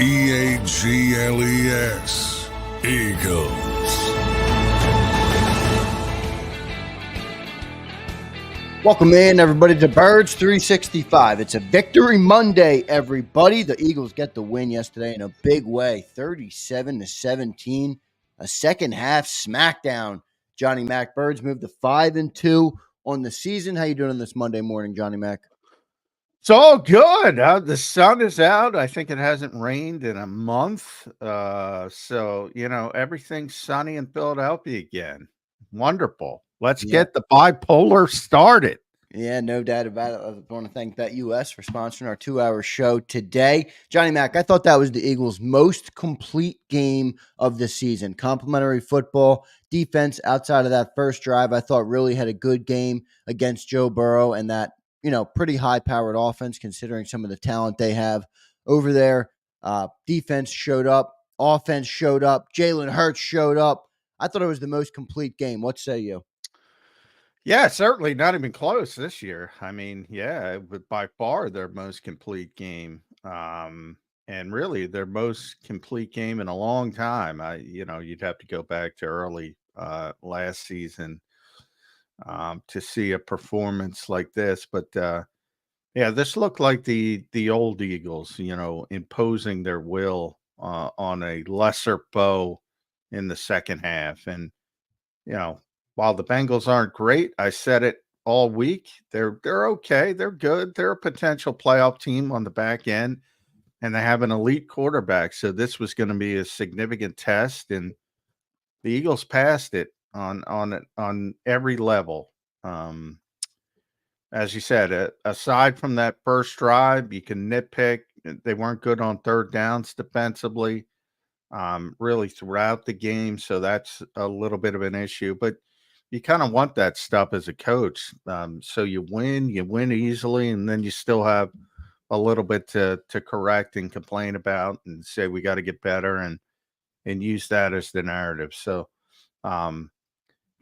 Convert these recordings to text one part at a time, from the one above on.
Eagles. Eagles. Welcome in, everybody, to Birds 365. It's a victory Monday, everybody. The Eagles get the win yesterday in a big way, 37-17. A second half smackdown. Johnny Mac. Birds moved to 5-2 on the season. How you doing on this Monday morning, Johnny Mac? It's all good. The sun is out. I think it hasn't rained in a month. So, everything's sunny in Philadelphia again. Wonderful. Let's get the bipolar started. Yeah, no doubt about it. I want to thank BetUS for sponsoring our 2-hour show today. Johnny Mac, I thought that was the Eagles' most complete game of the season. Complimentary football, defense outside of that first drive, I thought really had a good game against Joe Burrow and that, pretty high-powered offense considering some of the talent they have over there. Defense showed up. Offense showed up. Jalen Hurts showed up. I thought it was the most complete game. What say you? Yeah, certainly not even close this year. I mean, by far their most complete game. And really their most complete game in a long time. You'd have to go back to early last season to see a performance like this. But this looked like the old Eagles, imposing their will on a lesser foe in the second half. And, while the Bengals aren't great, I said it all week. They're okay. They're good. They're a potential playoff team on the back end, and they have an elite quarterback. So this was going to be a significant test, and the Eagles passed it on every level. As you said, aside from that first drive, you can nitpick. They weren't good on third downs defensively, really throughout the game. So that's a little bit of an issue, but you kind of want that stuff as a coach. So you win easily, and then you still have a little bit to correct and complain about and say, we got to get better and use that as the narrative. So,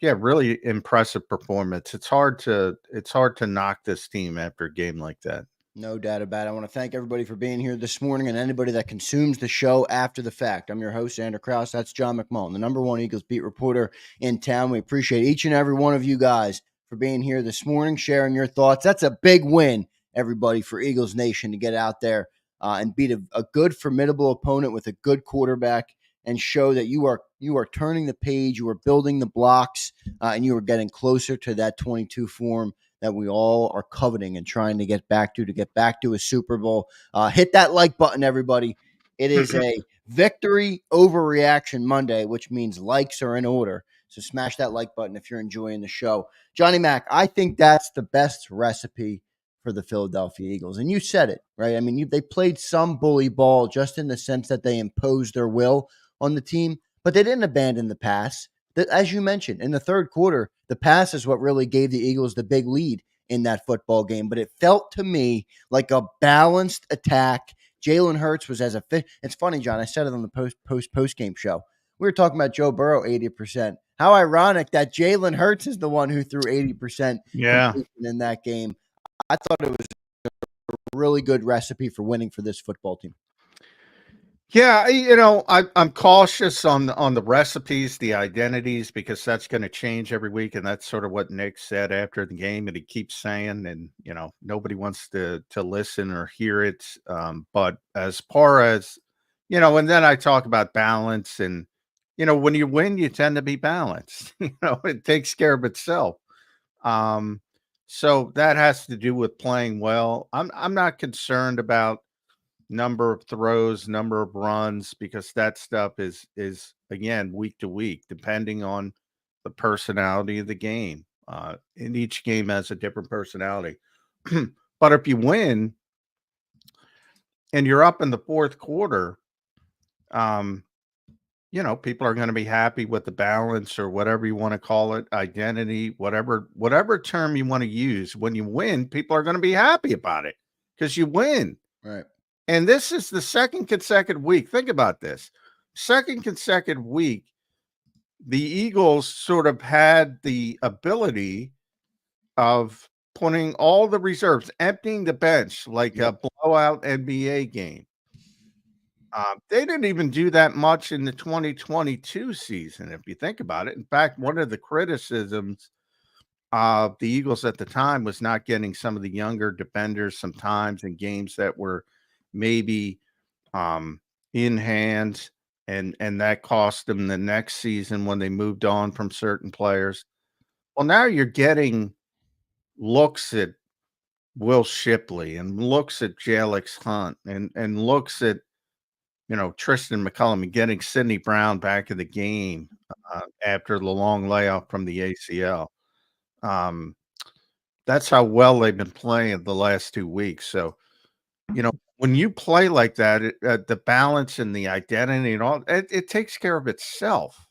really impressive performance. It's hard to knock this team after a game like that. No doubt about it. I want to thank everybody for being here this morning and anybody that consumes the show after the fact. I'm your host, Zander Krause. That's John McMullen, the #1 Eagles beat reporter in town. We appreciate each and every one of you guys for being here this morning, sharing your thoughts. That's a big win, everybody, for Eagles Nation to get out there and beat a good, formidable opponent with a good quarterback and show that you are turning the page, you are building the blocks, and you are getting closer to that 22 form that we all are coveting and trying to get back to a Super Bowl. Hit that like button, everybody. It is a victory overreaction Monday, which means likes are in order. So smash that like button if you're enjoying the show. Johnny Mac, I think that's the best recipe for the Philadelphia Eagles. And you said it, right? I mean, they played some bully ball just in the sense that they imposed their will on the team, but they didn't abandon the pass. As you mentioned, in the third quarter, the pass is what really gave the Eagles the big lead in that football game. But it felt to me like a balanced attack. Jalen Hurts was as efficient. It's funny, John. I said it on the post game show. We were talking about Joe Burrow 80%. How ironic that Jalen Hurts is the one who threw 80% in that game. I thought it was a really good recipe for winning for this football team. Yeah, I'm cautious on the recipes, the identities, because that's going to change every week, and that's sort of what Nick said after the game, and he keeps saying, and nobody wants to listen or hear it. But as far as and then I talk about balance, and when you win, you tend to be balanced. It takes care of itself. So that has to do with playing well. I'm not concerned about number of throws, number of runs, because that stuff is again week to week, depending on the personality of the game. And each game has a different personality. But if you win and you're up in the fourth quarter, people are going to be happy with the balance, or whatever you want to call it, identity, whatever term you want to use. When you win, people are going to be happy about it because you win. Right. And this is the second consecutive week. Think about this. Second consecutive week, the Eagles sort of had the ability of putting all the reserves, emptying the bench like a blowout NBA game. They didn't even do that much in the 2022 season, if you think about it. In fact, one of the criticisms of the Eagles at the time was not getting some of the younger defenders sometimes in games that were maybe um, in hand, and that cost them the next season when they moved on from certain players. Well, now you're getting looks at Will Shipley and looks at Jalix Hunt and looks at Tristan McCullum and getting Sidney Brown back in the game after the long layoff from the ACL. Um, that's how well they've been playing the last 2 weeks. So, when you play like that, the balance and the identity and all, it takes care of itself.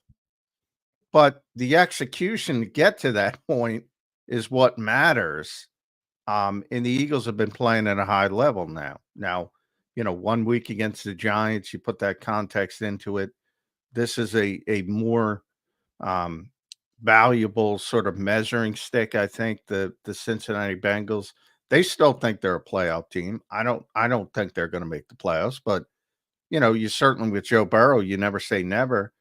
But the execution to get to that point is what matters. And the Eagles have been playing at a high level now. Now, 1 week against the Giants, you put that context into it. This is a more um, valuable sort of measuring stick. I think the Cincinnati Bengals, they still think they're a playoff team. I don't think they're going to make the playoffs, but you certainly with Joe Burrow, you never say never.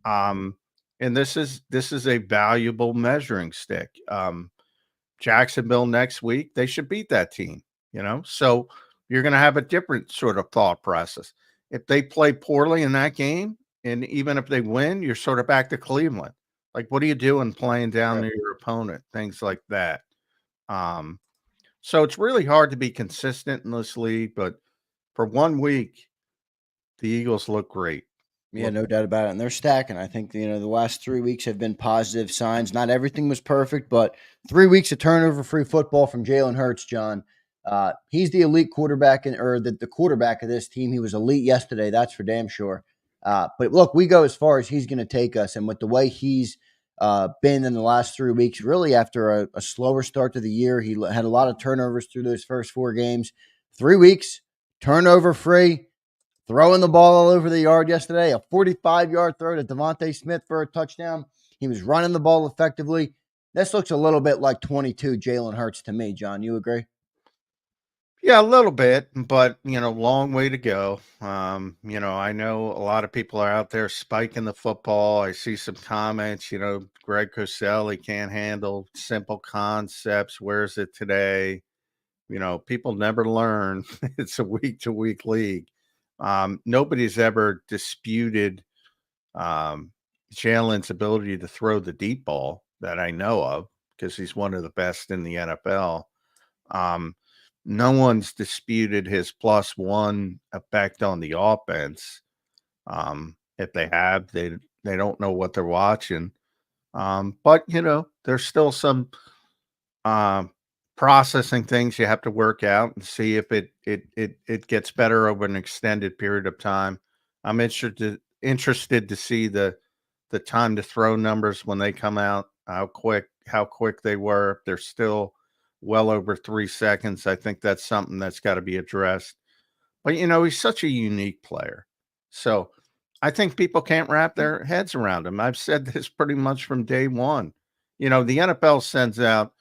Um, and this is a valuable measuring stick. Jacksonville next week, they should beat that team. So you're going to have a different sort of thought process. If they play poorly in that game, and even if they win, you're sort of back to Cleveland. Like, what are you doing playing down to your opponent? Things like that. Um, so it's really hard to be consistent in this league, but for 1 week, the Eagles look great. Yeah, no doubt about it. And they're stacking. I think, the last 3 weeks have been positive signs. Not everything was perfect, but 3 weeks of turnover-free football from Jalen Hurts, John. He's the elite quarterback, or the quarterback of this team. He was elite yesterday, that's for damn sure. But look, we go as far as he's going to take us. And with the way he's been in the last 3 weeks, really after a slower start to the year, he had a lot of turnovers through those first 4 games. 3 weeks, turnover-free. Throwing the ball all over the yard yesterday, a 45-yard throw to Devontae Smith for a touchdown. He was running the ball effectively. This looks a little bit like 22 Jalen Hurts to me, John. You agree? Yeah, a little bit, but long way to go. I know a lot of people are out there spiking the football. I see some comments, Greg Cosell, he can't handle simple concepts. Where's it today? People never learn. It's a week to week league. Nobody's ever disputed Jalen's ability to throw the deep ball that I know of, because he's one of the best in the NFL. No one's disputed his +1 effect on the offense. If they have, they don't know what they're watching. But there's still some processing things you have to work out and see if it gets better over an extended period of time. I'm interested to see the time to throw numbers when they come out, how quick they were. If they're still well over 3 seconds, I think that's something that's got to be addressed. But he's such a unique player. So I think people can't wrap their heads around him. I've said this pretty much from day one. The NFL sends out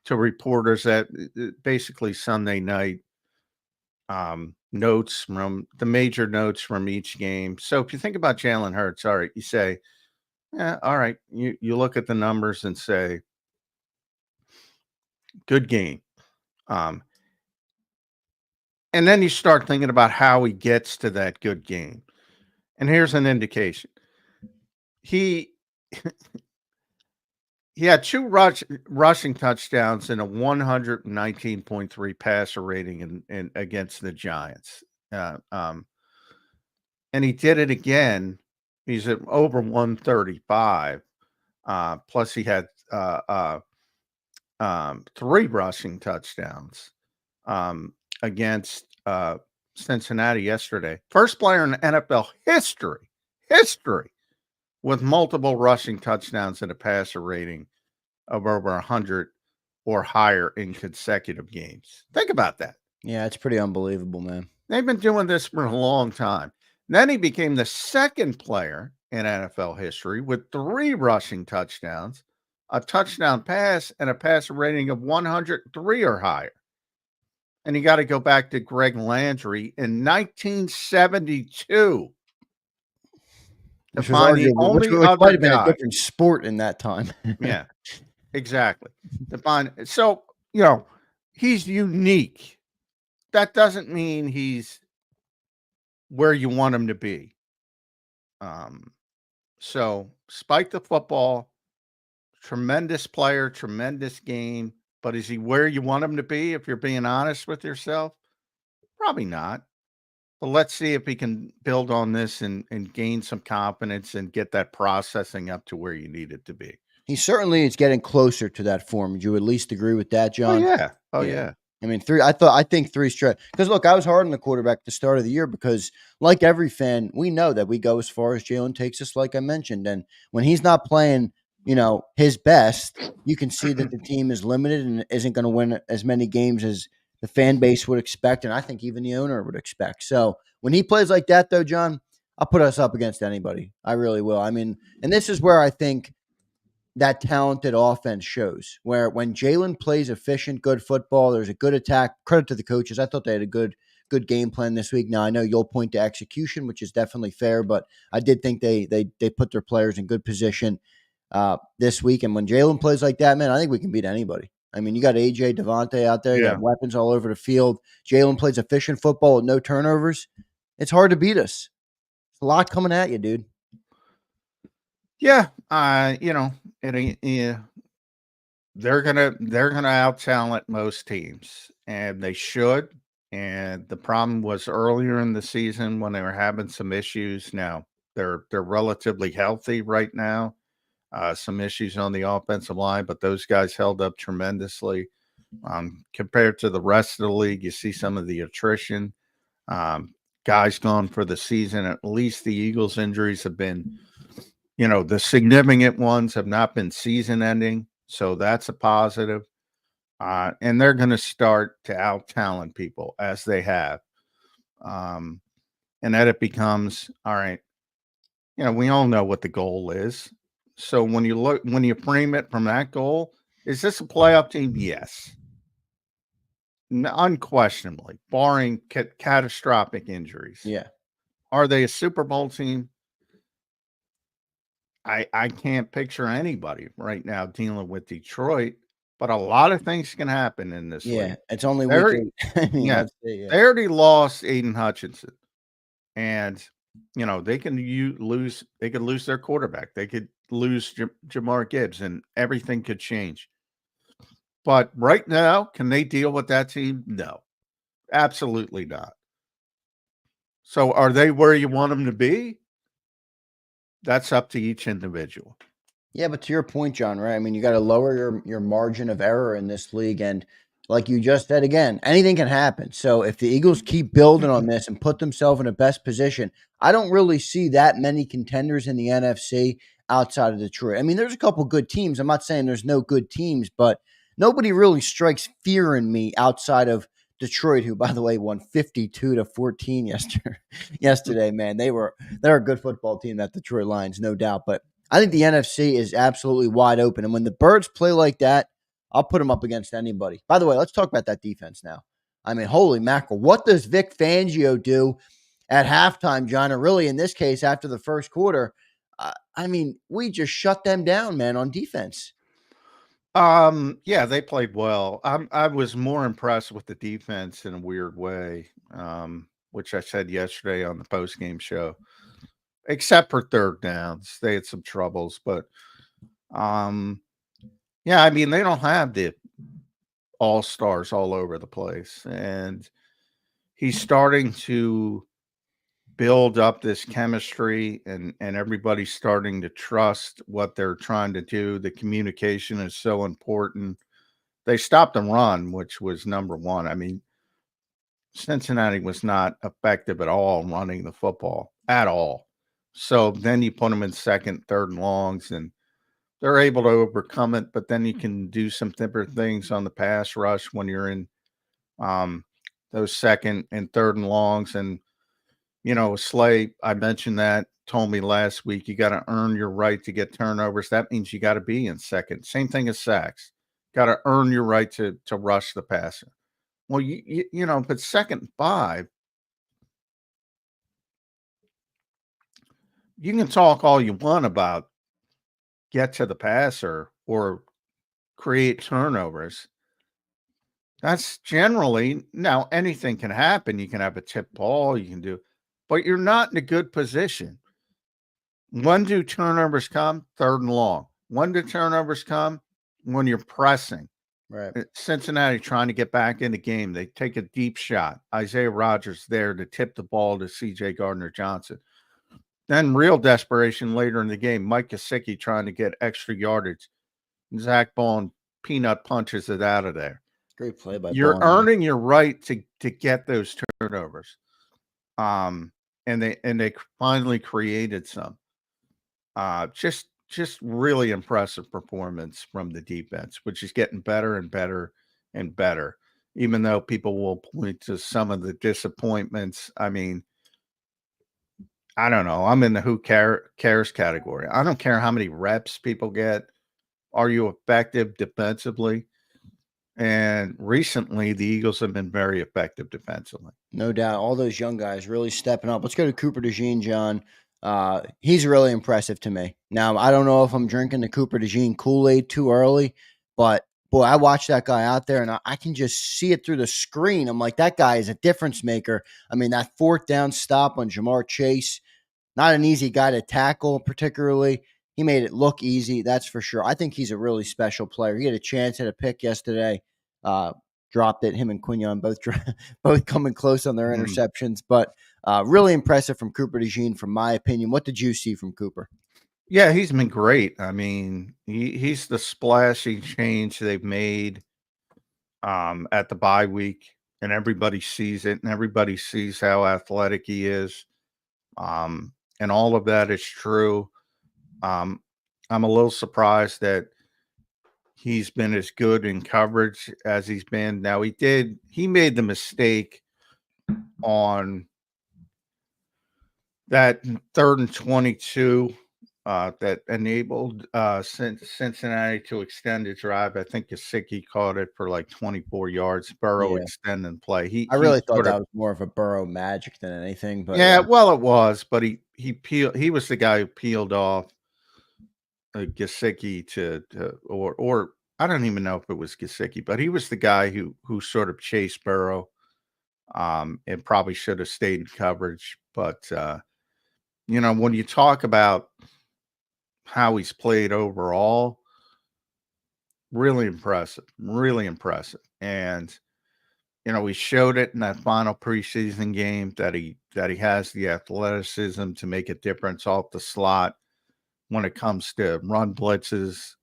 to reporters at basically Sunday night notes from the major notes from each game. So if you think about Jalen Hurts, all right, you say, yeah, all right, you look at the numbers and say, good game. And then you start thinking about how he gets to that good game. And here's an indication. He he had 2 rushing touchdowns and a 119.3 passer rating in against the Giants. And he did it again. He's at over 135. Plus he had 3 rushing touchdowns against Cincinnati yesterday. First player in NFL history with multiple rushing touchdowns and a passer rating of over 100 or higher in consecutive games. Think about that. Yeah, it's pretty unbelievable, man. They've been doing this for a long time. Then he became the second player in NFL history with 3 rushing touchdowns, a touchdown pass, and a passer rating of 103 or higher. And you got to go back to Greg Landry in 1972 to Which was find the arguable, only which other might have been a guy. different sport in that time. Yeah, exactly. To find so he's unique. That doesn't mean he's where you want him to be. So spike the football, tremendous player, tremendous game, but is he where you want him to be? If you're being honest with yourself, probably not. But let's see if he can build on this and gain some confidence and get that processing up to where you need it to be. He certainly is getting closer to that form. Would you at least agree with that, Oh John? yeah. Oh Yeah. yeah. I mean, I think three straight. Because look, I was hard on the quarterback at the start of the year because, like every fan, we know that we go as far as Jalen takes us, like I mentioned. And when he's not playing, his best, you can see that the team is limited and isn't going to win as many games as the fan base would expect. And I think even the owner would expect. So when he plays like that, though, John, I'll put us up against anybody. I really will. I mean, and this is where I think that talented offense shows, where when Jalen plays efficient, good football, there's a good attack. Credit to the coaches. I thought they had a good game plan this week. Now I know you'll point to execution, which is definitely fair, but I did think they put their players in good position this week. And when Jalen plays like that, man, I think we can beat anybody. I mean, you got AJ Devontae out there, you Yeah. got weapons all over the field. Jalen plays efficient football with no turnovers. It's hard to beat us. It's a lot coming at you, dude. Yeah. They're gonna out talent most teams, and they should. And the problem was earlier in the season when they were having some issues. Now they're relatively healthy right now. Some issues on the offensive line, but those guys held up tremendously. Compared to the rest of the league, you see some of the attrition. Guys gone for the season. At least the Eagles' injuries have been, the significant ones have not been season ending. So that's a positive. And they're going to start to out talent people as they have. And then it becomes, all right, we all know what the goal is. So when you frame it from that goal, is this a playoff team? Yes. Unquestionably, barring catastrophic injuries. Yeah. Are they a Super Bowl team? I can't picture anybody right now dealing with Detroit, but a lot of things can happen in this league. It's only They week already 8. I mean, yeah, let's see, they already lost Aiden Hutchinson, and, they can lose they could lose their quarterback. They could lose Jamar Gibbs, and everything could change. But right now, can they deal with that team? No, absolutely not. So are they where you want them to be? That's up to each individual. Yeah, but to your point, John, right? I mean, you got to lower your margin of error in this league, and like you just said again, anything can happen. So if the Eagles keep building on this and put themselves in the best position, I don't really see that many contenders in the NFC outside of Detroit. I mean, there's a couple good teams. I'm not saying there's no good teams, but nobody really strikes fear in me outside of Detroit, who, by the way, won 52-14 yesterday. Man, they're a good football team, that Detroit Lions, no doubt. But I think the NFC is absolutely wide open. And when the Birds play like that, I'll put them up against anybody. By the way, let's talk about that defense now. I mean, holy mackerel. What does Vic Fangio do at halftime, John? Or really, in this case, after the first quarter? I mean, we just shut them down, man, on defense. Yeah, they played well. I was more impressed with the defense in a weird way, which I said yesterday on the post-game show. Except for third downs, they had some troubles, but yeah, I mean, they don't have the all-stars all over the place, and he's starting to build up this chemistry, and everybody's starting to trust what they're trying to do. The communication is so important. They stopped the run, which was number one. I mean, Cincinnati was not effective at all running the football at all. So then you put them in second, third and longs, and they're able to overcome it. But then you can do some different things on the pass rush when you're in those second and third and longs. And, Slay, I mentioned that, told me last week, you got to earn your right to get turnovers. That means you got to be in second. Same thing as sacks. Got to earn your right to rush the passer. Well, but 2nd and 5, you can talk all you want about get to the passer or create turnovers. That's generally now anything can happen. You can have a tip ball, you can do, but you're not in a good position. When do turnovers come? 3rd and long. When do turnovers come? When you're pressing. Right. Cincinnati trying to get back in the game. They take a deep shot. Isaiah Rodgers there to tip the ball to C.J. Gardner-Johnson. Then real desperation later in the game. Mike Gesicki trying to get extra yardage. Zach Bond peanut punches it out of there. Great play by You're Bond. earning your right to get those turnovers. And they finally created some. Just really impressive performance from the defense, which is getting better and better and better. Even though people will point to some of the disappointments. I mean, I don't know. I'm in the who cares category. I don't care how many reps people get. Are you effective defensively? And recently, the Eagles have been very effective defensively. No doubt. All those young guys really stepping up. Let's go to Cooper DeJean, John. He's really impressive to me. Now, I don't know if I'm drinking the Cooper DeJean Kool-Aid too early, but boy, I watched that guy out there and I can just see it through the screen. I'm like, that guy is a difference maker. I mean, that 4th down stop on Jamar Chase, not an easy guy to tackle, particularly. He made it look easy, that's for sure. I think he's a really special player. He had a chance at a pick yesterday, dropped it. Him and Quignon both coming close on their interceptions, but really impressive from Cooper DeJean, from my opinion. What did you see from Cooper? Yeah, he's been great. I mean, he's the splashy change they've made at the bye week, and everybody sees it, and everybody sees how athletic he is. And all of that is true. I'm a little surprised that he's been as good in coverage as he's been. Now he made the mistake on that 3rd and 22 that enabled Cincinnati to extend the drive. I think Gesicki caught it for like 24 yards. Burrow extend and play. I really thought that was more of a Burrow magic than anything. But yeah, well, it was, but he was the guy who peeled off Gesicki or I don't even know if it was Gesicki, but he was the guy who sort of chased Burrow, and probably should have stayed in coverage. But when you talk about how he's played overall, really impressive, really impressive. And we showed it in that final preseason game that he has the athleticism to make a difference off the slot when it comes to run blitzes,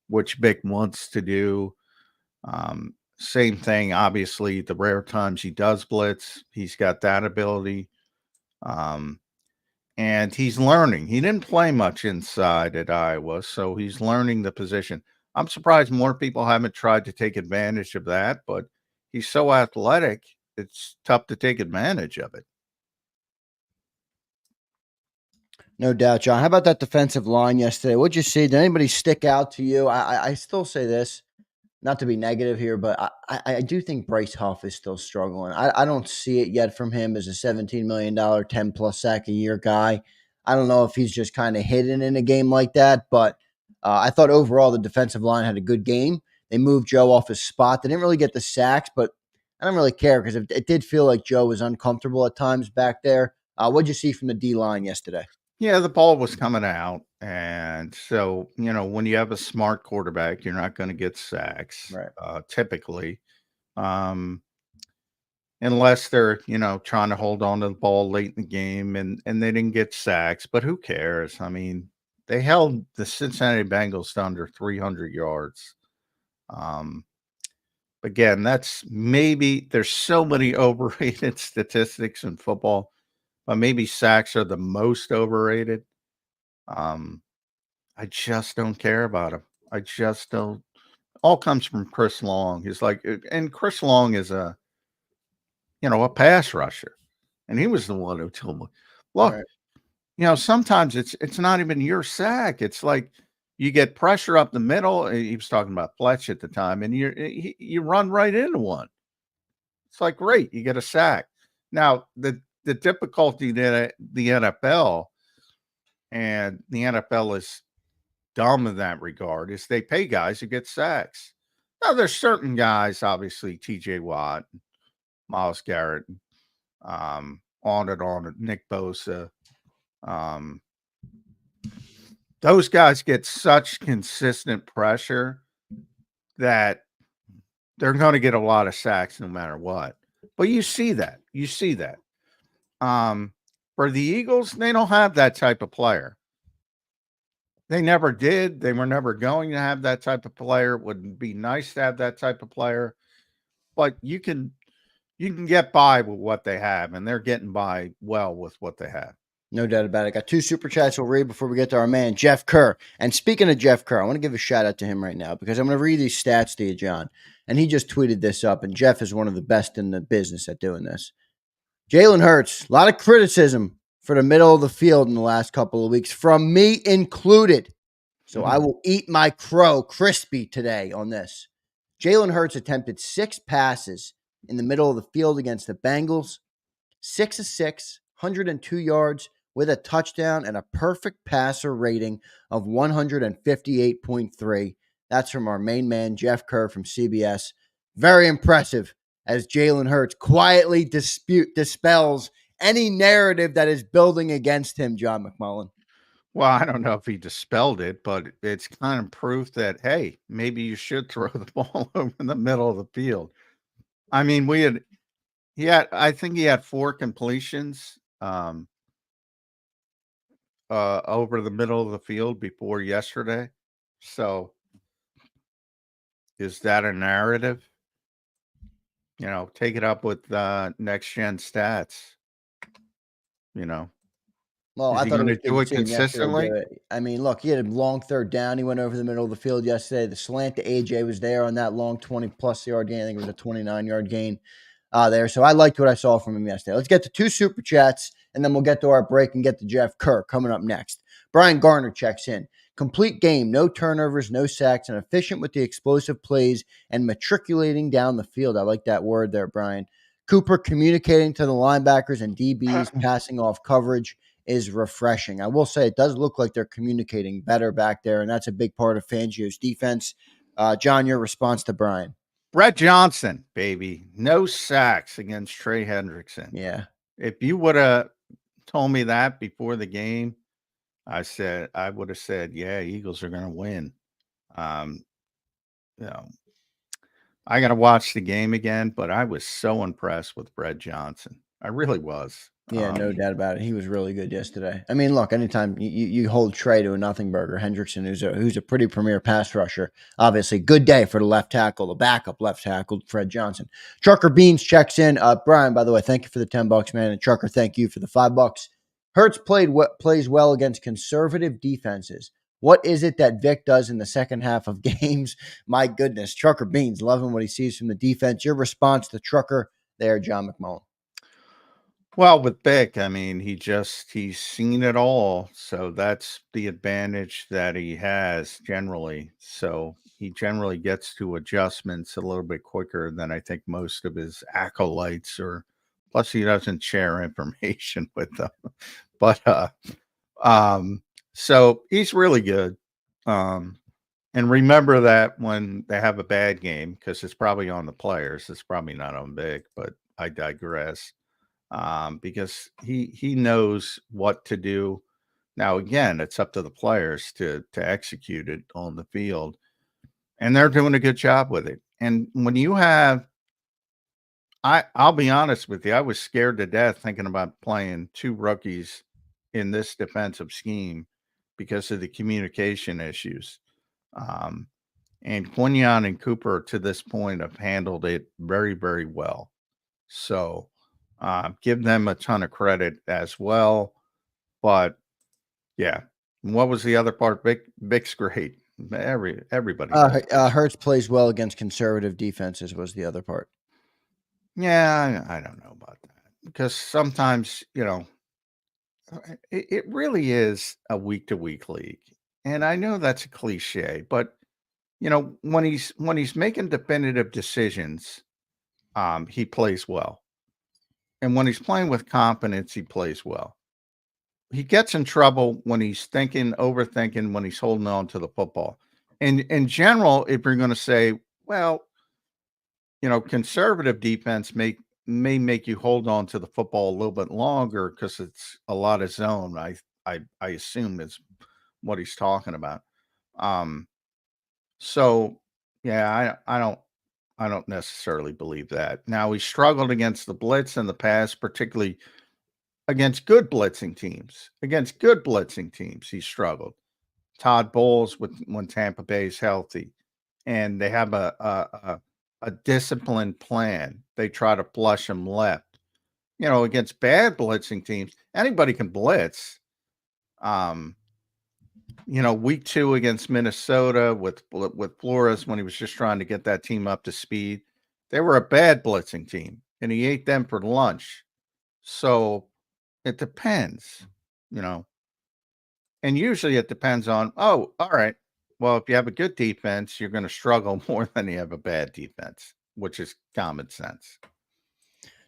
which Vic wants to do. Same thing, obviously, the rare times he does blitz, he's got that ability. And he's learning. He didn't play much inside at Iowa, so he's learning the position. I'm surprised more people haven't tried to take advantage of that, but he's so athletic, it's tough to take advantage of it. No doubt, John. How about that defensive line yesterday? What'd you see? Did anybody stick out to you? I still say this, not to be negative here, but I do think Bryce Huff is still struggling. I don't see it yet from him as a $17 million, 10-plus sack a year guy. I don't know if he's just kind of hidden in a game like that, but I thought overall the defensive line had a good game. They moved Joe off his spot. They didn't really get the sacks, but I don't really care because it did feel like Joe was uncomfortable at times back there. What'd you see from the D-line yesterday? Yeah, the ball was coming out. And so, when you have a smart quarterback, you're not going to get sacks, Right. Typically. Unless they're, trying to hold on to the ball late in the game and they didn't get sacks. But who cares? I mean, they held the Cincinnati Bengals to under 300 yards. Again, that's maybe there's so many overrated statistics in football, but maybe sacks are the most overrated. I just don't care about him. I just don't. All comes from Chris Long. He's like, and Chris Long is a pass rusher, and he was the one who told me, look, Right. sometimes it's not even your sack. It's like You get pressure up the middle. He was talking about Fletch at the time, and you run right into one. It's like, great, you get a sack. Now, the difficulty that the NFL and the NFL is dumb in that regard is they pay guys who get sacks. Now, there's certain guys, obviously, TJ Watt, Myles Garrett, on and on, Nick Bosa. Those guys get such consistent pressure that they're going to get a lot of sacks no matter what. But you see that. You see that. For the Eagles, they don't have that type of player. They never did. They were never going to have that type of player. It would be nice to have that type of player. But you can get by with what they have, and they're getting by well with what they have. No doubt about it. Got 2 super chats we'll read before we get to our man, Jeff Kerr. And speaking of Jeff Kerr, I want to give a shout out to him right now because I'm going to read these stats to you, John. And he just tweeted this up, and Jeff is one of the best in the business at doing this. Jalen Hurts, a lot of criticism for the middle of the field in the last couple of weeks, from me included. So I will eat my crow crispy today on this. Jalen Hurts attempted 6 passes in the middle of the field against the Bengals, 6 of 6, 102 yards with a touchdown and a perfect passer rating of 158.3. That's from our main man, Jeff Kerr from CBS. Very impressive as Jalen Hurts quietly dispels any narrative that is building against him, John McMullen. Well, I don't know if he dispelled it, but it's kind of proof that, hey, maybe you should throw the ball over in the middle of the field. I mean, I think he had 4 completions over the middle of the field before yesterday. So is that a narrative? Take it up with next gen stats. Well, Is I he thought it going was to good do to it see him yesterday consistently? do it. I mean, look, he had a long third down. He went over the middle of the field yesterday. The slant to AJ was there on that long 20-plus yard gain. I think it was a 29-yard gain there. So I liked what I saw from him yesterday. Let's get to 2 super chats, and then we'll get to our break and get to Jeff Kerr coming up next. Brian Garner checks in. Complete game, no turnovers, no sacks, and efficient with the explosive plays and matriculating down the field. I like that word there, Brian. Cooper communicating to the linebackers and DBs, passing off coverage is refreshing. I will say it does look like they're communicating better back there, and that's a big part of Fangio's defense. John, your response to Brian. Brett Johnson, baby. No sacks against Trey Hendrickson. Yeah. If you would have told me that before the game, I would have said, yeah, Eagles are going to win. I got to watch the game again, but I was so impressed with Brett Johnson. I really was. Yeah, no doubt about it. He was really good yesterday. I mean, look, anytime you hold Trey to a nothing burger, Hendrickson, who's a pretty premier pass rusher, obviously, good day for the left tackle, the backup left tackle, Fred Johnson. Trucker Beans checks in. Brian, by the way, thank you for the $10, man. And Trucker, thank you for the $5. Hurts plays well against conservative defenses. What is it that Vic does in the second half of games? My goodness, Trucker Beans, loving what he sees from the defense. Your response to Trucker there, John McMullen. Well, with Vic, I mean, he's seen it all. So that's the advantage that he has generally. So he generally gets to adjustments a little bit quicker than I think most of his acolytes or plus he doesn't share information with them. But so he's really good. And remember that when they have a bad game, because it's probably on the players, it's probably not on Vic, but I digress. Because he knows what to do. Now, again, it's up to the players to execute it on the field, and they're doing a good job with it. And when you have, I'll be honest with you, I was scared to death thinking about playing 2 rookies in this defensive scheme because of the communication issues. And Quinyon and Cooper to this point have handled it very, very well. So give them a ton of credit as well. But yeah, what was the other part? Vic's great. Everybody. Hurts plays well against conservative defenses was the other part. Yeah, I don't know about that because sometimes it really is a week to week league. And I know that's a cliche, but when he's making definitive decisions, he plays well. And when he's playing with confidence, he plays well. He gets in trouble when he's overthinking, when he's holding on to the football. And in general, if you're going to say, well, conservative defense may make you hold on to the football a little bit longer because it's a lot of zone. I assume is what he's talking about. So yeah, I don't necessarily believe that. Now, he struggled against the blitz in the past, particularly against good blitzing teams. Against good blitzing teams, he struggled. Todd Bowles when Tampa Bay is healthy, and they have a disciplined plan. They try to flush him left. Against bad blitzing teams, anybody can blitz. Week 2 against Minnesota with Flores, when he was just trying to get that team up to speed, they were a bad blitzing team, and he ate them for lunch. So it depends, and usually it depends on, all right, well, if you have a good defense, you're going to struggle more than you have a bad defense, which is common sense.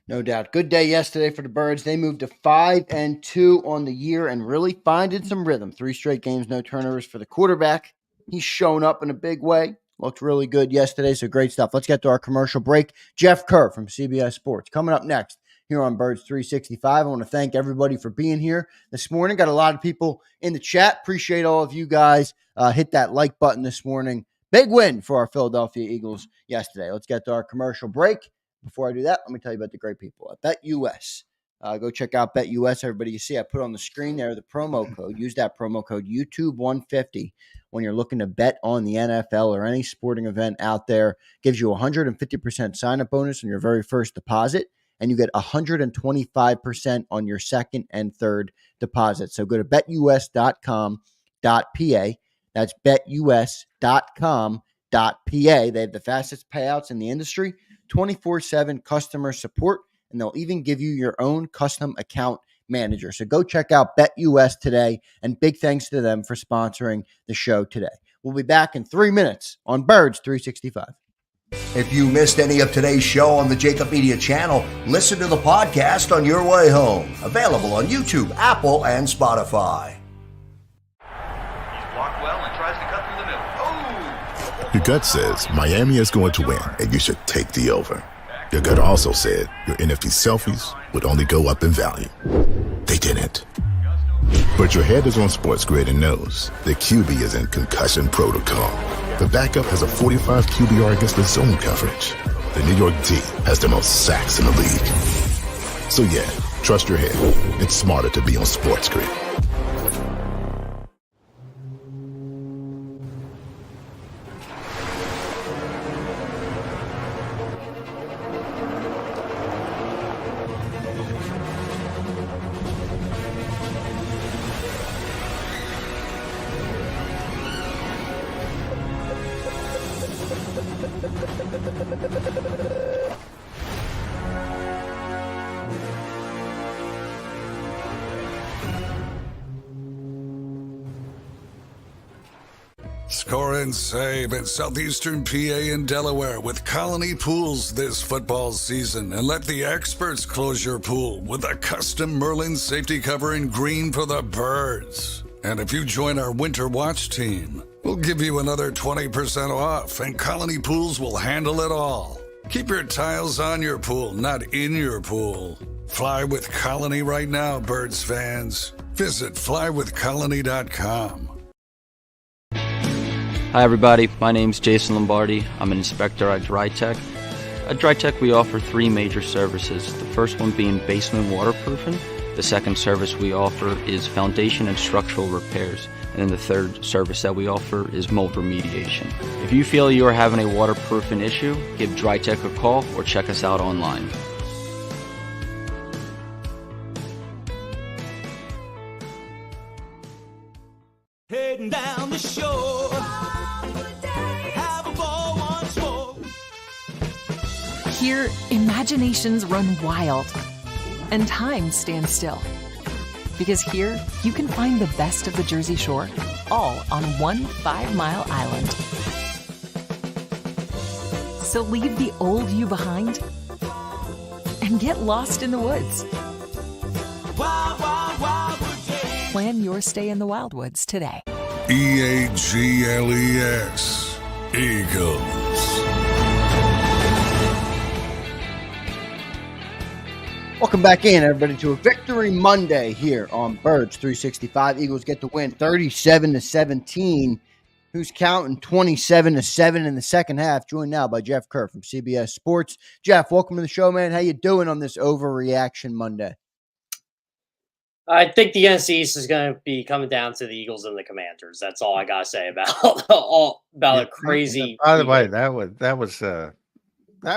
No doubt. Good day yesterday for the Birds. They moved to 5-2 on the year and really finding some rhythm. 3 straight games, no turnovers for the quarterback. He's shown up in a big way. Looked really good yesterday, so great stuff. Let's get to our commercial break. Jeff Kerr from CBS Sports coming up next here on Birds 365. I want to thank everybody for being here this morning. Got a lot of people in the chat. Appreciate all of you guys. Hit that like button this morning. Big win for our Philadelphia Eagles yesterday. Let's get to our commercial break. Before I do that, let me tell you about the great people at BetUS. Go check out BetUS. Everybody, you see I put on the screen there the promo code. Use that promo code YouTube150 when you're looking to bet on the NFL or any sporting event out there. Gives you 150% sign-up bonus on your very first deposit, and you get 125% on your second and third deposit. So go to betus.com.pa. That's betus.com.pa. They have the fastest payouts in the industry. 24/7 customer support, and they'll even give you your own custom account manager. So go check out BetUS today, and big thanks to them for sponsoring the show today. We'll be back in 3 minutes on Birds 365. If you missed any of today's show on the JAKIB Media channel, listen to the podcast on your way home. Available on YouTube, Apple, and Spotify. He's blocked well and tries to cut through the middle. Oh! Your gut says Miami is going to win, and you should take the over. Your gut also said your NFT selfies would only go up in value. They didn't. But your head is on Sports Grid and knows the QB is in concussion protocol. The backup has a 45 QBR against the zone coverage. The New York D has the most sacks in the league. So yeah, trust your head. It's smarter to be on Sports Grid. Score and save in Southeastern PA and Delaware with Colony Pools this football season, and let the experts close your pool with a custom Merlin safety cover in green for the Birds. And if you join our Winter Watch team, we'll give you another 20% off, and Colony Pools will handle it all. Keep your tiles on your pool, not in your pool. Fly with Colony right now, Birds fans. Visit flywithcolony.com. Hi everybody, my name's Jason Lombardi. I'm an inspector at DryTech. At DryTech we offer 3 major services, the first one being basement waterproofing. The second service we offer is foundation and structural repairs. And then the third service that we offer is mold remediation. If you feel you are having a waterproofing issue, give DryTech a call or check us out online. Heading down the shore, have a ball once more. Here, imaginations run wild and time stands still. Because here, you can find the best of the Jersey Shore, all on one 5-mile island. So leave the old you behind and get lost in the woods. Wild, wild, wildwood days. Plan your stay in the Wildwoods today. EAGLES, Eagles. Welcome back in, everybody, to a Victory Monday here on Birds 365. Eagles get the win 37-17. Who's counting 27-7 in the second half? Joined now by Jeff Kerr from CBS Sports. Jeff, welcome to the show, man. How you doing on this overreaction Monday? I think the NFC East is going to be coming down to the Eagles and the Commanders. That's all I got to say about a crazy. By the way, that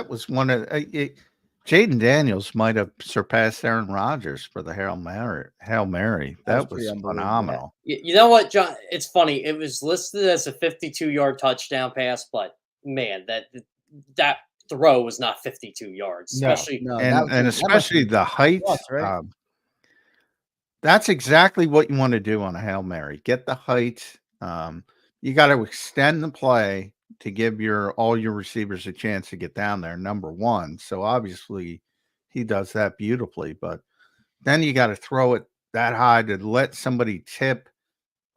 was one of Jaden Daniels might have surpassed Aaron Rodgers for the Hail Mary. That was phenomenal. You know what, John? It's funny. It was listed as a 52-yard touchdown pass, but man, that throw was not 52 yards. Especially especially the height. Right? That's exactly what you want to do on a Hail Mary. Get the height. You got to extend the play to give all your receivers a chance to get down there, number one. So obviously he does that beautifully, but then you got to throw it that high to let somebody tip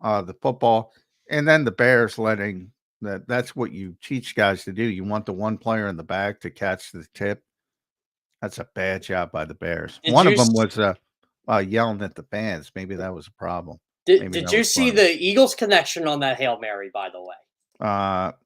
the football. And then the Bears that's what you teach guys to do. You want the one player in the back to catch the tip. That's a bad job by the Bears. One of them was yelling at the fans. Maybe that was a problem. Did you see the Eagles connection on that Hail Mary, by the way?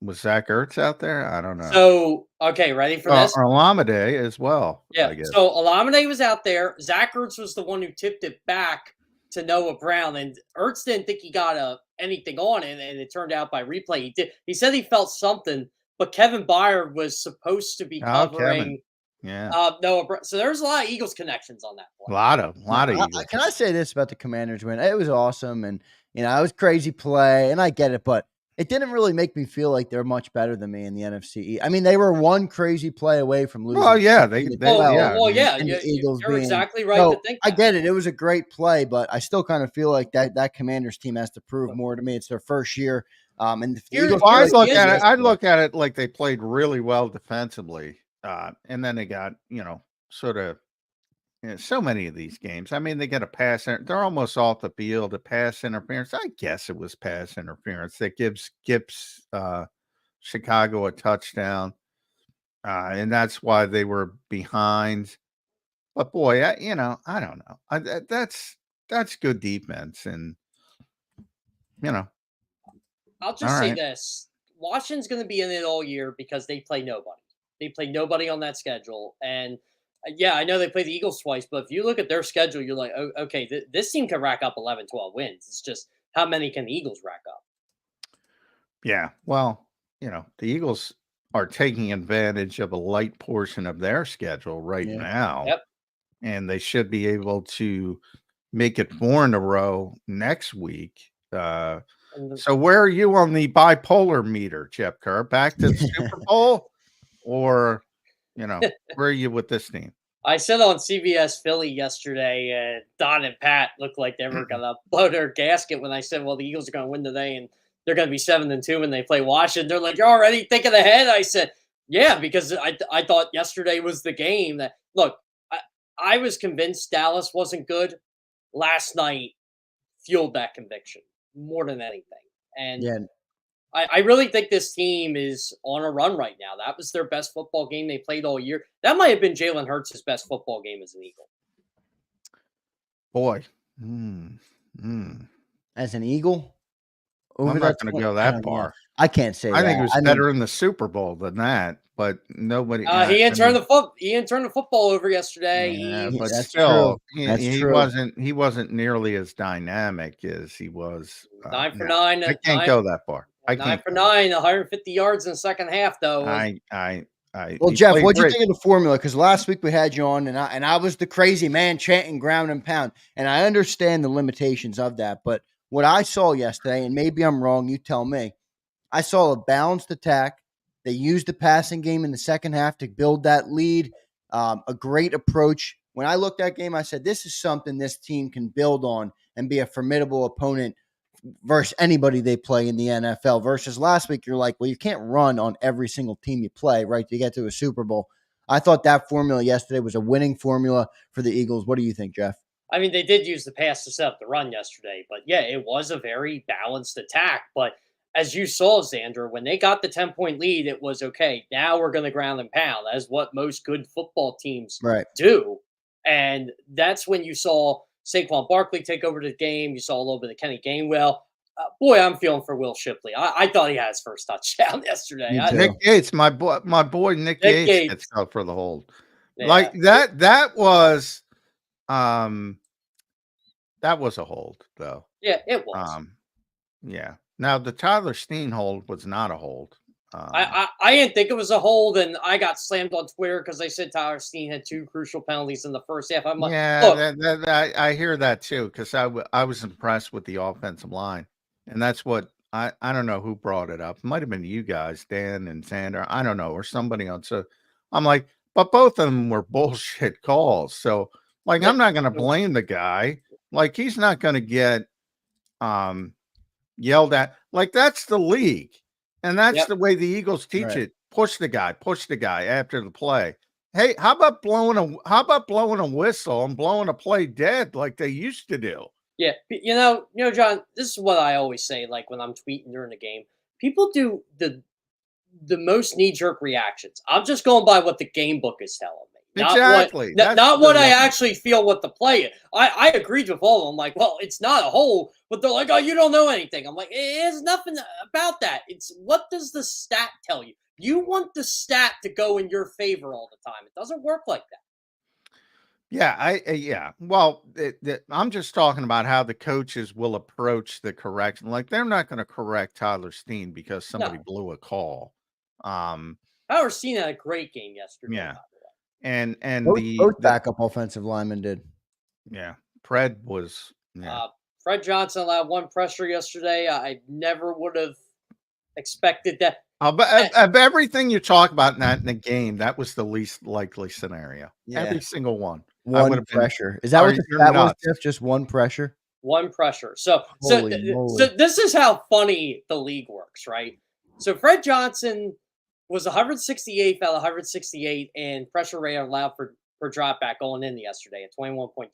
Was Zach Ertz out there? I don't know. So, okay, ready for this? Olamide as well. Yeah. So Olamide was out there. Zach Ertz was the one who tipped it back to Noah Brown, and Ertz didn't think he got anything on it, and it turned out by replay he did. He said he felt something, but Kevin Byard was supposed to be covering. Noah Brown. So there's a lot of Eagles connections on that one. A lot of Eagles. Can I say this about the Commanders win? It was awesome, and it was crazy play, and I get it, but it didn't really make me feel like they're much better than me in the NFC. I mean, they were one crazy play away from losing. Well, yeah, You're exactly right to think that. I get it. It was a great play, but I still kind of feel like that Commanders team has to prove more to me. It's their first year. And I'd look at it like they played really well defensively. And then they got, sort of so many of these games. I mean, they get a pass. They're almost off the field. A pass interference. I guess it was pass interference that gives Chicago a touchdown, and that's why they were behind. But boy, I don't know. That's good defense, and I'll just say this: Washington's going to be in it all year because they play nobody. They play nobody on that schedule, and I know they play the Eagles twice, but if you look at their schedule, you're like, oh, okay, this team can rack up 11, 12 wins. It's just how many can the Eagles rack up? Yeah, well, the Eagles are taking advantage of a light portion of their schedule right now. Yep. And they should be able to make it 4 in a row next week. So where are you on the bipolar meter, Jeff Kerr? Back to the Super Bowl? Or, where are you with this team? I said on CBS Philly yesterday, Don and Pat looked like they were going to blow their gasket when I said, well, the Eagles are going to win today and they're going to be 7-2 when they play Washington. They're like, you're already thinking ahead. I said, yeah, because I thought yesterday was the game that, look, I was convinced Dallas wasn't good. Last night fueled that conviction more than anything. And I really think this team is on a run right now. That was their best football game they played all year. That might have been Jalen Hurts' best football game as an Eagle. Boy. As an Eagle? I'm not going to go that far. I can't say that. I think it was better in the Super Bowl than that, but nobody. He didn't turn the football over yesterday. Yeah, but still, he wasn't nearly as dynamic as he was. 9 for 9. I can't go that far. 9 for 9, 150 yards in the second half, though. Well, Jeff, what'd you think of the formula? Because last week we had you on, and I was the crazy man chanting ground and pound, and I understand the limitations of that. But what I saw yesterday, and maybe I'm wrong, you tell me, I saw a balanced attack. They used the passing game in the second half to build that lead. A great approach when I looked at that game, I said, this is something this team can build on and be a formidable opponent versus anybody they play in the NFL. Versus last week, you're like, well, you can't run on every single team you play, right, to get to a Super Bowl. I thought that formula yesterday was a winning formula for the Eagles. What do you think, Jeff? I mean, they did use the pass to set up the run yesterday, but yeah, it was a very balanced attack. But as you saw, Zander, when they got the 10-point lead, it was okay. Now we're going to ground and pound. That's what most good football teams do. And that's when you saw Saquon Barkley take over the game. You saw a little bit of Kenny Gainwell. Boy, I'm feeling for Will Shipley. I thought he had his first touchdown yesterday. Nick Gates, my boy Nick Gates gets out for the hold. Yeah. Like that was a hold, though. Yeah, it was. Yeah. Now the Tyler Steen hold was not a hold. I didn't think it was a hold, and I got slammed on Twitter because they said Tyler Steen had 2 crucial penalties in the first half. I'm like, I hear that too, because I was impressed with the offensive line, and that's what I don't know who brought it up. It might have been you guys, Dan and Zander. I don't know, or somebody else. So I'm like, but both of them were bullshit calls. So like, I'm not going to blame the guy. Like, he's not going to get yelled at. Like, that's the league. And that's the way the Eagles teach it. Push the guy after the play. Hey, how about blowing a whistle and blowing a play dead like they used to do? Yeah, you know, John, this is what I always say, like when I'm tweeting during the game. People do the most knee-jerk reactions. I'm just going by what the game book is telling me. Exactly. Not what I actually feel what the play is. I agreed with all of them. Like, well, it's not a hole, but they're like, oh, you don't know anything. I'm like, there's nothing about that. It's what does the stat tell you? You want the stat to go in your favor all the time. It doesn't work like that. Yeah, Well, I'm just talking about how the coaches will approach the correction. Like, they're not going to correct Tyler Steen because somebody blew a call. Tyler Steen had a great game yesterday. Yeah. And both backup offensive linemen did. Yeah. Fred was Fred Johnson allowed 1 pressure yesterday. I never would have expected that. But of everything you talk about in the game, that was the least likely scenario. Yeah. Every single one. One pressure. Is that what that was, Jeff? Just 1 pressure? 1 pressure. So this is how funny the league works, right? So Fred Johnson was 168th out of 168 in pressure rate allowed per drop back going in yesterday at 21.3%.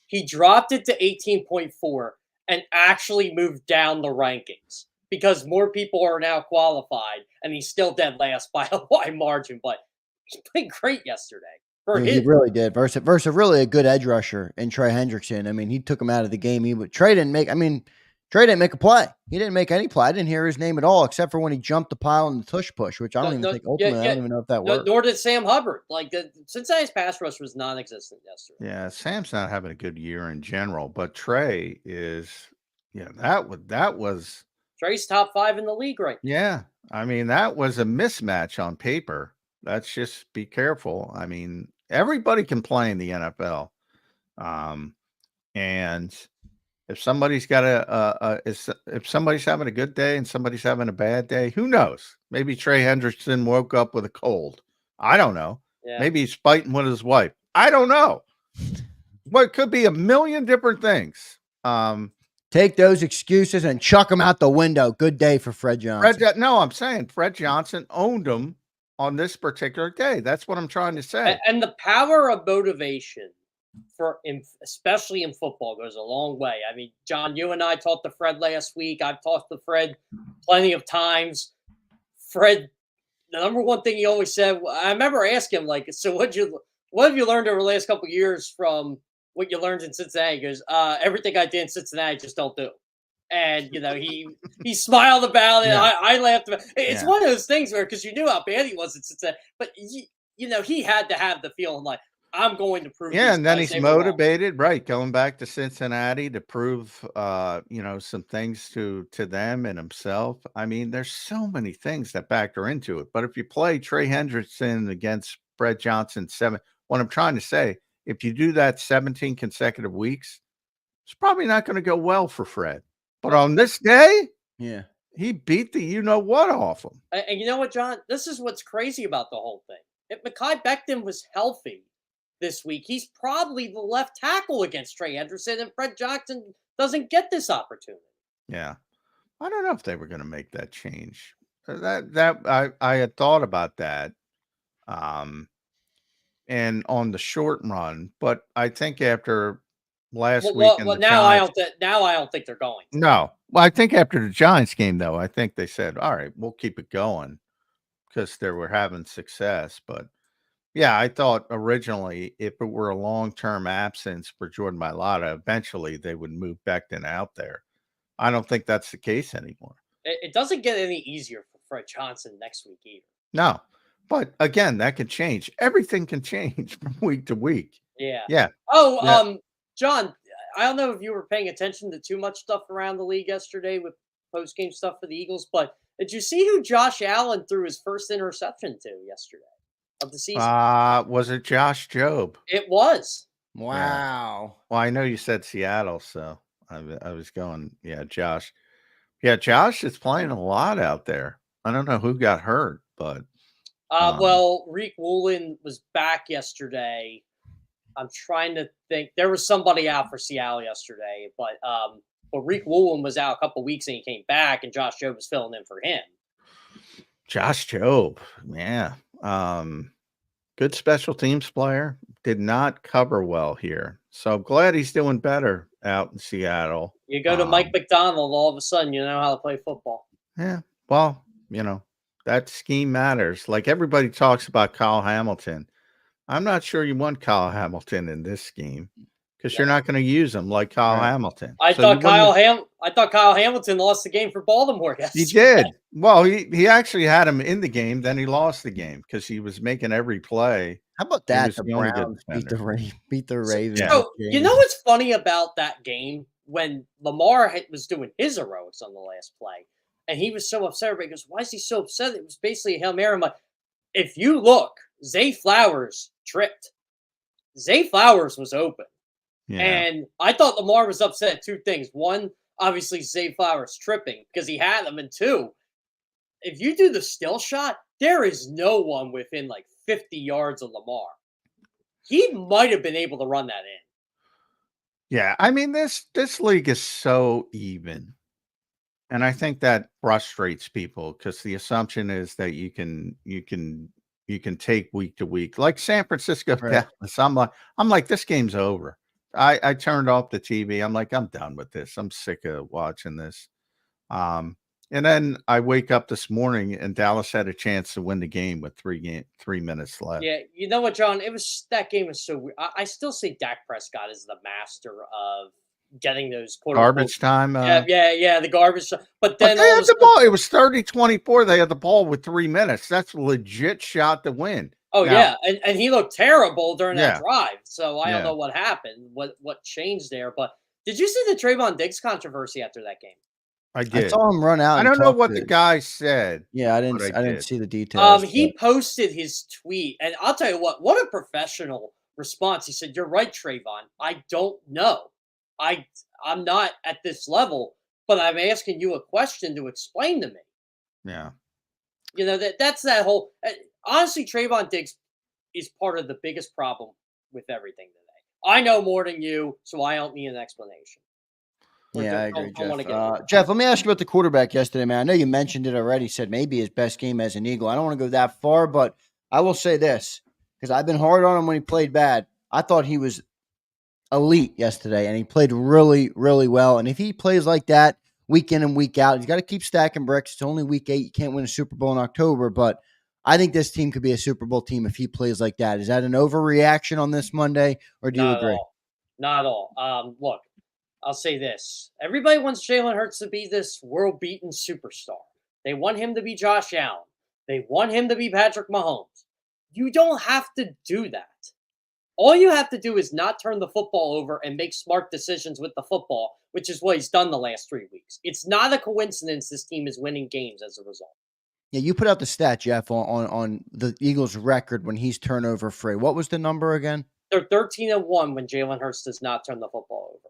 He dropped it to 18.4 and actually moved down the rankings because more people are now qualified, and he's still dead last by a wide margin. But he played great yesterday. He really did. Versus really a good edge rusher in Trey Hendrickson. I mean, he took him out of the game. Trey didn't make a play. He didn't make any play. I didn't hear his name at all, except for when he jumped the pile in the tush push, which I don't even think ultimately. I don't even know if that worked. Nor did Sam Hubbard. Like, Cincinnati's pass rush was non-existent yesterday. Yeah, Sam's not having a good year in general, but Trey is. Yeah, that was Trey's top 5 in the league right now. Yeah, I mean, that was a mismatch on paper. Let's just be careful. I mean, everybody can play in the NFL, and if somebody's got if somebody's having a good day and somebody's having a bad day, who knows? Maybe Trey Hendrickson woke up with a cold. I don't know. Yeah. Maybe he's fighting with his wife. I don't know. But it could be a million different things. Take those excuses and chuck them out the window. Good day for Fred Johnson. No, I'm saying Fred Johnson owned him on this particular day. That's what I'm trying to say. And the power of motivation, especially in football, goes a long way. I mean, John, you and I talked to Fred last week. I've talked to Fred plenty of times. Fred, the number one thing he always said, I remember asking him, like, so what have you learned over the last couple of years from what you learned in Cincinnati? He goes, everything I did in Cincinnati, just don't do. And, he smiled about it. Yeah. I laughed about it. It's one of those things where, because you knew how bad he was in Cincinnati, but, he had to have the feeling like, I'm going to prove. Yeah, and then he's motivated, right? Going back to Cincinnati to prove, some things to them and himself. I mean, there's so many things that factor into it. But if you play Trey Hendrickson against Fred Johnson what I'm trying to say, if you do that 17 consecutive weeks, it's probably not going to go well for Fred. But on this day, he beat the what off him. And you know what, John? This is what's crazy about the whole thing. If Mekhi Becton was healthy, this week, he's probably the left tackle against Trey Henderson, and Fred Johnson doesn't get this opportunity. Yeah. I don't know if they were going to make that change. I had thought about that. And on the short run, but I think after last week in the now I Giants, don't think they're going to. no. Well, I think after the Giants game, though, I think they said, all right, we'll keep it going because they were having success. But yeah, I thought originally if it were a long-term absence for Jordan Mailata, eventually they would move Becton out there. I don't think that's the case anymore. It doesn't get any easier for Fred Johnson next week either. No. But again, that can change. Everything can change from week to week. Yeah. Yeah. Oh, Yeah. John, I don't know if you were paying attention to too much stuff around the league yesterday with post-game stuff for the Eagles, but did you see who Josh Allen threw his first interception to yesterday of the season? Was it Josh Jobe? It was. Wow. Well, I know you said Seattle, so I was going, yeah, Josh. Yeah, Josh is playing a lot out there. I don't know who got hurt, but well, Reek Woolen was back yesterday. I'm trying to think. There was somebody out for Seattle yesterday, but Reek Woolen was out a couple weeks and he came back, and Josh Jobe was filling in for him. Josh Jobe, yeah. Good special teams player. Did not cover well here. So glad he's doing better out in Seattle. You go to Mike McDonald, all of a sudden you know how to play football. Yeah. Well, that scheme matters. Like everybody talks about Kyle Hamilton. I'm not sure you want Kyle Hamilton in this scheme because you're not going to use him like Kyle Hamilton. I thought Kyle Hamilton lost the game for Baltimore yesterday. He did. Well, he actually had him in the game. Then he lost the game because he was making every play. How about that? The only good Browns beat the Ravens. So, you know what's funny about that game? When Lamar was doing his heroics on the last play, and he was so upset, everybody goes, why is he so upset? It was basically a Hail Mary. I'm like, if you look, Zay Flowers tripped. Zay Flowers was open. Yeah. And I thought Lamar was upset at two things. One, obviously Zay Flowers tripping because he had him. And two, if you do the still shot, there is no one within like 50 yards of Lamar. He might have been able to run that in. Yeah, I mean this league is so even. And I think that frustrates people because the assumption is that you can take week to week. Like San Francisco Dallas. I'm like, this game's over. I turned off the TV. I'm like, I'm done with this. I'm sick of watching this. And then I wake up this morning and Dallas had a chance to win the game with 3 minutes left. Yeah, you know what, John? That game was so weird. I still say Dak Prescott is the master of getting those garbage time. Yeah, the garbage time. But then they had the ball. It was 30-24. They had the ball with 3 minutes. That's a legit shot to win. Oh, now, yeah, and he looked terrible during that drive. So I don't know what happened, what changed there. But did you see the Trayvon Diggs controversy after that game? I did. I saw him run out. I don't know what the guy said. Yeah, I didn't see the details. He posted his tweet, and I'll tell you what a professional response. He said, "You're right, Trayvon. I don't know. I'm not at this level, but I'm asking you a question to explain to me." Yeah. You know, that's that whole honestly, Trayvon Diggs is part of the biggest problem with everything today. I know more than you, so I don't need an explanation. Yeah, I agree, Jeff. Jeff, let me ask you about the quarterback yesterday, man. I know you mentioned it already, said maybe his best game as an Eagle. I don't want to go that far, but I will say this, because I've been hard on him when he played bad. I thought he was elite yesterday, and he played really, really well. And if he plays like that week in and week out, he's got to keep stacking bricks. It's only week 8. You can't win a Super Bowl in October, but I think this team could be a Super Bowl team if he plays like that. Is that an overreaction on this Monday, or do you agree? Not at all. Look, I'll say this. Everybody wants Jalen Hurts to be this world-beaten superstar. They want him to be Josh Allen. They want him to be Patrick Mahomes. You don't have to do that. All you have to do is not turn the football over and make smart decisions with the football, which is what he's done the last 3 weeks. It's not a coincidence this team is winning games as a result. Yeah, you put out the stat, Jeff, on the Eagles' record when he's turnover free. What was the number again? They're 13-1 when Jalen Hurts does not turn the football over.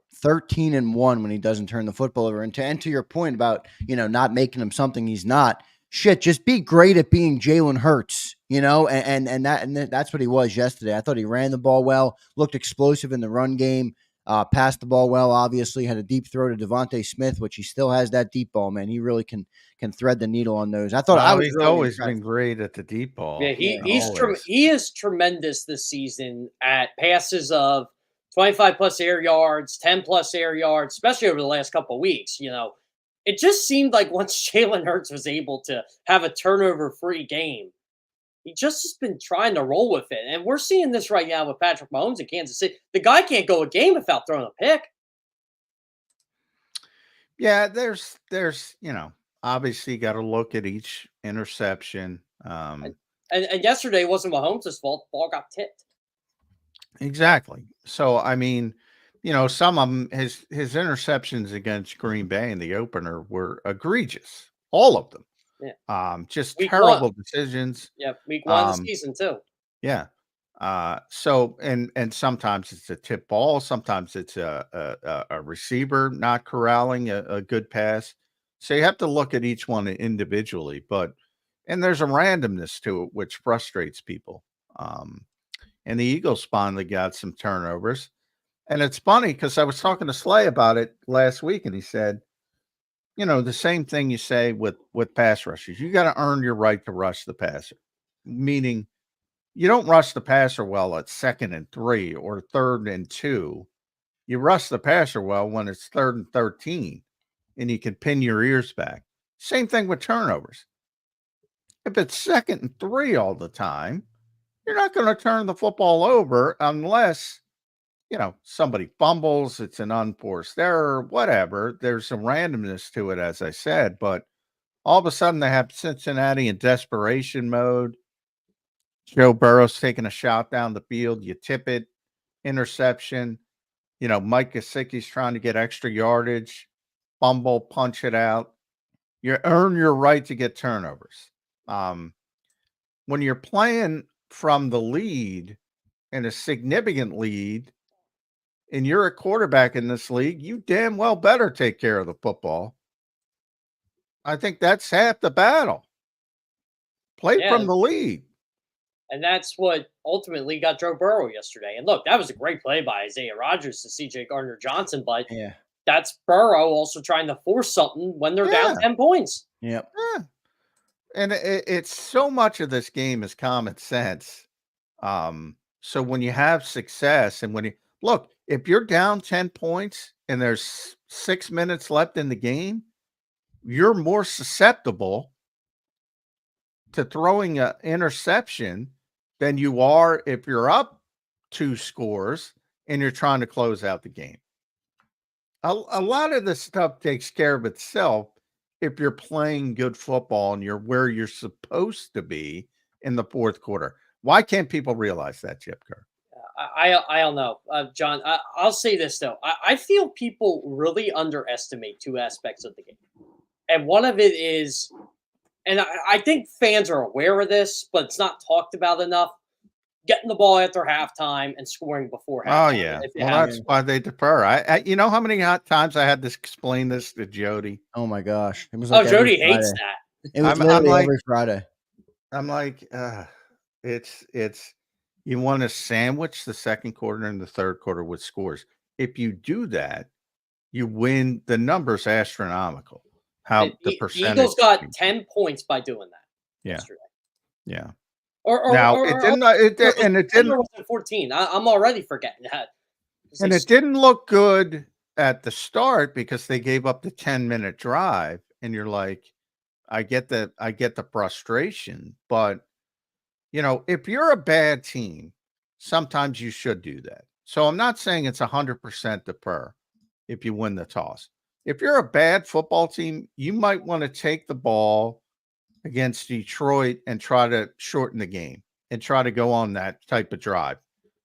13-1 when he doesn't turn the football over. And to your point about, not making him something he's not, shit, just be great at being Jalen Hurts, you know, and that's what he was yesterday. I thought he ran the ball well, looked explosive in the run game, passed the ball well. Obviously, had a deep throw to Devontae Smith, which he still has that deep ball. Man, he really can thread the needle on those. I thought I was he's really always impressed. been great at the deep ball. Yeah, always. he is tremendous this season at passes of 25 plus air yards, 10 plus air yards, especially over the last couple of weeks. You know, it just seemed like once Jalen Hurts was able to have a turnover-free game, he just has been trying to roll with it. And we're seeing this right now with Patrick Mahomes in Kansas City. The guy can't go a game without throwing a pick. Yeah, there's obviously got to look at each interception. And yesterday wasn't Mahomes' fault. The ball got tipped. Exactly. So, I mean, some of them, his interceptions against Green Bay in the opener were egregious. All of them. Yeah. Just Week terrible 1. Decisions. Yeah, week 1 of the season too. Yeah. So and sometimes it's a tip ball, sometimes it's a receiver not corralling a good pass. So you have to look at each one individually, and there's a randomness to it which frustrates people. And the Eagles finally got some turnovers. And it's funny because I was talking to Slay about it last week, and he said, the same thing you say with pass rushers. You got to earn your right to rush the passer, meaning you don't rush the passer well at 2nd and 3 or 3rd and 2. You rush the passer well when it's 3rd and 13 and you can pin your ears back. Same thing with turnovers. If it's 2nd and 3 all the time, you're not going to turn the football over unless, somebody fumbles, it's an unforced error, whatever. There's some randomness to it, as I said, but all of a sudden they have Cincinnati in desperation mode. Joe Burrow's taking a shot down the field. You tip it, interception. Mike Gesicki's trying to get extra yardage, fumble, punch it out. You earn your right to get turnovers. When you're playing from the lead and a significant lead, and you're a quarterback in this league, you damn well better take care of the football. I think that's half the battle. Play from the lead. And that's what ultimately got Joe Burrow yesterday. And look, that was a great play by Isaiah Rodgers to CJ Gardner-Johnson, but that's Burrow also trying to force something when they're down 10 points. Yep. Yeah. And it's so much of this game is common sense. So when you have success and when you look, if you're down 10 points and there's 6 minutes left in the game, you're more susceptible to throwing an interception than you are if you're up 2 scores and you're trying to close out the game. A lot of this stuff takes care of itself if you're playing good football and you're where you're supposed to be in the 4th quarter. Why can't people realize that, Jeff Kerr? I don't know, John. I'll say this, though. I feel people really underestimate 2 aspects of the game. And one of it is, and I think fans are aware of this, but it's not talked about enough, getting the ball after halftime and scoring before halftime. Oh, yeah. Well, that's why they defer. I you know how many times I had to explain this to Jody? Oh, my gosh. It was like Jody hates that. It was literally every Friday. I'm like, it's you want to sandwich the 2nd quarter and the 3rd quarter with scores. If you do that, you win. The number's astronomical. How the percentage. The Eagles got 10 points by doing that yesterday. Yeah. It didn't. Was 14. I'm already forgetting that. And it didn't look good at the start because they gave up the 10-minute drive, and you're like, I get the frustration, but if you're a bad team, sometimes you should do that. So I'm not saying it's 100% defer if you win the toss. If you're a bad football team, you might want to take the ball against Detroit and try to shorten the game and try to go on that type of drive.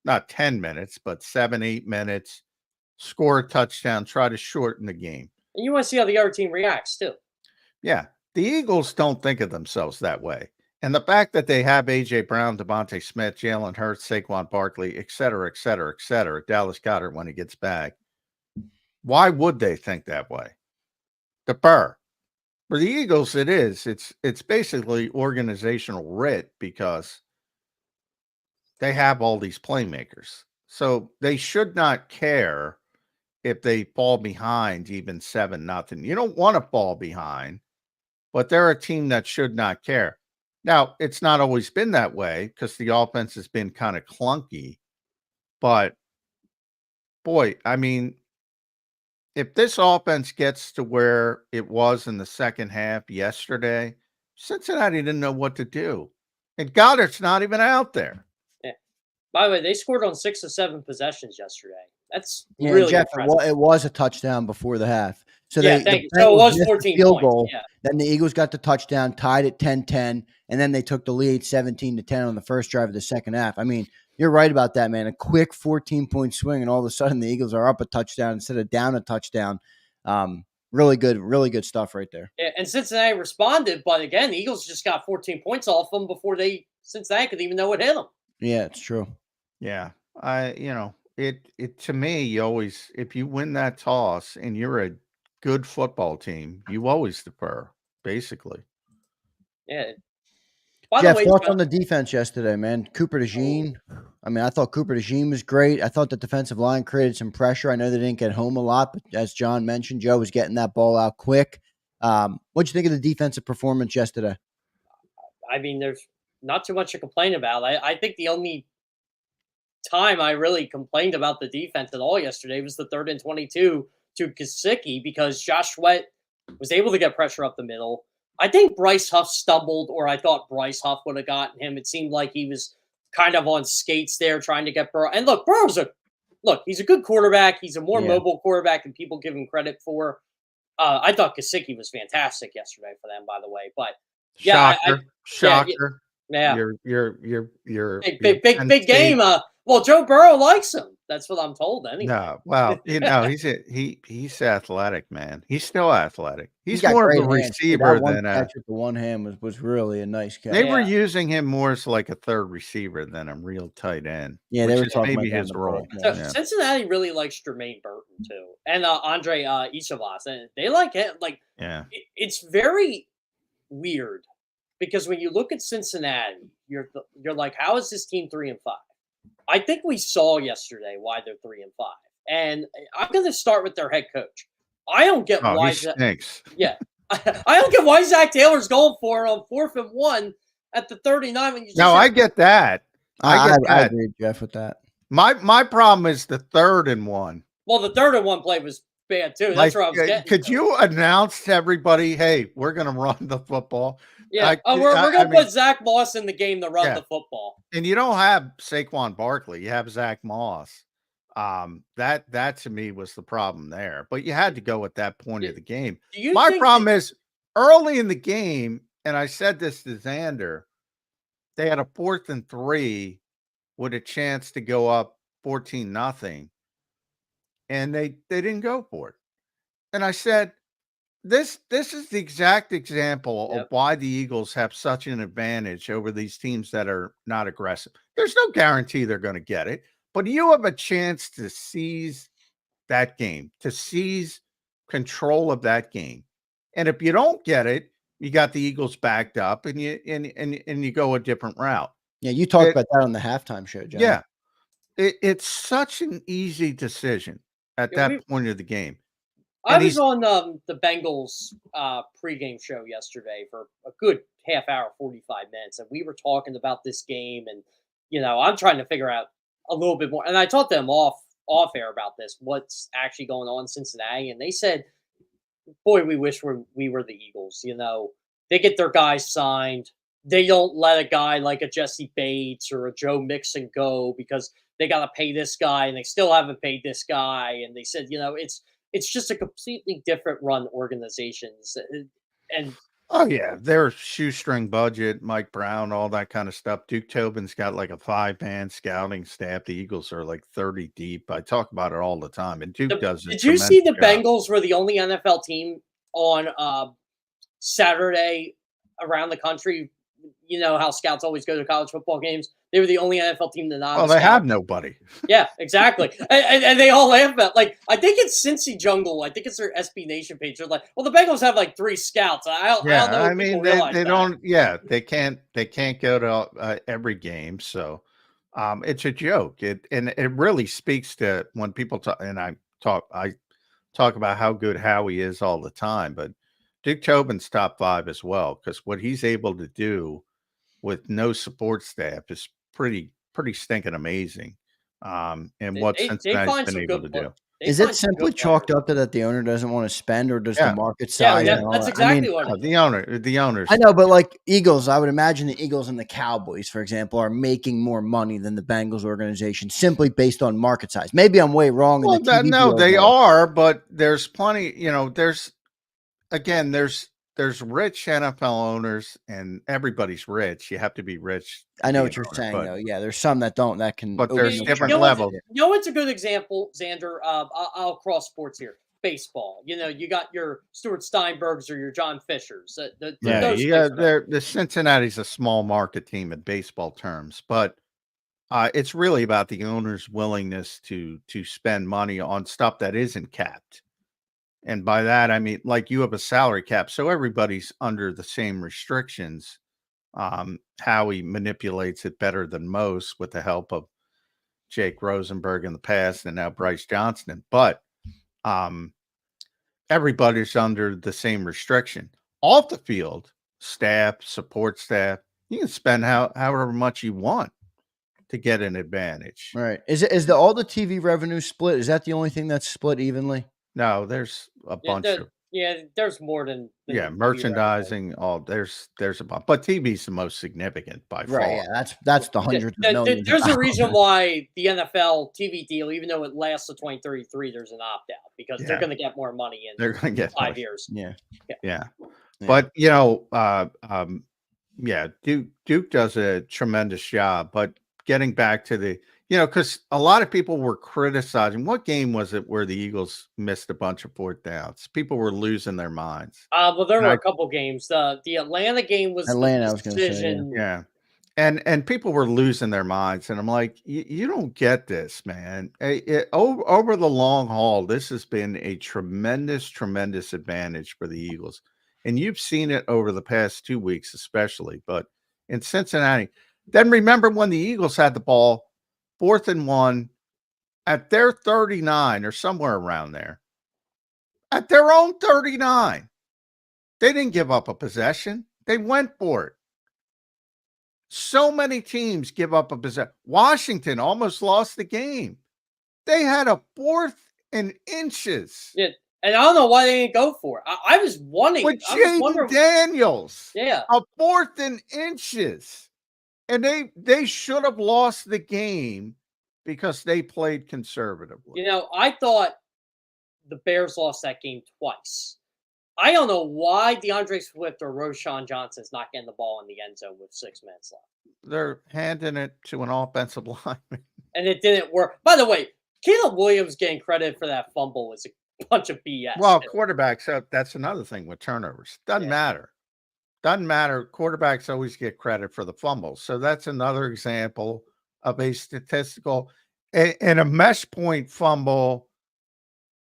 Not 10 minutes, but 7-8 minutes, score a touchdown, try to shorten the game. And you want to see how the other team reacts too. Yeah. The Eagles don't think of themselves that way. And the fact that they have A.J. Brown, Devontae Smith, Jalen Hurts, Saquon Barkley, et cetera, Dallas Goedert when he gets back, why would they think that way? Defer. For the Eagles, it is. It's basically organizational writ because they have all these playmakers. So they should not care if they fall behind even 7-0. You don't want to fall behind, but they're a team that should not care. Now, it's not always been that way because the offense has been kind of clunky. But boy, I mean, if this offense gets to where it was in the second half yesterday, Cincinnati didn't know what to do. And Goddard's not even out there. Yeah. By the way, they scored on 6 of 7 possessions yesterday. That's Yeah, really Jeff, impressive. it was a touchdown before the half. So Yeah, the thank you. So it Bengals was missed the 14 field points, goal. yeah. Then the Eagles got the touchdown, tied at 10-10, and then they took the lead 17-10 on the first drive of the second half. I mean, you're right about that, man. A quick 14-point swing, and all of a sudden the Eagles are up a touchdown instead of down a touchdown. Really good stuff right there. Yeah, and Cincinnati responded, but again, the Eagles just got 14 points off them before Cincinnati could even know what hit them. Yeah, it's true. Yeah. It to me, you always, if you win that toss and you're a good football team, you always defer, basically. Yeah. Jeff, thoughts on the defense yesterday, man? Cooper DeJean. I mean, I thought Cooper DeJean was great. I thought the defensive line created some pressure. I know they didn't get home a lot, but as John mentioned, Joe was getting that ball out quick. What'd you think of the defensive performance yesterday? I mean, there's not too much to complain about. I think the only time I really complained about the defense at all yesterday was the 3rd and 22 to Gesicki because Josh Sweat was able to get pressure up the middle. I think Bryce Huff stumbled, or I thought Bryce Huff would have gotten him. It seemed like he was kind of on skates there trying to get Burrow. And look, he's a good quarterback. He's a more mobile quarterback than people give him credit for. I thought Gesicki was fantastic yesterday for them, by the way. But yeah, Shocker. Yeah. You're big game. Well, Joe Burrow likes him. That's what I'm told anyway. No, well, he's athletic, man. He's still athletic. He's got more of great a hands. receiver That one than catch with the one hand was really a nice catch. They were using him more as like a third receiver than a real tight end. Yeah, they were is talking maybe about his role. So Cincinnati really likes Jermaine Burton too, and Andre Isavas, and they like him. Like, it's very weird because when you look at Cincinnati, you're like, how is this team 3-5? I think we saw yesterday why they're 3-5, and I'm going to start with their head coach. I don't get why he stinks. Yeah, I don't get why Zach Taylor's going for it on 4th and 1 at the 39 when you. I get that. I agree, Jeff, with that. My problem is the 3rd and 1. Well, the 3rd and 1 play was bad too. That's where I was getting. Could you announce to everybody, hey, we're going to run the football? Yeah, we're going to put Zach Moss in the game to run the football. And you don't have Saquon Barkley. You have Zach Moss. That to me was the problem there. But you had to go at that point of the game. My problem is early in the game, and I said this to Zander, they had a 4th and 3 with a chance to go up 14-0. And they didn't go for it. And I said, this is the exact example of why the Eagles have such an advantage over these teams that are not aggressive. There's no guarantee they're going to get it, but you have a chance to seize that game, to seize control of that game. And if you don't get it, you got the Eagles backed up and you go a different route. Yeah, you talked about that on the halftime show, John. Yeah. It's such an easy decision at that point of the game. I was on the Bengals pregame show yesterday for a good half hour, 45 minutes, and we were talking about this game, and I'm trying to figure out a little bit more. And I talked to them off air about this, what's actually going on in Cincinnati, and they said, "Boy, we wish we were the Eagles. They get their guys signed. They don't let a guy like a Jesse Bates or a Joe Mixon go because they got to pay this guy, and they still haven't paid this guy." And they said, it's just a completely different run organizations. And their shoestring budget, Mike Brown, all that kind of stuff. Duke Tobin's got like a 5-man scouting staff. The Eagles are like 30 deep. I talk about it all the time. And Duke does it. Did you see the Bengals were the only NFL team on Saturday around the country? You know how scouts always go to college football games. They were the only NFL team to not. Well, they have nobody. Yeah, exactly. and they all laugh about, like, I think it's Cincy Jungle. I think it's their SB Nation page. They're like, well, the Bengals have like 3 scouts. I don't know. I If mean, people they realize that. don't. Yeah, they can't go to every game. So it's a joke. And it really speaks to when people talk. And I talk about how good Howie is all the time, but Dick Tobin's top 5 as well, because what he's able to do with no support staff is pretty stinking amazing. And what Cincinnati's been able to do. Is it simply chalked up to that the owner doesn't want to spend, or does the market Yeah, size? that's exactly what it is. The owners. I know, but like Eagles, I would imagine the Eagles and the Cowboys, for example, are making more money than the Bengals organization simply based on market size. Maybe I'm way wrong. Well, no, they are, but there's plenty. There's rich NFL owners, and everybody's rich. You have to be rich. I know what you're saying, though. Yeah, there's some that don't. That can. But there's different levels. You know what's a good example, Zander? I'll cross sports here. Baseball. You got your Stuart Steinbergs or your John Fishers. The Cincinnati's a small market team in baseball terms, but it's really about the owner's willingness to spend money on stuff that isn't capped. And by that, I mean, like, you have a salary cap, so everybody's under the same restrictions. Howie manipulates it better than most with the help of Jake Rosenberg in the past and now Bryce Johnston. But everybody's under the same restriction. Off the field, staff, support staff, you can spend however much you want to get an advantage. Right. Is all the TV revenue split? Is that the only thing that's split evenly? No, there's a bunch of. Yeah, there's more than merchandising. There's a bunch, but TV's the most significant by far. Right. Yeah, that's the hundreds of millions. There's a reason why the NFL TV deal, even though it lasts to 2033, there's an opt out because they're going to get more money in. They're going to get 5 years. Yeah. But Duke does a tremendous job. But getting back to the. Because a lot of people were criticizing. What game was it where the Eagles missed a bunch of 4th downs? People were losing their minds. Well, there were a couple games. The Atlanta game was Atlanta. The I was going to say, yeah. And people were losing their minds, and I'm like, you don't get this, man. Over the long haul, this has been a tremendous advantage for the Eagles, and you've seen it over the past 2 weeks, especially. But in Cincinnati, then remember when the Eagles had the ball. 4th and 1 at their 39 or somewhere around there. At their own 39. They didn't give up a possession. They went for it. So many teams give up a possession. Washington almost lost the game. They had a 4th and inches. Yeah, and I don't know why they didn't go for it. I was wondering. With Jaden Daniels. Yeah. A 4th and inches. And they should have lost the game because they played conservatively. I thought the Bears lost that game twice. I don't know why DeAndre Swift or Roshan Johnson's not getting the ball in the end zone with 6 minutes left. They're handing it to an offensive lineman. And it didn't work. By the way, Caleb Williams getting credit for that fumble is a bunch of BS. Well, quarterbacks, that's another thing with turnovers. Doesn't matter. Doesn't matter. Quarterbacks always get credit for the fumbles. So that's another example of a statistical and a mesh point fumble.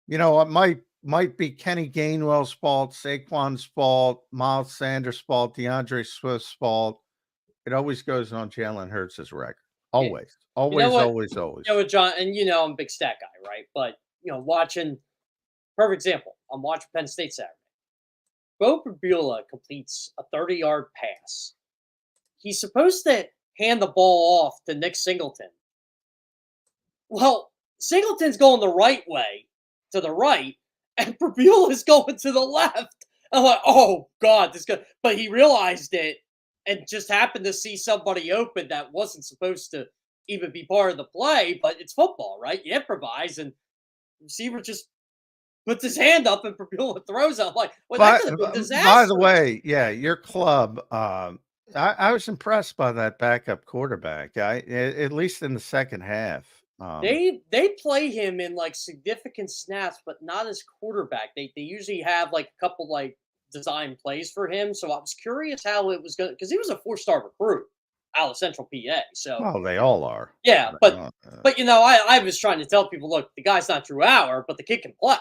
It might be Kenny Gainwell's fault, Saquon's fault, Miles Sanders' fault, DeAndre Swift's fault. It always goes on Jalen Hurts' record. Always. Always. John, and I'm a big stat guy, right? But watching, perfect example. I'm watching Penn State Saturday. Bo Pribula completes a 30-yard pass. He's supposed to hand the ball off to Nick Singleton. Well, Singleton's going the right way, to the right, and Pribula's going to the left. I'm like, oh, God, this guy. But he realized it and just happened to see somebody open that wasn't supposed to even be part of the play. But it's football, right? You improvise, and the receiver just puts his hand up and Pribula throws out. Like, well, that could have been disaster. By the way, your club, I was impressed by that backup quarterback. At least in the second half. They play him in like significant snaps, but not as quarterback. They usually have like a couple like design plays for him. So I was curious how it was going, because he was a 4-star recruit. out of Central PA. So, Well, they all are. yeah, They but you know, I was trying to tell people, look, the guy's not Drew Aller, but the kid can play.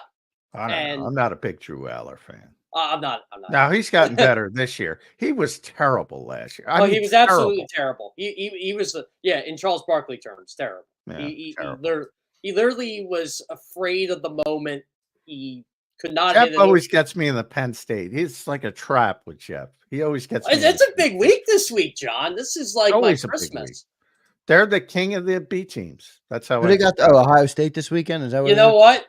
I don't know. I'm not a big Drew Aller fan. I'm not. Now he's gotten better this year. He was terrible last year. I mean, He was absolutely terrible. He was in Charles Barkley terms, terrible. Yeah, He terrible. literally was afraid of the moment. He could not Jeff hit it. always gets me in the Penn State. He's like a trap with Jeff. He always gets me. It's a big week this week, John. This is like my Always a big week. Christmas. They're the king of the B teams. That's how Who they got. Ohio State this weekend. Is that what You it know is? what?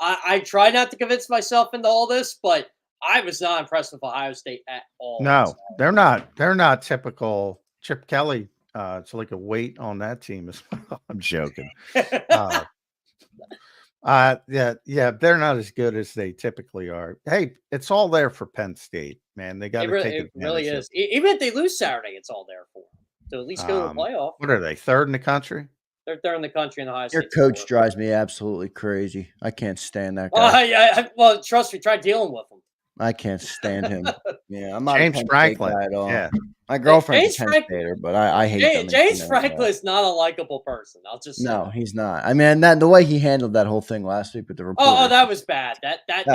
I try not to convince myself into all this, but I was not impressed with Ohio State at all. No, they're not. They're not typical Chip Kelly. It's like a weight on that team as well. I'm joking. Yeah, they're not as good as they typically are. Hey, it's all there for Penn State, man. They got to take It advantage. really is. Even if they lose Saturday, it's all there for them. To at least go to the playoff. What are they? Third in the country? They're in the country in Ohio Your State. coach drives me absolutely crazy. I can't stand that guy. Well, trust me, try dealing with him. I can't stand him. Yeah, I'm not James a Penn State Franklin. guy at all. Yeah. My girlfriend's James a Penn Frank- Stater, but I hate them. James Franklin is not a likable person. I'll just say No, that. he's not. I mean, the way he handled that whole thing last week with the reporter. Oh, that was bad. That just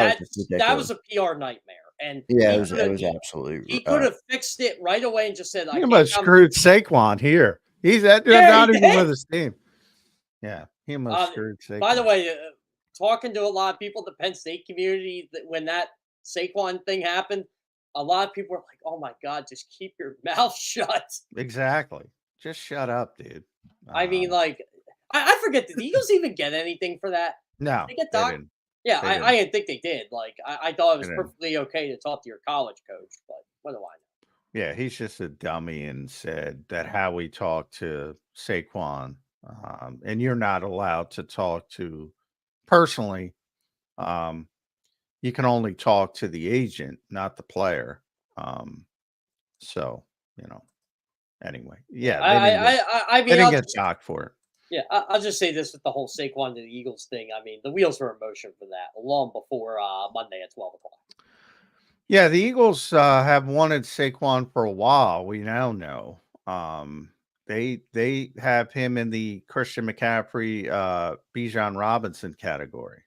that was ridiculous. a PR nightmare. And Yeah, he it was could've- absolutely. He could have fixed it right away and just said, He almost screwed Saquon here. He's not he even did. with his team. Yeah, he almost screwed Saquon. By the way, talking to a lot of people in the Penn State community, when that Saquon thing happened, a lot of people were like, "Oh my God, just keep your mouth shut." Exactly. Just shut up, dude. I mean, like, I forget. Did the Eagles even get anything for that? No, They get they docked? didn't. Yeah, They I didn't think they did. Like, I thought it was They didn't. perfectly okay to talk to your college coach, but what do I know? Yeah, he's just a dummy and said that how we talk to Saquon, and you're not allowed to talk to personally. You can only talk to the agent, not the player. So anyway, yeah, I mean, they didn't I'll get just- docked for it. Yeah, I'll just say this with the whole Saquon to the Eagles thing. I mean, the wheels were in motion for that long before Monday at 12 o'clock. Yeah, the Eagles have wanted Saquon for a while. We now know. They have him in the Christian McCaffrey, Bijan Robinson category,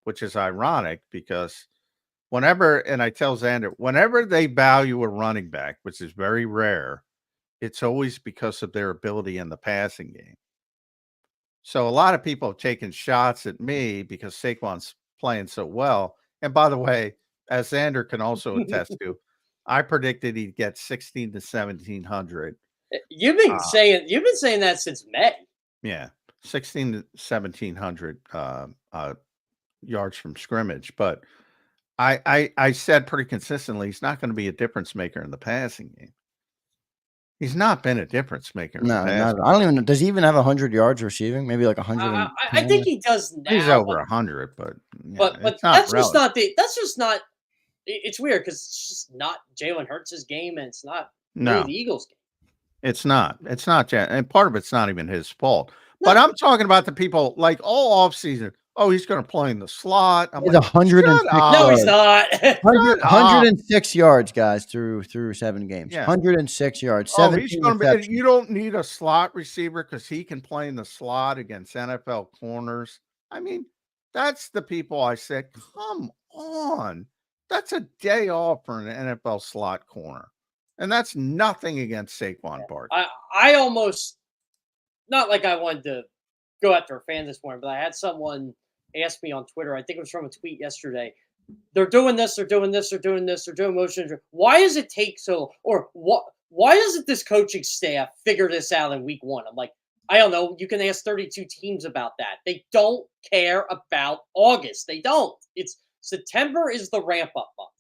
which is ironic because and I tell Zander, whenever they value a running back, which is very rare, it's always because of their ability in the passing game. So a lot of people have taken shots at me because Saquon's playing so well. And by the way, as Zander can also attest to, I predicted he'd get 16 to 1,700. You've been saying that since May. Yeah, 16 to 1,700 yards from scrimmage. But I said pretty consistently he's not going to be a difference maker in the passing game. He's not been a difference maker. No, I don't even know. Does he even have 100 yards receiving? Maybe like 100. I think he does now. He's over 100, but that's just not the. That's just not. It's weird because it's just not Jalen Hurts' game, and it's not really the Eagles' game. It's not. It's not. And part of it's not even his fault. No. But I'm talking about the people like all offseason. Oh, he's going to play in the slot. He's 106. No, he's not. 106 yards, guys, through 7 games. Yeah. 106 yards. He's going to be. You don't need a slot receiver because he can play in the slot against NFL corners. I mean, that's the people I said, come on. That's a day off for an NFL slot corner. And that's nothing against Saquon Barkley. I almost, not like I wanted to go after a fan this morning, but I had someone ask me on Twitter, I think it was from a tweet yesterday, they're doing this, they're doing this, they're doing this, they're doing motion. Why does it take so, or why doesn't this coaching staff figure this out in week 1? I'm like, I don't know. You can ask 32 teams about that. They don't care about August. They don't. It's September is the ramp up month.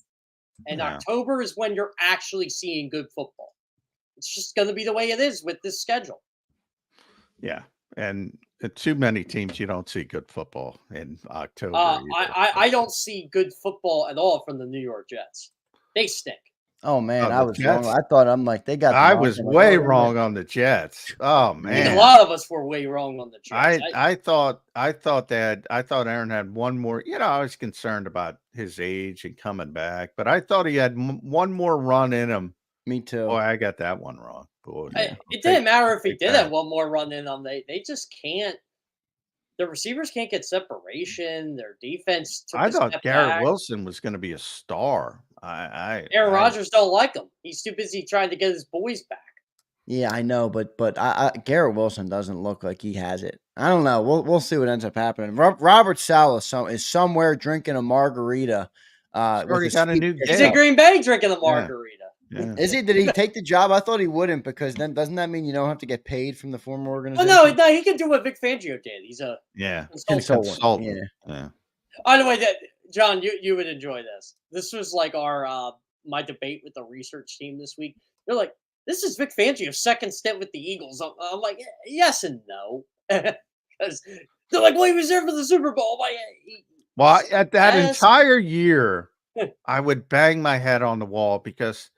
And October is when you're actually seeing good football. It's just going to be the way it is with this schedule. Yeah. And too many teams, you don't see good football in October. I don't see good football at all from the New York Jets. They stink. Oh, man, I was wrong. I thought they got. I was way wrong on the Jets. Oh, man. A lot of us were way wrong on the Jets. I thought Aaron had one more. I was concerned about his age and coming back, but I thought he had one more run in him Me too. Oh, I got that one wrong. Boy, It didn't matter if he did have one more run in them. They just can't. The receivers can't get separation. Their defense took I a thought step Garrett back. Wilson was going to be a star. Aaron Rodgers don't like him. He's too busy trying to get his boys back. Yeah, I know, but Garrett Wilson doesn't look like he has it. I don't know. We'll see what ends up happening. Robert Saleh is somewhere drinking a margarita. He's With already got a new He's gig. in Green Bay drinking a margarita. Yeah. Is he? Did he take the job? I thought he wouldn't, because then doesn't that mean you don't have to get paid from the former Oh organization? no, he can do what Vic Fangio did. He's a Consultant. Yeah. By the way, John, you would enjoy this. This was like our my debate with the research team this week. They're like, this is Vic Fangio's second stint with the Eagles. I'm like, yes and no, because they're like, well, he was there for the Super Bowl. I'm like, Well, at that entire year, I would bang my head on the wall because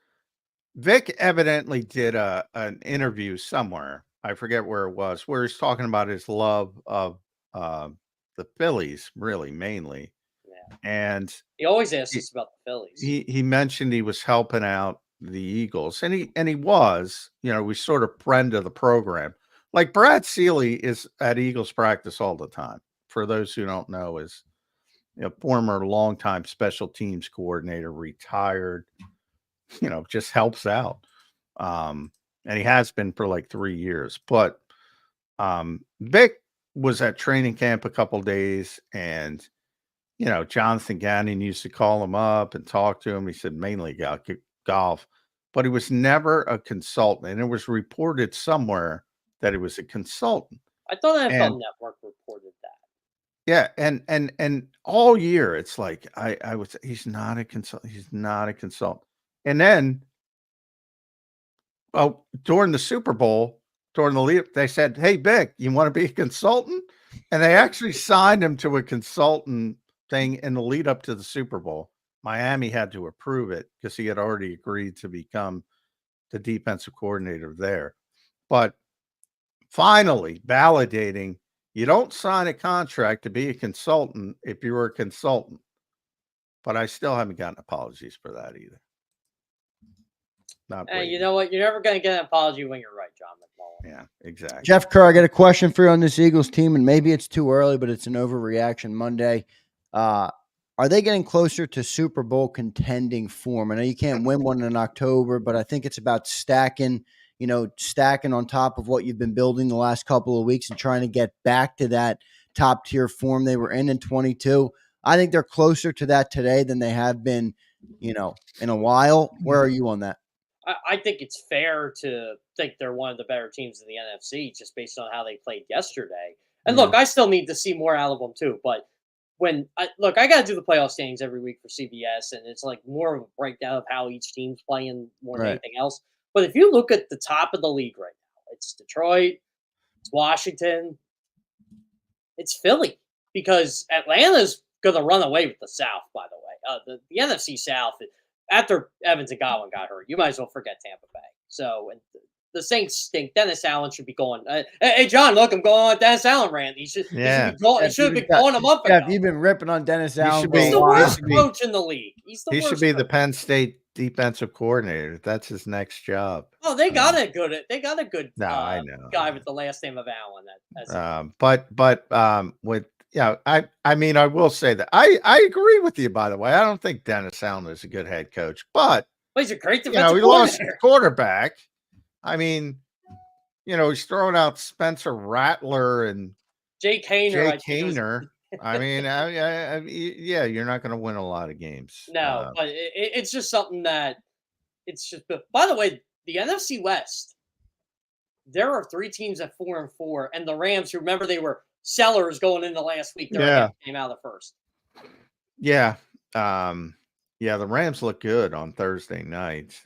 Vic evidently did an interview somewhere. I forget where it was, where he's talking about his love of the Phillies, really mainly. Yeah. And he always asks us about the Phillies. He mentioned he was helping out the Eagles, and he was, we sort of friend of the program. Like Brad Seeley is at Eagles practice all the time. For those who don't know, is former longtime special teams coordinator, retired. Just helps out. And he has been for like 3 years. But Vic was at training camp a couple days, and Jonathan Gannon used to call him up and talk to him. He said mainly golf, but he was never a consultant. And it was reported somewhere that he was a consultant. I thought NFL Network reported that. Yeah, and all year it's like I would say he's not a consultant. He's not a consultant. And then, during the Super Bowl, during the lead, they said, "Hey, Vic, you want to be a consultant?" And they actually signed him to a consultant thing in the lead up to the Super Bowl. Miami had to approve it because he had already agreed to become the defensive coordinator there. But finally, validating, you don't sign a contract to be a consultant if you're a consultant. But I still haven't gotten apologies for that either. You know what? You're never going to get an apology when you're right, John McMullen. Yeah, exactly. Jeff Kerr, I got a question for you on this Eagles team, and maybe it's too early, but it's an overreaction Monday. Are they getting closer to Super Bowl contending form? I know you can't win one in October, but I think it's about stacking on top of what you've been building the last couple of weeks and trying to get back to that top tier form they were in 22. I think they're closer to that today than they have been, in a while. Where are you on that? I think it's fair to think they're one of the better teams in the NFC just based on how they played yesterday. And look, I still need to see more out of them too. But I got to do the playoff standings every week for CBS, and it's like more of a breakdown of how each team's playing more than anything else. But if you look at the top of the league right now, it's Detroit, it's Washington, it's Philly, because Atlanta's going to run away with the South, by the way. The NFC South, after Evans and Godwin got hurt, you might as well forget Tampa Bay. So, and the Saints stink. Dennis Allen should be going. Hey, John, look, I'm going on Dennis Allen rant. He should have been calling him up. Jeff, you've been ripping on Dennis Allen. He's the worst coach in the league. He should be the Penn State defensive coordinator. That's his next job. Oh, they got a good I know. guy with the last name of Allen. I mean, I will say that I agree with you. By the way, I don't think Dennis Allen is a good head coach, but he's a great defensive he lost his quarterback. I mean, he's throwing out Spencer Rattler and Jake Haener. I mean, yeah, you're not going to win a lot of games. No, but it's just something that it's just. By the way, the NFC West, there are 3 teams at 4-4, and the Rams. Remember, they were sellers going into last week. Their came out of the first. Yeah. The Rams look good on Thursday night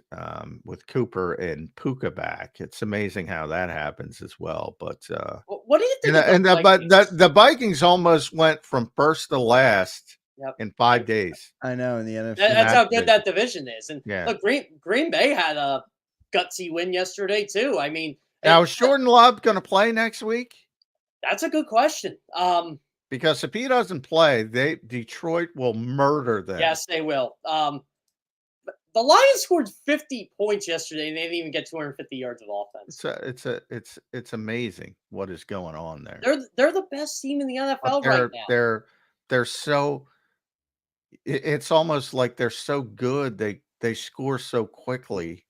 with Cooper and Puka back. It's amazing how that happens as well. But what do you think? The Vikings almost went from first to last in 5 days. I know in the NFC. That's how good that division is. And look, Green Bay had a gutsy win yesterday too. I mean, now is Jordan Love going to play next week? That's a good question. Because if he doesn't play, Detroit will murder them. Yes, they will. The The Lions scored 50 points yesterday, and they didn't even get 250 yards of offense. It's amazing what is going on there. They're the best team in the But NFL right now. they're so. It's almost like they're so good. They score so quickly.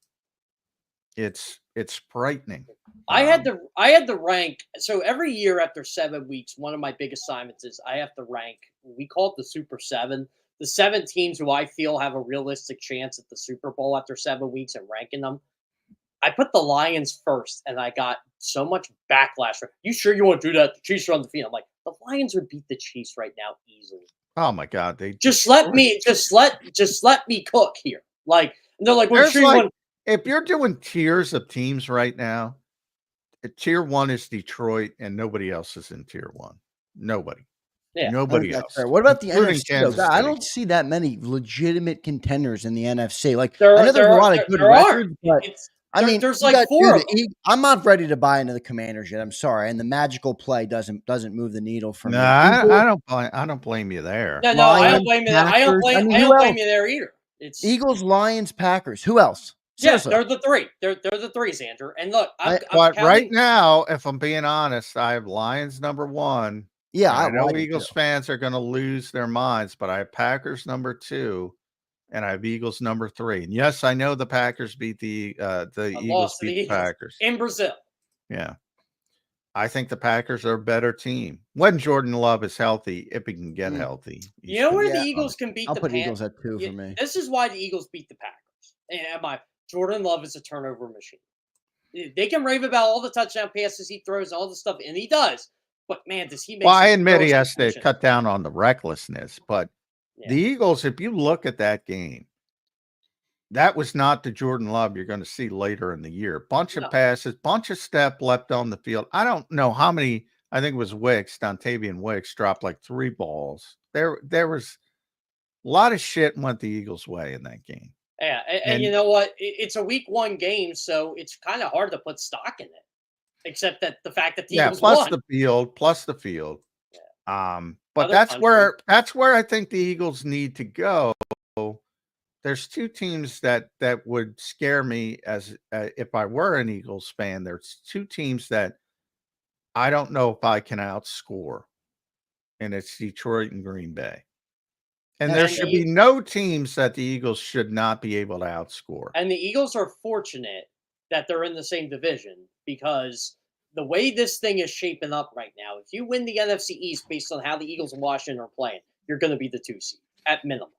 It's frightening. I had to rank. So every year after 7 weeks, one of my big assignments is I have to rank. We call it the Super 7. The 7 teams who I feel have a realistic chance at the Super Bowl after 7 weeks and ranking them. I put the Lions first, and I got so much backlash. You sure you want to do that? The Chiefs are on the field. I'm like, the Lions would beat the Chiefs right now easily. Oh my God! They just let me cook here. Like, and they're like, well, sure like if you're doing tiers of teams right now, tier 1 is Detroit, and nobody else is in tier 1. Nobody. Yeah, nobody else. Fair. What about the NFC? Kansas I City. don't see that many legitimate contenders in the NFC. Like, I know there's a lot of good records, but I mean, there's like 4 of them. I'm not ready to buy into the Commanders yet. I'm sorry, and the magical play doesn't move the needle for me. I don't blame you there. No, I don't blame you there. I don't blame you there either. It's Eagles, Lions, Packers. Who else? Seriously. Yeah, they're the 3. They're the 3, Zander. And look, I'm right now, if I'm being honest, I have Lions number 1. Yeah, I know Eagles fans are going to lose their minds, but I have Packers number 2, and I have Eagles number 3. And yes, I know the Packers beat the Eagles beat the Packers in Brazil. Yeah, I think the Packers are a better team when Jordan Love is healthy. If he can get healthy, you know where the Eagles can beat the Packers. I'll put Eagles at 2 for me. This is why the Eagles beat the Packers. And Jordan Love is a turnover machine. They can rave about all the touchdown passes he throws, all the stuff, and he does. But man, does he make? Well, I admit he has to cut down on the recklessness. But the Eagles, if you look at that game, that was not the Jordan Love you're going to see later in the year. Bunch of passes, bunch of step left on the field. I don't know how many. I think it was Dontavian Wicks dropped like 3 balls. There was a lot of shit went the Eagles' way in that game. Yeah, and you know what? It's a week 1 game, so it's kind of hard to put stock in it. Except that the fact that the Eagles plus won. the field. Yeah. But that's where I think the Eagles need to go. There's 2 teams that would scare me as if I were an Eagles fan. There's 2 teams that I don't know if I can outscore, and it's Detroit and Green Bay. And there should be no teams that the Eagles should not be able to outscore. And the Eagles are fortunate that they're in the same division, because the way this thing is shaping up right now, if you win the NFC East based on how the Eagles and Washington are playing, you're going to be the 2 seed at minimum.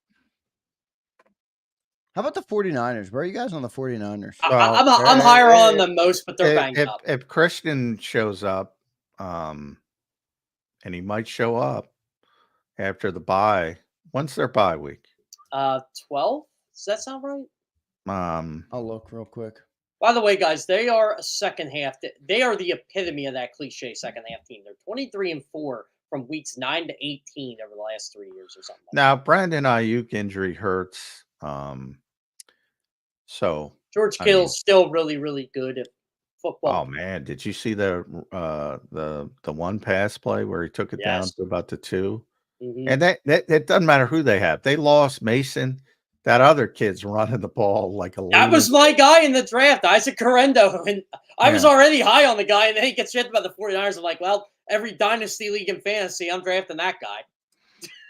How about the 49ers? Where are you guys on the 49ers? I'm higher on them most, but they're banged up. If Christian shows up, and he might show up after the bye. When's their bye week? 12? Does that sound right? I'll look real quick. By the way, guys, they are a second half. They are the epitome of that cliche second half team. They're 23-4 from weeks 9 to 18 over the last 3 years or something. Now, Brandon Ayuk injury hurts. So George Kittle's still really, really good at football. Oh man, did you see the one pass play where he took it down to about the 2? Mm-hmm. And that it doesn't matter who they have. They lost Mason. That other kid's running the ball like a That was my guy in the draft, Isaac Correndo. And I was already high on the guy, and then he gets drafted by the 49ers. I'm like, well, every dynasty league in fantasy, I'm drafting that guy.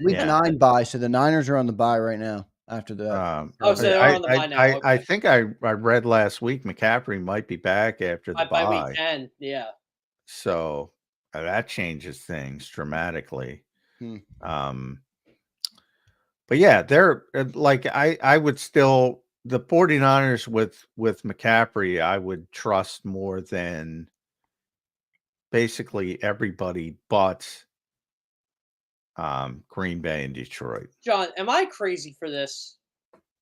Week 9 bye, so the Niners are on the bye right now after that. So they're on the bye now. Okay. I think I read last week McCaffrey might be back after the bye. By week 10, yeah. So that changes things dramatically. But yeah, they're like I would still the 49ers with McCaffrey, I would trust more than basically everybody but Green Bay and Detroit. John, am I crazy for this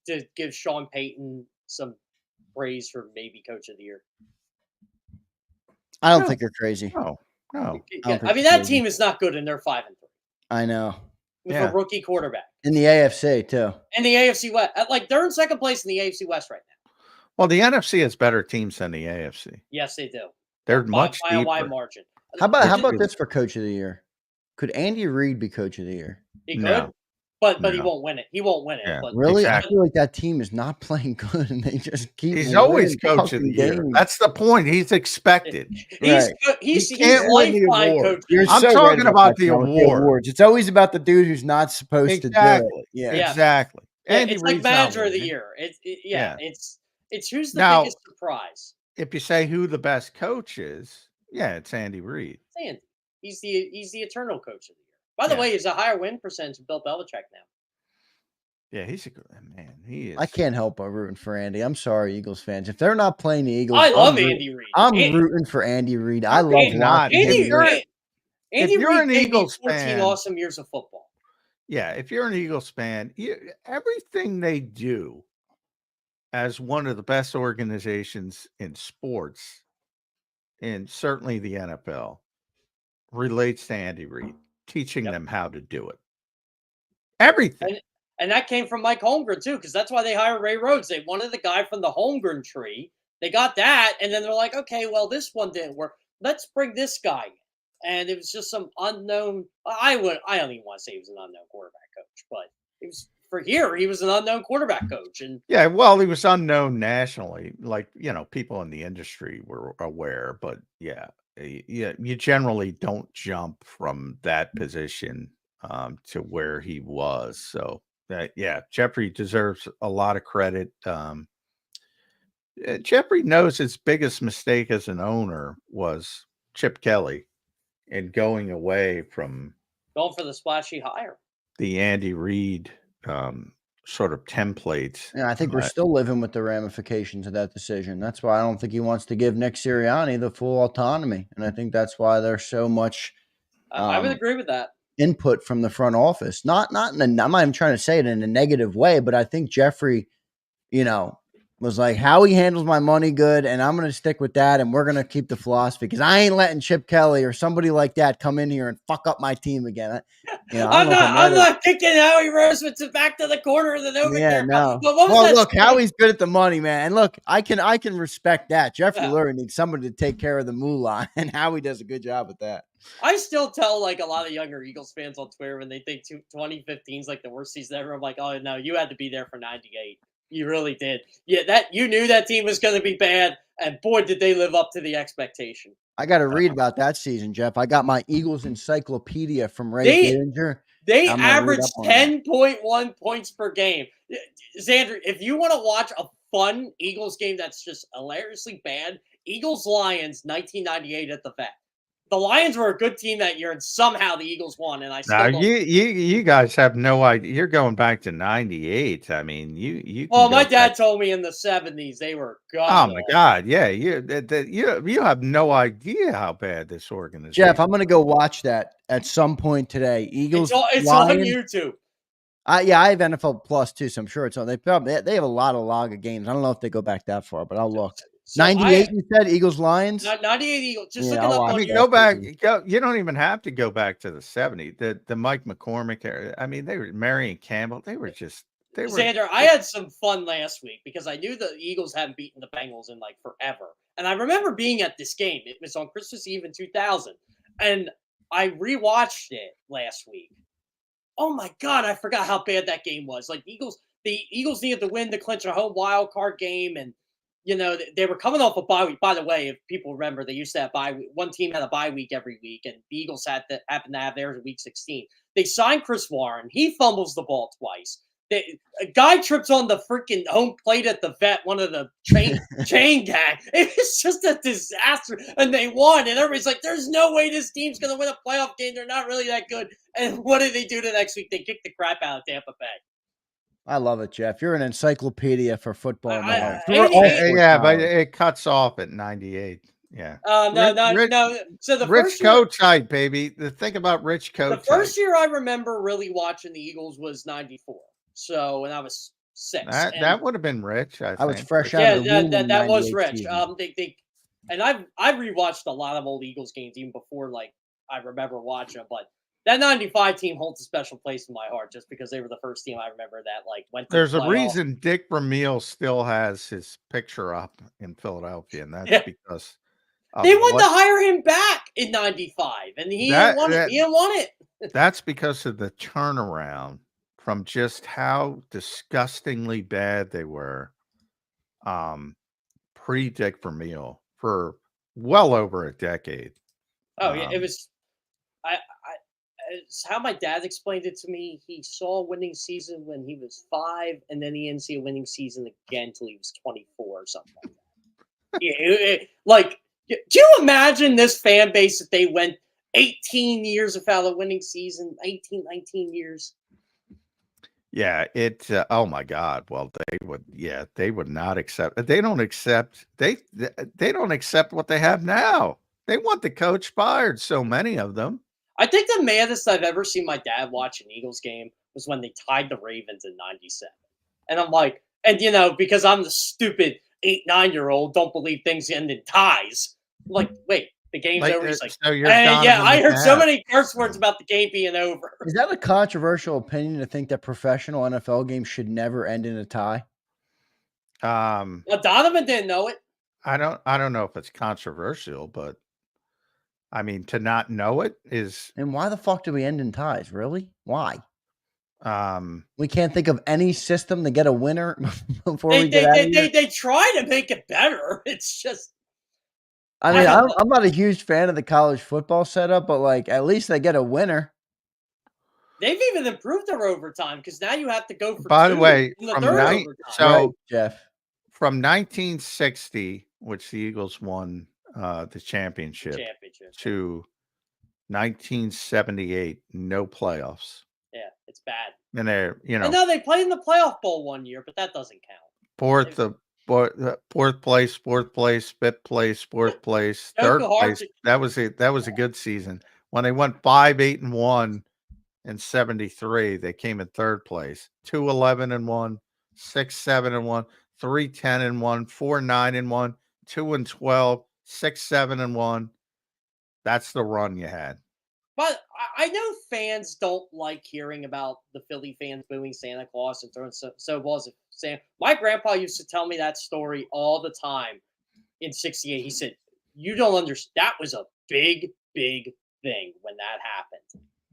to give Sean Payton some praise for maybe Coach of the Year? I don't think you're crazy. No. I mean, that team is not good, and they're 5-3. I know. With a rookie quarterback. In the AFC, too. In the AFC West. Like, they're in second place in the AFC West right now. Well, the NFC has better teams than the AFC. Yes, they do. They're much by deeper. a wide margin. How about this for Coach of the Year? Could Andy Reid be Coach of the Year? He could. No. but he No. won't win it. He won't win it. Yeah. But Really? Exactly. I feel like that team is not playing good, and they just keep. He's always winning coach of the fucking year. games. That's the point. He's expected. he's Right. he's You can't win the lifeline award. coach. You're I'm so talking right about that, the John, with award. awards. It's always about the dude who's not supposed to do Exactly. it. Yeah. Yeah. Exactly. Yeah, Andy it's like Reid's not manager of the winning. year. Yeah. It's who's the Now- biggest surprise? If you say who the best coach is, yeah, it's Andy Reid. It's Andy. He's the eternal coach of the year. By the Yeah. way, he's a higher win percentage than Bill Belichick now. Yeah, he's a good man. He is. I can't help but rooting for Andy. I'm sorry, Eagles fans. If they're not playing the Eagles, I love I'm root- Andy Reid. I'm Andy- rooting for Andy Reid. I love Andy- watching Andy- Andy, him win. Andy you're Reid an gave me Eagles 14 fan- awesome years of football. Yeah, if you're an Eagles fan, everything they do as one of the best organizations in sports, and certainly the NFL, relates to Andy Reid, teaching Yep. them how to do it. Everything. And that came from Mike Holmgren, too, because that's why they hired Ray Rhodes. They wanted the guy from the Holmgren tree. They got that, and then they're like, okay, well, this one didn't work. Let's bring this guy in. And it was just some unknown. I don't even want to say he was an unknown quarterback coach, but it was for here. He was an unknown quarterback coach, and Yeah, well, he was unknown nationally. Like, people in the industry were aware, but you generally don't jump from that position to where he was. So, Jeffrey deserves a lot of credit. Jeffrey knows his biggest mistake as an owner was Chip Kelly and going away from going for the splashy hire. the Andy Reid sort of templates. Yeah, I think we're still living with the ramifications of that decision. That's why I don't think he wants to give Nick Sirianni the full autonomy, and I think that's why there's so much. I would agree with that. Input from the front office. I'm not even trying to say it in a negative way, but I think Jeffrey, was like, how he handles my money good, and I'm going to stick with that, and we're going to keep the philosophy because I ain't letting Chip Kelly or somebody like that come in here and fuck up my team again. I'm not kicking Howie Roseman back to the corner of the Nova. Yeah, no. But what was Well, that look, story? Howie's good at the money, man. And look, I can respect that. Jeffrey Lurie needs somebody to take care of the moolah, and Howie does a good job at that. I still tell like a lot of younger Eagles fans on Twitter when they think 2015 is like the worst season ever. I'm like, oh no, you had to be there for '98. You really did. Yeah, that you knew that team was going to be bad, and boy, did they live up to the expectation. I got to read about that season, Jeff. I got my Eagles encyclopedia from Ray Dinger. They averaged 10.1 points per game. Zander, if you want to watch a fun Eagles game that's just hilariously bad, Eagles-Lions 1998 at the Vet. The Lions were a good team that year, and somehow the Eagles won. And I still now don't... you guys have no idea. You're going back to '98. I mean, you. Well, my dad told me in the '70s they were gone. Oh my God! Yeah, you have no idea how bad this organization. Jeff, I'm going to go watch that at some point today. Eagles. It's on YouTube. I have NFL Plus too, so I'm sure it's on. They have a lot of log of games. I don't know if they go back that far, but I'll look. So 98, you said Eagles Lions. 98 Eagles. Just look it up. I mean, go back. You don't even have to go back to the '70s. The Mike McCormick era. I mean, they were Marion Campbell. They were. Zander, I had some fun last week because I knew the Eagles hadn't beaten the Bengals in like forever, and I remember being at this game. It was on Christmas Eve in 2000, and I rewatched it last week. Oh my God, I forgot how bad that game was. Like the Eagles needed to win to clinch a home wild card game, and they were coming off a bye week. By the way, if people remember, they used to have bye week. One team had a bye week every week, and the Eagles happened to have theirs in week 16. They signed Chris Warren. He fumbles the ball twice. A guy trips on the freaking home plate at the Vet, one of the chain gang. It was just a disaster, and they won. And everybody's like, there's no way this team's going to win a playoff game. They're not really that good. And what did they do the next week? They kicked the crap out of Tampa Bay. I love it, Jeff. You're an encyclopedia for football. But it cuts off at 98. Yeah. No. So the Rich first year, coach hype, baby. Think about Rich coach. The first year I remember really watching the Eagles was '94. So when I was 6, that would have been Rich. I was think. fresh out of the womb. That was Rich. And I've rewatched a lot of old Eagles games even before like I remember watching them, but that '95 team holds a special place in my heart just because they were the first team I remember that like went to There's the a reason Dick Vermeil still has his picture up in Philadelphia, and that's because they wanted to hire him back in '95, and he didn't want it. That's because of the turnaround from just how disgustingly bad they were pre-Dick Vermeil for well over a decade. Oh yeah, it was. I it's how my dad explained it to me. He saw a winning season when he was 5, and then he didn't see a winning season again till he was 24 or something like that. Do you imagine this fan base if they went 18 years without a winning season, 18, 19 years? Yeah, oh my God. Well, they would not accept. They don't accept. They don't accept what they have now. They want the coach fired. So many of them. I think the maddest I've ever seen my dad watch an Eagles game was when they tied the Ravens in '97, and I'm like, and because I'm the stupid 8, 9-year-old, don't believe things end in ties. I'm like, wait, the game's over. He's like, so you're yeah, I heard so many curse words about the game being over. Is that a controversial opinion to think that professional NFL games should never end in a tie? Well, Donovan didn't know it. I don't know if it's controversial, but I mean, to not know it is. And why the fuck do we end in ties? Really? Why? We can't think of any system to get a winner before we get out of here. They try to make it better. It's just. I mean, I'm not a huge fan of the college football setup, but at least they get a winner. They've even improved their overtime because now you have to go for. By the way, Jeff, from 1960, which the Eagles won the championship, to 1978, no playoffs. Yeah, it's bad. And they're And no, they played in the playoff bowl one year, but that doesn't count. Fourth place, fifth place, fourth place, third place. That was a good season. When they went 5-8-1 in 73, they came in third place. 2-11-1, 6-7-1, 3-10-1, 4-9-1, 2-12, 6-7-1. That's the run you had. But I know fans don't like hearing about the Philly fans booing Santa Claus and throwing snowballs at Santa. My grandpa used to tell me that story all the time in '68. He said, you don't understand. That was a big, big thing when that happened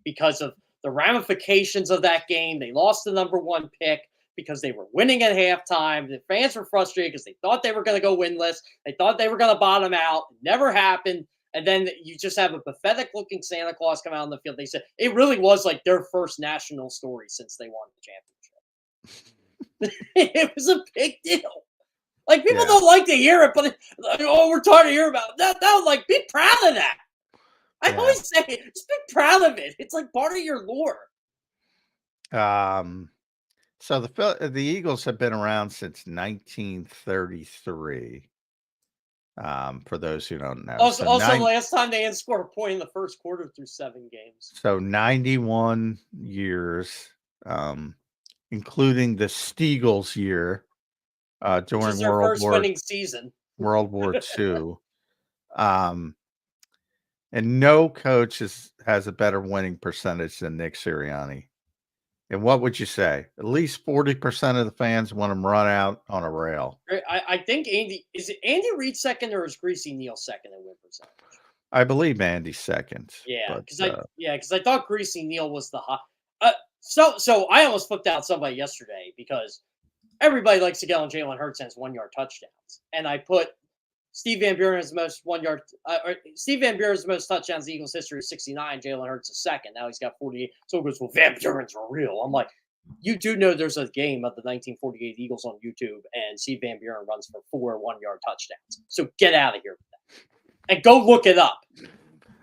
because of the ramifications of that game. They lost the #1 pick because they were winning at halftime. The fans were frustrated because they thought they were going to go winless. They thought they were going to bottom out. It never happened. And then you just have a pathetic-looking Santa Claus come out on the field. They said it really was like their first national story since they won the championship. It was a big deal. Like, people don't like to hear it, but we're tired of hearing about it. That was like, be proud of that. I always say it. Just be proud of it. It's like part of your lore. So the Eagles have been around since 1933. For those who don't know. Also, last time they didn't score a point in the first quarter through 7 games. So 91 years, including the Steagles year during winning season. World War II. And no coach has a better winning percentage than Nick Sirianni. And what would you say? At least 40% of the fans want him run out on a rail. I think is it Andy Reid second or is Greasy Neal second in win percentage? I believe Andy's second. Yeah, because I thought Greasy Neal was the hot. So I almost flipped out somebody yesterday because everybody likes to get on Jalen Hurts and his 1-yard touchdowns, and I put Steve Van Buren's most 1-yard. Steve Van Buren's most touchdowns in Eagles history is 69. Jalen Hurts is second. Now he's got 48. So it goes, well, Van Buren's real. I'm like, you do know there's a game of the 1948 Eagles on YouTube, and Steve Van Buren runs for 4 1-yard touchdowns. So get out of here with that. And go look it up.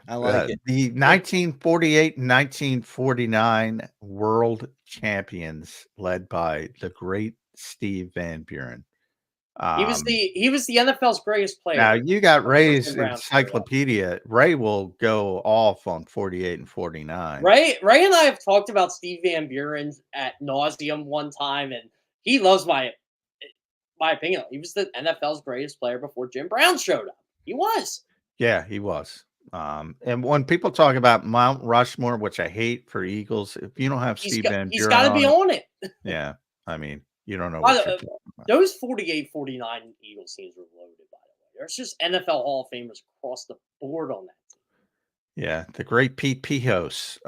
I like it. The 1948 and 1949 world champions led by the great Steve Van Buren. He was the NFL's greatest player. Now you got Ray's encyclopedia. Ray will go off on 48 and 49. Ray and I have talked about Steve Van Buren at nauseum one time, and he loves my opinion. He was the NFL's greatest player before Jim Brown showed up. He was. Yeah, he was. And when people talk about Mount Rushmore, which I hate for Eagles, if you don't have Steve Van Buren, he's got to be on it. Yeah, I mean. You don't know what you're talking about. Those 48, 49 Eagles teams were loaded, by the way. There's just NFL Hall of Famers across the board on that team. Yeah, the great Pete Pijos.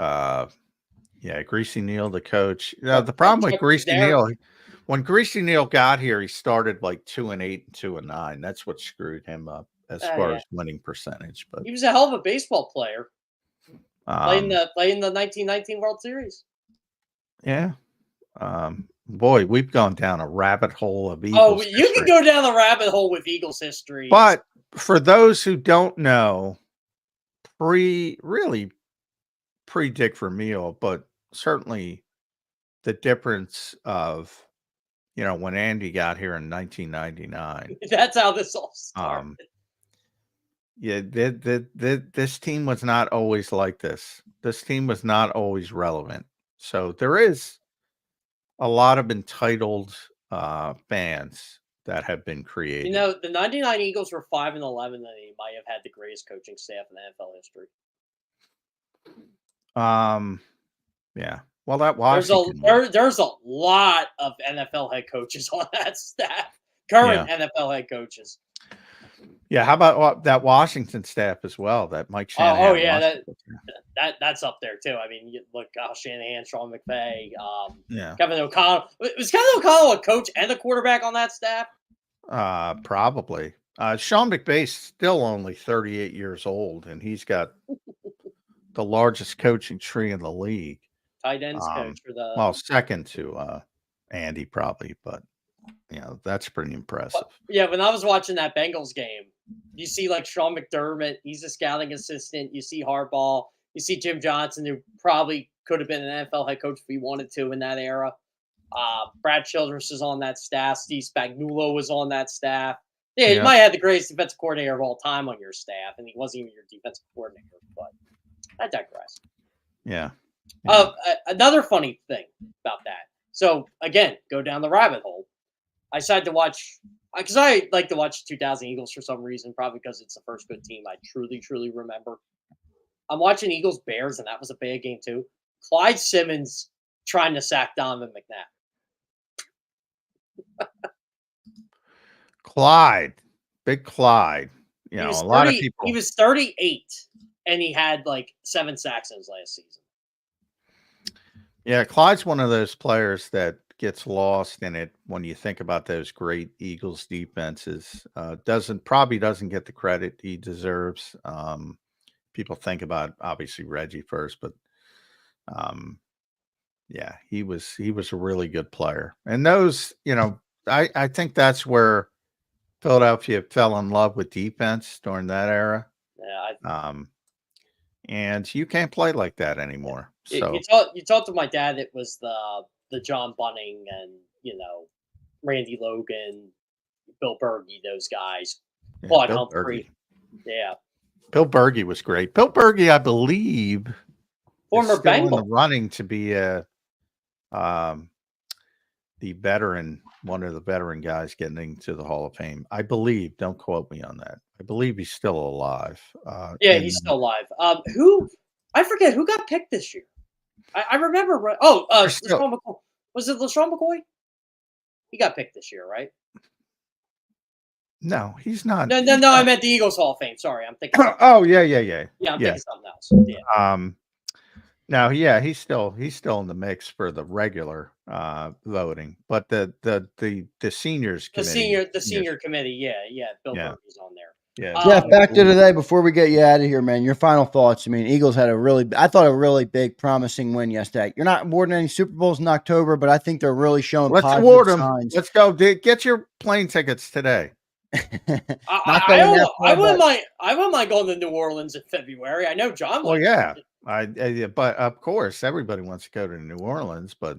Yeah, Greasy Neal, the coach. The problem with Greasy Neal, when Greasy Neal got here, he started like 2-8 and 2-9. That's what screwed him up as far as winning percentage. But he was a hell of a baseball player. Playing the 1919 World Series. Yeah. Boy, we've gone down a rabbit hole of Eagles you can go down the rabbit hole with Eagles history. But for those who don't know, pre Dick Vermeil, but certainly the difference of, when Andy got here in 1999. That's how this all started. This team was not always like this. This team was not always relevant. So there is a lot of entitled fans that have been created. The 99 Eagles were 5-11, and they might have had the greatest coaching staff in NFL history. Yeah. Well, that Washington. There's a lot of NFL head coaches on that staff. Current NFL head coaches. Yeah, how about that Washington staff as well? That Mike Shanahan. Oh yeah, that's up there too. I mean, you look, Shanahan, Sean McVay, Kevin O'Connell. Was Kevin O'Connell a coach and a quarterback on that staff? Probably. Sean McVay's still only 38 years old, and he's got the largest coaching tree in the league. Tight ends coach for the second to Andy probably, but that's pretty impressive. When I was watching that Bengals game, you see like Sean McDermott, he's a scouting assistant. You see Harbaugh, you see Jim Johnson, who probably could have been an NFL head coach if he wanted to in that era. Brad Childress is on that staff. Steve Spagnuolo was on that staff. Yeah, you might have the greatest defensive coordinator of all time on your staff, and he wasn't even your defensive coordinator, but I digress. Yeah. Another funny thing about that. So again, go down the rabbit hole. I decided to watch because I like to watch 2000 Eagles for some reason, probably because it's the first good team I truly remember. I'm watching Eagles Bears, and that was a bad game too. Clyde Simmons trying to sack Donovan McNabb. Big Clyde. A lot of people. He was 38, and he had like 7 sacks in his last season. Yeah, Clyde's one of those players that gets lost in it when you think about those great Eagles defenses. Probably doesn't get the credit he deserves. People think about obviously Reggie first, but he was a really good player. And those, I think that's where Philadelphia fell in love with defense during that era. Yeah. And you can't play like that anymore. So you talked to my dad. It was the John Bunning and Randy Logan, Bill Berge, those guys. Claude Humphrey. Yeah. Bill Berge was great. Bill Berge, I believe, former Bengal, in the running to be the veteran, one of the veteran guys getting into the Hall of Fame. I believe. Don't quote me on that. I believe he's still alive. He's still alive. I forget who got picked this year. I remember. LeSean McCoy. Was it LeSean McCoy? He got picked this year, right? No, he's not. No. I meant the Eagles Hall of Fame. Sorry, I'm thinking. Yeah. Yeah, I'm thinking something else. Yeah. Now, he's still in the mix for the regular voting, but the seniors committee, the senior committee, Bill Berge's on there. Yeah. Jeff, back to today before we get you out of here, man. Your final thoughts. I mean, Eagles had a really big, promising win yesterday. You're not awarding any Super Bowls in October, but I think they're really showing positive signs. Let's go. Get your plane tickets today. I wouldn't mind going to New Orleans in February. I know John. Well, yeah. But of course, everybody wants to go to New Orleans, but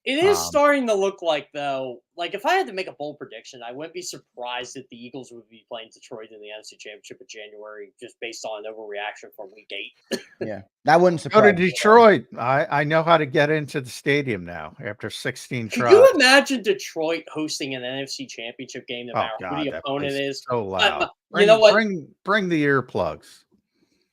it is starting to look like, though, like if I had to make a bold prediction, I wouldn't be surprised if the Eagles would be playing Detroit in the NFC Championship in January, just based on overreaction from Week 8. Yeah, that wouldn't surprise me. Go to Detroit. I know how to get into the stadium now after 16 tries. Can you imagine Detroit hosting an NFC Championship game, no matter who the opponent is? So loud. You know what? Bring the earplugs.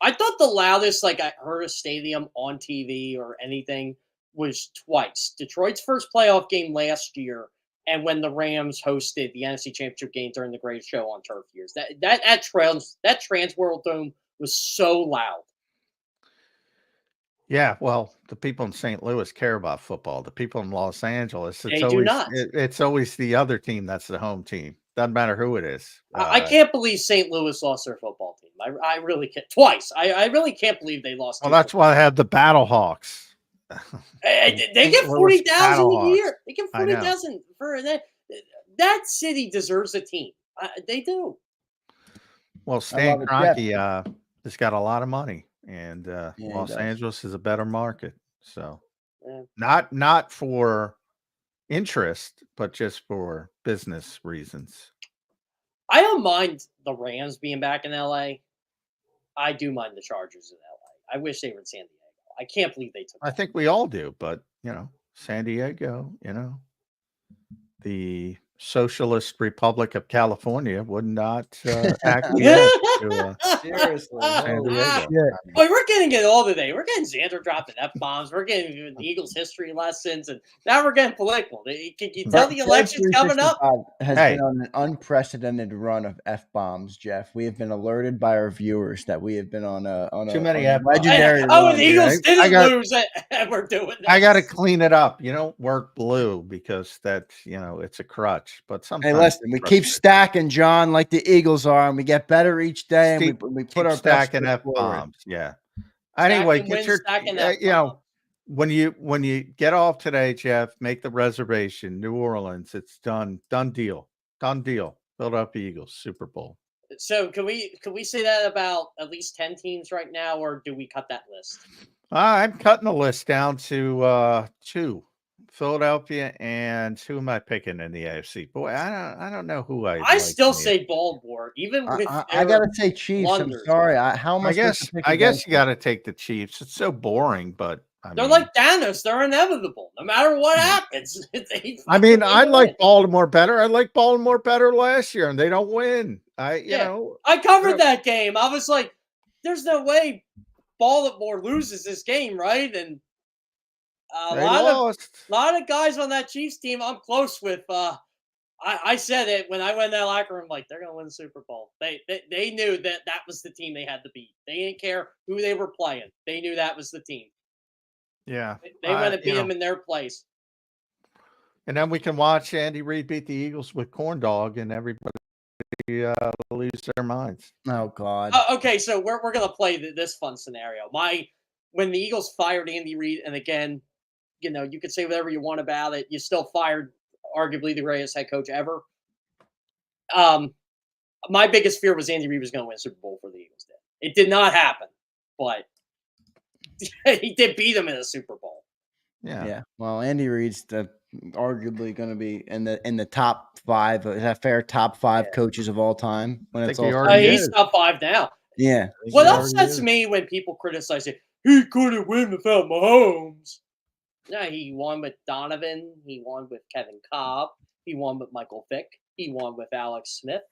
I thought the loudest I heard a stadium on TV or anything was twice. Detroit's first playoff game last year, and when the Rams hosted the NFC Championship game during the Great Show on Turf Years. That Transworld Dome was so loud. Yeah, well, the people in St. Louis care about football. The people in Los Angeles, They do not. it's always the other team that's the home team. Doesn't matter who it is. I can't believe St. Louis lost their football team. I really can't. Twice. I really can't believe they lost. Well, that's why I have the Battle Hawks. They get 40,000 a year. They get 40,000 for that. That city deserves a team. They do. Well, Stan Kroenke has got a lot of money, and Los Angeles is a better market. So, not for interest, but just for business reasons. I don't mind the Rams being back in LA. I do mind the Chargers in LA. I wish they were in San Diego. I can't believe they took. I think we all do, but San Diego, the Socialist Republic of California would not acquiesce to Seriously. San Diego. Boy, we're getting it all today. We're getting Zander dropping F-bombs. We're getting Eagles history lessons, and now we're getting political. Can you tell the election's coming up? Has been on an unprecedented run of F-bombs, Jeff. We have been alerted by our viewers that we have been on a Too many legendary run. The Eagles didn't lose it, and we're doing this. I got to clean it up. You don't work blue because that's, it's a crutch. But sometimes, hey, listen, we keep stacking, John, like the Eagles are, and we get better each day. And we put our stacking F-bombs. Yeah. Anyway, get your, when you get off today, Jeff, make the reservation. New Orleans, it's done. Done deal. Philadelphia Eagles, Super Bowl. So can we say that about at least 10 teams right now, or do we cut that list? I'm cutting the list down to 2. Philadelphia, and who am I picking in the AFC? Boy, I don't know who I still say Baltimore, even with I gotta say Chiefs. blunders. I'm sorry. How am I guess you gotta take the Chiefs. It's so boring, but they're like Thanos, they're inevitable. No matter what happens. I like Baltimore better. I like Baltimore better last year, and they don't win. I covered that game. I was like, there's no way Baltimore loses this game, right? And a lot of guys on that Chiefs team I'm close with. I said it when I went in that locker room, like, they're going to win the Super Bowl. They knew that was the team they had to beat. They didn't care who they were playing. They knew that was the team. Yeah. They went to beat them in their place. And then we can watch Andy Reid beat the Eagles with corn dog, and everybody lose their minds. Oh, God. Okay, so we're going to play this fun scenario. When the Eagles fired Andy Reid, and again, you could say whatever you want about it. You still fired arguably the greatest head coach ever. My biggest fear was Andy Reid was going to win a Super Bowl for the Eagles. It did not happen, but he did beat them in a Super Bowl. Yeah. Well, Andy Reid's arguably going to be in the top 5. Is that fair? Top 5 coaches of all time. When it's all he's top 5 now. Yeah. What upsets me when people criticize it, he couldn't win without Mahomes. Yeah, he won with Donovan. He won with Kevin Cobb. He won with Michael Vick. He won with Alex Smith.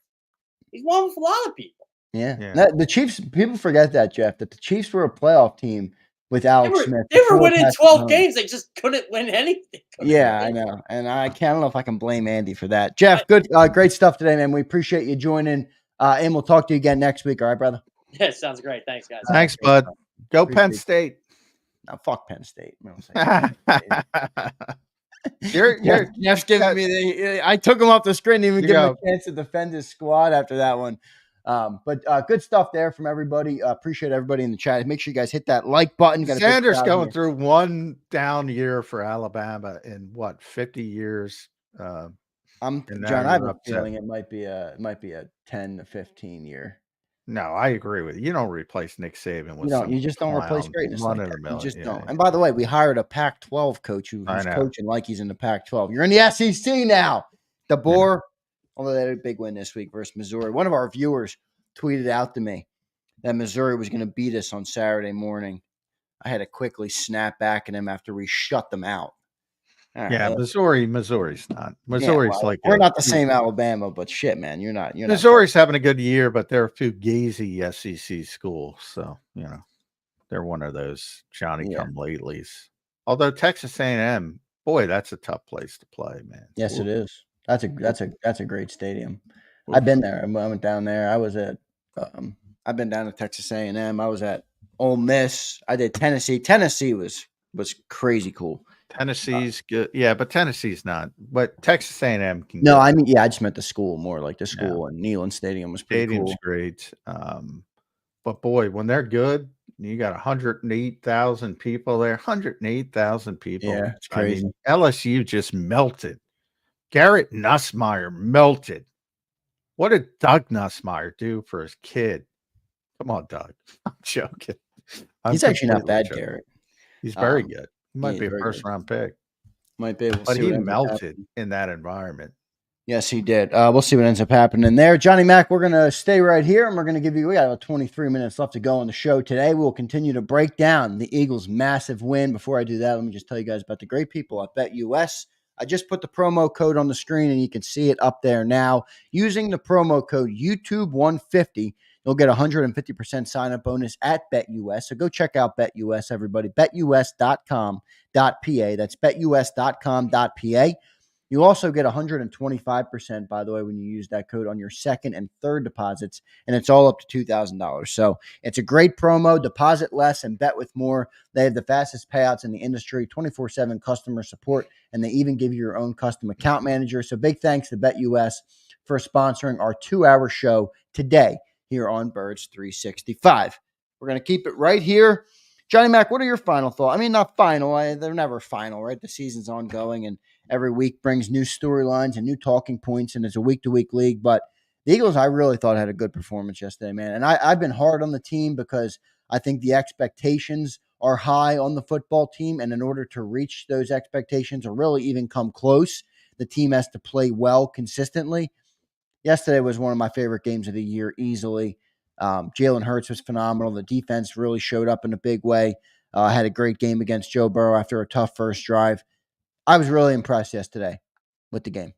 He's won with a lot of people. Yeah. The Chiefs, people forget that, Jeff, that the Chiefs were a playoff team with Alex Smith. They were winning 12 games. They just couldn't win anything. I know. And I don't know if I can blame Andy for that. Jeff, great stuff today, man. We appreciate you joining. And we'll talk to you again next week. All right, brother? Yeah, sounds great. Thanks, guys. Thanks, bud. Go Penn State. No, fuck Penn State. Jeff's giving me I took him off the screen, didn't even give him a chance to defend his squad after that one. But good stuff there from everybody. Appreciate everybody in the chat. Make sure you guys hit that like button. Zander's going through one down year for Alabama in 50 years. John, I have a feeling it might be a 10 to 15 year. No, I agree with you. You don't replace Nick Saban with you just don't replace greatness. You just don't. Yeah. And by the way, we hired a Pac-12 coach who's coaching like he's in the Pac-12. You're in the SEC now. DeBoer, although they had a big win this week versus Missouri. One of our viewers tweeted out to me that Missouri was going to beat us on Saturday morning. I had to quickly snap back at him after we shut them out. Right, Missouri's not. Missouri's we're not the same Alabama, but shit, man, you're not. Missouri's having a good year, but they're a few gazy SEC schools, so they're one of those Johnny-come-latelys. Although Texas A&M, boy, that's a tough place to play, man. Yes, it is. That's a great stadium. I've been there. I went down there. I was at. I've been down to Texas A&M. I was at Ole Miss. I did Tennessee. Tennessee was crazy cool. Tennessee's good. Yeah, but Tennessee's not. But Texas A&M can No, get I it. mean, yeah, I just meant the school more, like the Yeah. school, and Neyland Stadium was pretty Stadium's cool. great. But boy, when they're good, you got 108,000 people there. 108,000 people. Yeah, it's I crazy. mean, LSU just melted. Garrett Nussmeier melted. What did Doug Nussmeier do for his kid? Come on, Doug. I'm joking. He's actually not completely bad, joking. Garrett. He's very good. He might he's be a very first good. round pick. Might be able to But see he what ends up melted happening. in that environment. Yes, he did. We'll see what ends up happening there. Johnny Mac, we're going to stay right here, and we're going to give you, we got about 23 minutes left to go on the show today. We'll continue to break down the Eagles' massive win. Before I do that, let me just tell you guys about the great people at BetUS. I just put the promo code on the screen, and you can see it up there now. Using the promo code YouTube150, you'll get a 150% sign-up bonus at BetUS. So go check out BetUS, everybody. BetUS.com.pa. That's BetUS.com.pa. You also get 125%, by the way, when you use that code on your second and third deposits, and it's all up to $2,000. So it's a great promo. Deposit less and bet with more. They have the fastest payouts in the industry, 24/7 customer support, and they even give you your own custom account manager. So big thanks to BetUS for sponsoring our 2-hour show today here on Birds 365. We're going to keep it right here. Johnny Mac, what are your final thoughts? I mean, not final. They're never final, right? The season's ongoing, and every week brings new storylines and new talking points, and it's a week-to-week league. But the Eagles, I really thought, had a good performance yesterday, man. And I've been hard on the team because I think the expectations are high on the football team, and in order to reach those expectations or really even come close, the team has to play well consistently. Yesterday was one of my favorite games of the year, easily. Jalen Hurts was phenomenal. The defense really showed up in a big way. Had a great game against Joe Burrow after a tough first drive. I was really impressed yesterday with the game.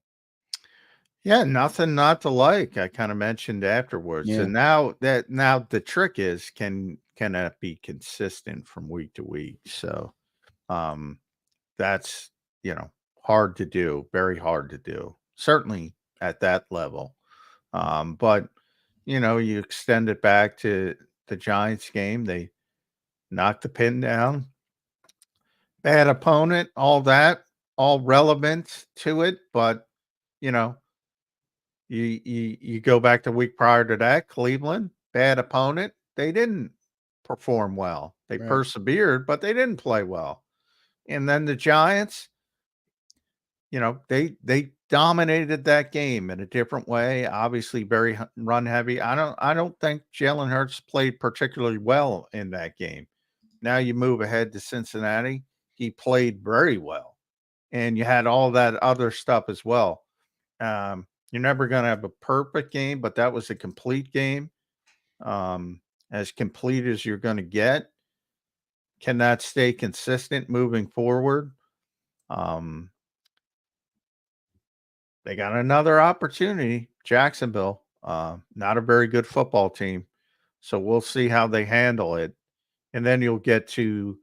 Yeah, nothing not to like. I kind of mentioned afterwards. Yeah. And now the trick is can that be consistent from week to week? So that's hard to do, very hard to do. Certainly at that level. But you extend it back to the Giants game. They knocked the pin down. Bad opponent, all that, all relevant to it, but you go back the week prior to that, Cleveland, bad opponent. They didn't perform well. They persevered, but they didn't play well. And then the Giants, they dominated that game in a different way. Obviously, very run heavy. I don't think Jalen Hurts played particularly well in that game. Now you move ahead to Cincinnati. He played very well, and you had all that other stuff as well. You're never going to have a perfect game, but that was a complete game, as complete as you're going to get. Can that stay consistent moving forward? They got another opportunity, Jacksonville, not a very good football team. So we'll see how they handle it. And then you'll get to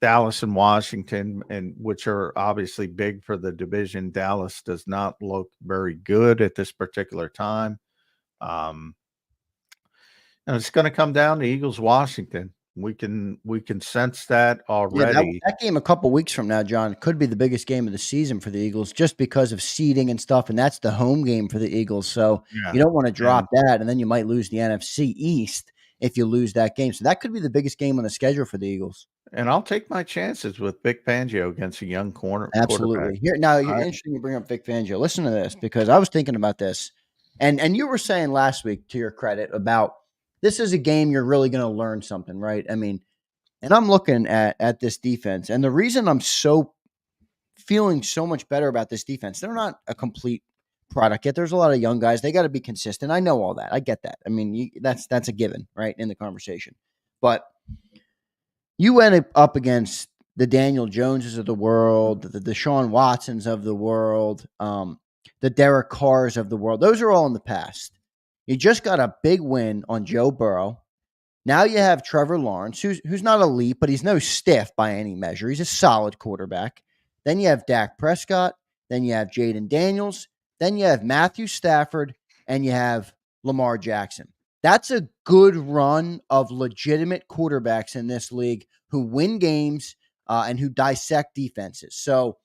Dallas and Washington, and which are obviously big for the division. Dallas does not look very good at this particular time. And it's going to come down to Eagles, Washington. We can sense that already. Yeah, that game a couple weeks from now, John, could be the biggest game of the season for the Eagles just because of seeding and stuff, and that's the home game for the Eagles. So you don't want to drop that, and then you might lose the NFC East if you lose that game. So that could be the biggest game on the schedule for the Eagles. And I'll take my chances with Vic Fangio against a young Absolutely. Here now, you're interesting you bring up Vic Fangio. Listen to this, because I was thinking about this, and you were saying last week, to your credit, about this is a game you're really going to learn something, right? I mean, and I'm looking at this defense, and the reason I'm feeling so much better about this defense, they're not a complete product yet. There's a lot of young guys. They got to be consistent. I know all that. I get that. I mean, that's a given, right, in the conversation. But you went up against the Daniel Joneses of the world, the Deshaun Watsons of the world, the Derek Carrs of the world. Those are all in the past. You just got a big win on Joe Burrow. Now you have Trevor Lawrence, who's not elite, but he's no stiff by any measure. He's a solid quarterback. Then you have Dak Prescott. Then you have Jaden Daniels. Then you have Matthew Stafford, and you have Lamar Jackson. That's a good run of legitimate quarterbacks in this league who win games and who dissect defenses. So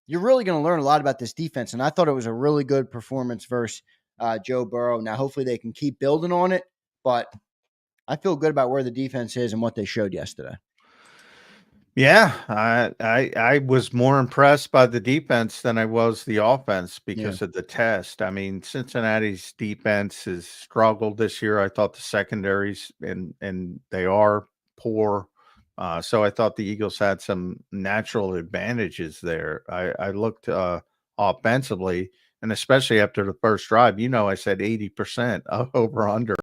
you're really going to learn a lot about this defense. And I thought it was a really good performance versus Joe Burrow. Now, hopefully they can keep building on it, but I feel good about where the defense is and what they showed yesterday. Yeah, I was more impressed by the defense than I was the offense because of the test. I mean, Cincinnati's defense has struggled this year. I thought the secondaries and they are poor. So I thought the Eagles had some natural advantages there. I looked offensively, and especially after the first drive, I said 80% over under.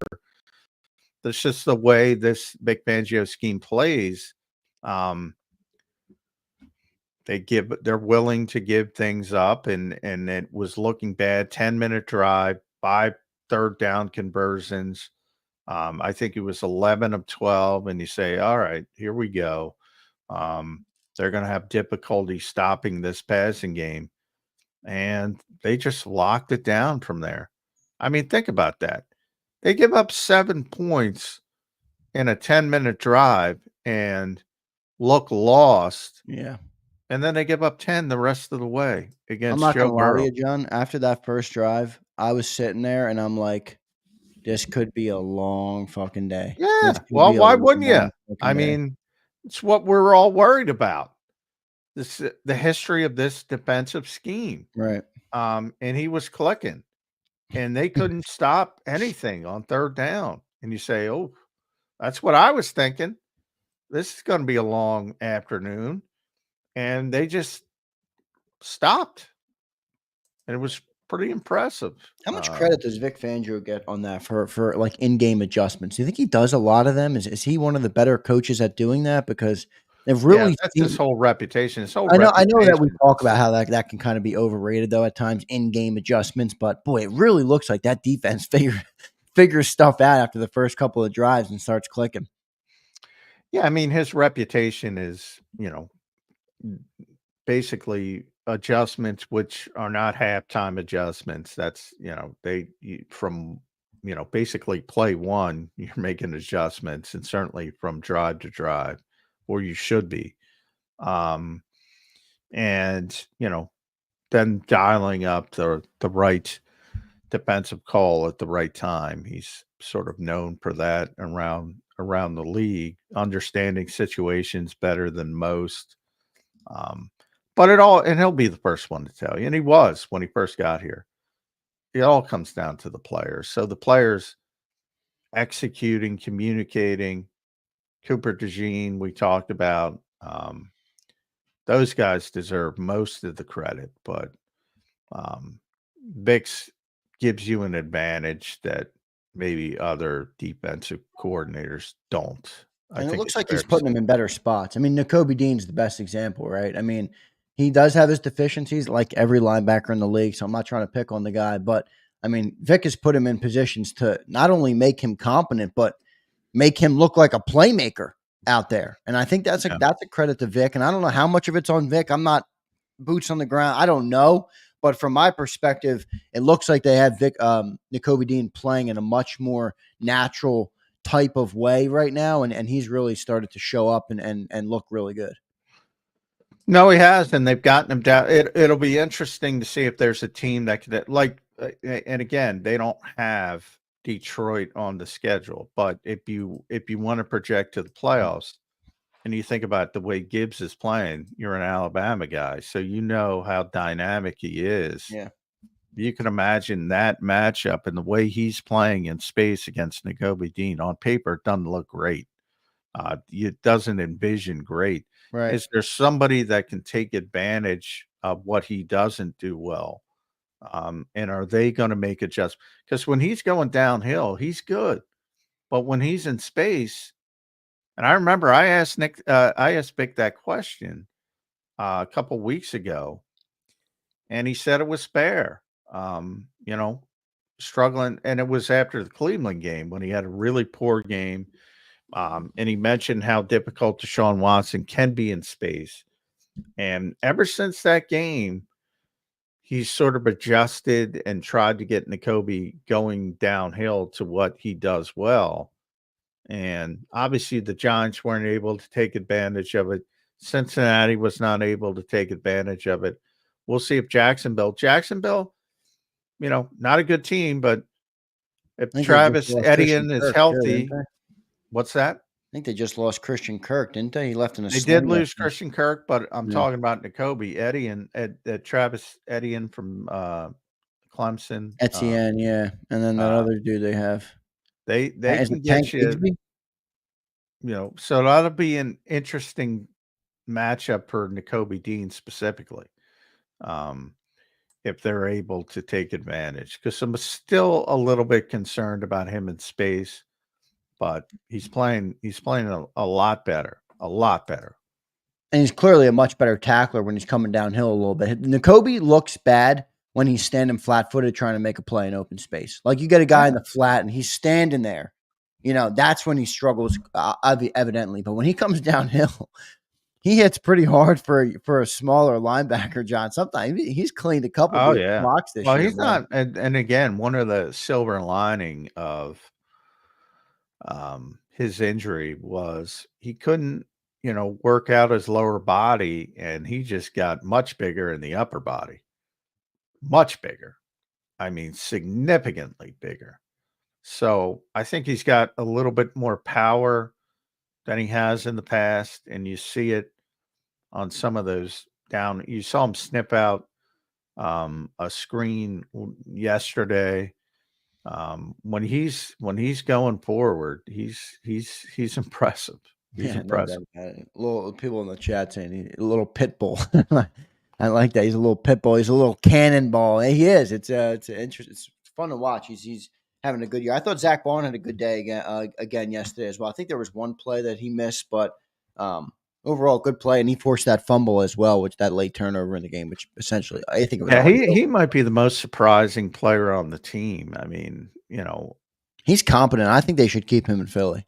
That's just the way this Vic Fangio scheme plays. They're willing to give things up, and it was looking bad. 10-minute drive, 5 third down conversions. I think it was 11 of 12, and you say, all right, here we go. They're going to have difficulty stopping this passing game, and they just locked it down from there. I mean, think about that. They give up 7 points in a 10-minute drive and look lost. Yeah. And then they give up 10 the rest of the way against I'm not Joe going to lie to Burrow. you, John. After that first drive, I was sitting there and I'm like, this could be a long fucking day. Yeah. Well, why wouldn't you? I mean, it's what we're all worried about. The history of this defensive scheme. Right. And he was clicking, and they couldn't stop anything on third down. And you say, oh, that's what I was thinking. This is going to be a long afternoon. And they just stopped. And it was pretty impressive. How much credit does Vic Fangio get on that for like in-game adjustments? Do you think he does a lot of them? Is he one of the better coaches at doing that? Because they've really that's his whole reputation. I know that we talk about how that can kind of be overrated though at times, in-game adjustments, but boy, it really looks like that defense figures stuff out after the first couple of drives and starts clicking. Yeah, I mean, his reputation is, basically adjustments which are not halftime adjustments. That's, basically play one, you're making adjustments, and certainly from drive to drive, or you should be. And, then dialing up the right defensive call at the right time. He's sort of known for that around the league, understanding situations better than most. But and he'll be the first one to tell you, and he was when he first got here. It all comes down to the players. So the players executing, communicating, Cooper DeJean, we talked about, those guys deserve most of the credit, but Vic's gives you an advantage that maybe other defensive coordinators don't. And it looks like he's putting them in better spots. I mean, Nakobe Dean's the best example, right? I mean, he does have his deficiencies like every linebacker in the league, so I'm not trying to pick on the guy, but I mean, Vic has put him in positions to not only make him competent, but make him look like a playmaker out there. And I think that's a credit to Vic. And I don't know how much of it's on Vic. I'm not boots on the ground. I don't know. But from my perspective, it looks like they have Nakobe Dean playing in a much more natural type of way right now. And he's really started to show up and look really good. No, he has, and they've gotten him down. It'll be interesting to see if there's a team that could, and again, they don't have Detroit on the schedule, but if you want to project to the playoffs and you think about the way Gibbs is playing, you're an Alabama guy, so you know how dynamic he is. Yeah. You can imagine that matchup and the way he's playing in space against Nakobe Dean. On paper, it doesn't look great. It doesn't envision great. Right. Is there somebody that can take advantage of what he doesn't do well? And are they going to make adjustments? Because when he's going downhill, he's good. But when he's in space, and I remember I asked Vic that question a couple weeks ago, and he said it was fair. Struggling, and it was after the Cleveland game when he had a really poor game. And he mentioned how difficult Deshaun Watson can be in space. And ever since that game, he's sort of adjusted and tried to get Nakobe going downhill to what he does well. And obviously the Giants weren't able to take advantage of it. Cincinnati was not able to take advantage of it. We'll see if Jacksonville, not a good team, but if Travis Etienne is healthy, what's that? I think they just lost Christian Kirk, didn't they? He left in a They did lose Christian Kirk, but I'm talking about Nakobe Etienne, Travis Etienne from Clemson. Etienne, and then that other dude they have. They can get you, so that'll be an interesting matchup for Nakobe Dean specifically, if they're able to take advantage. Because I'm still a little bit concerned about him in space, but he's playing a lot better, And he's clearly a much better tackler when he's coming downhill a little bit. Nakobe looks bad when he's standing flat-footed trying to make a play in open space. Like you get a guy in the flat and he's standing there, that's when he struggles evidently. But when he comes downhill, he hits pretty hard for a smaller linebacker, John. Sometimes he's cleaned a couple of blocks this year. Well, he's not. And again, one of the silver lining of his injury was he couldn't, work out his lower body, and he just got much bigger in the upper body. Much bigger. I mean, significantly bigger. So I think he's got a little bit more power than he has in the past. And you see it on some of those you saw him snip out a screen yesterday. When he's going forward, he's impressive. He's impressive. Little people in the chat saying he's a little pit bull. I like that. He's a little pit bull. He's a little cannonball. He is. It's interesting. It's fun to watch. He's having a good year. I thought Zach Bond had a good day again yesterday as well. I think there was one play that he missed, but overall good play, and he forced that fumble as well, which that late turnover in the game, which essentially I think. He might be the most surprising player on the team. I mean, he's competent. I think they should keep him in Philly.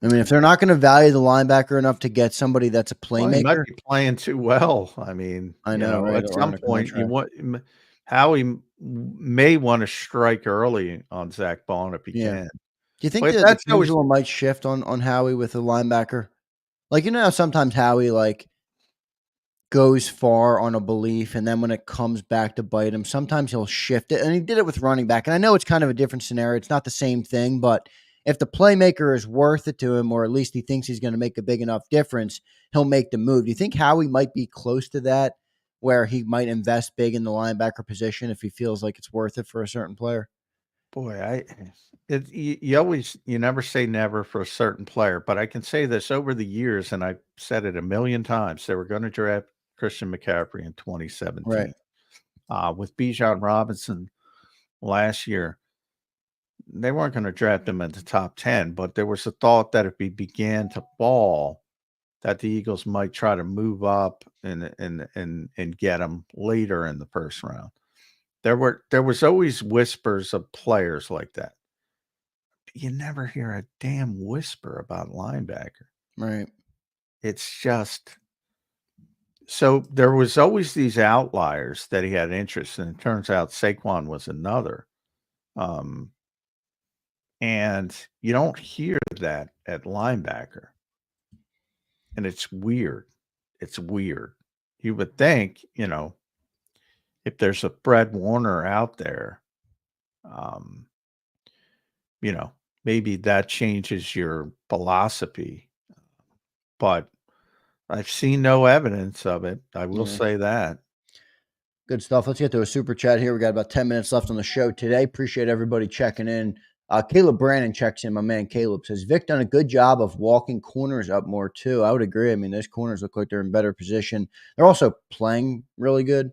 I mean, if they're not going to value the linebacker enough to get somebody that's a playmaker, he might be playing too well. I mean, I know right? At some point, Howie may want to strike early on Zach Bond if he can. Do you think the pendulum might shift on Howie with a linebacker? Like, how sometimes Howie goes far on a belief, and then when it comes back to bite him, sometimes he'll shift it. And he did it with running back. And I know it's kind of a different scenario. It's not the same thing, but if the playmaker is worth it to him, or at least he thinks he's going to make a big enough difference, he'll make the move. Do you think Howie might be close to that, where he might invest big in the linebacker position if he feels like it's worth it for a certain player? Boy, you never say never for a certain player, but I can say this over the years, and I've said it a million times, they were going to draft Christian McCaffrey in 2017. Right. With Bijan Robinson last year, they weren't going to draft him in the top 10, but there was a thought that if he began to fall, that the Eagles might try to move up and get him later in the first round. There was always whispers of players like that. You never hear a damn whisper about linebacker. Right. It's just so there was always these outliers that he had interest in. It turns out Saquon was another. And you don't hear that at linebacker. And it's weird. It's weird. You would think, if there's a Fred Warner out there, maybe that changes your philosophy. But I've seen no evidence of it. I will say that. Good stuff. Let's get to a super chat here. We got about 10 minutes left on the show today. Appreciate everybody checking in. Caleb Brandon checks in. My man Caleb says, Vic done a good job of walking corners up more too. I would agree. I mean, those corners look like they're in better position. They're also playing really good,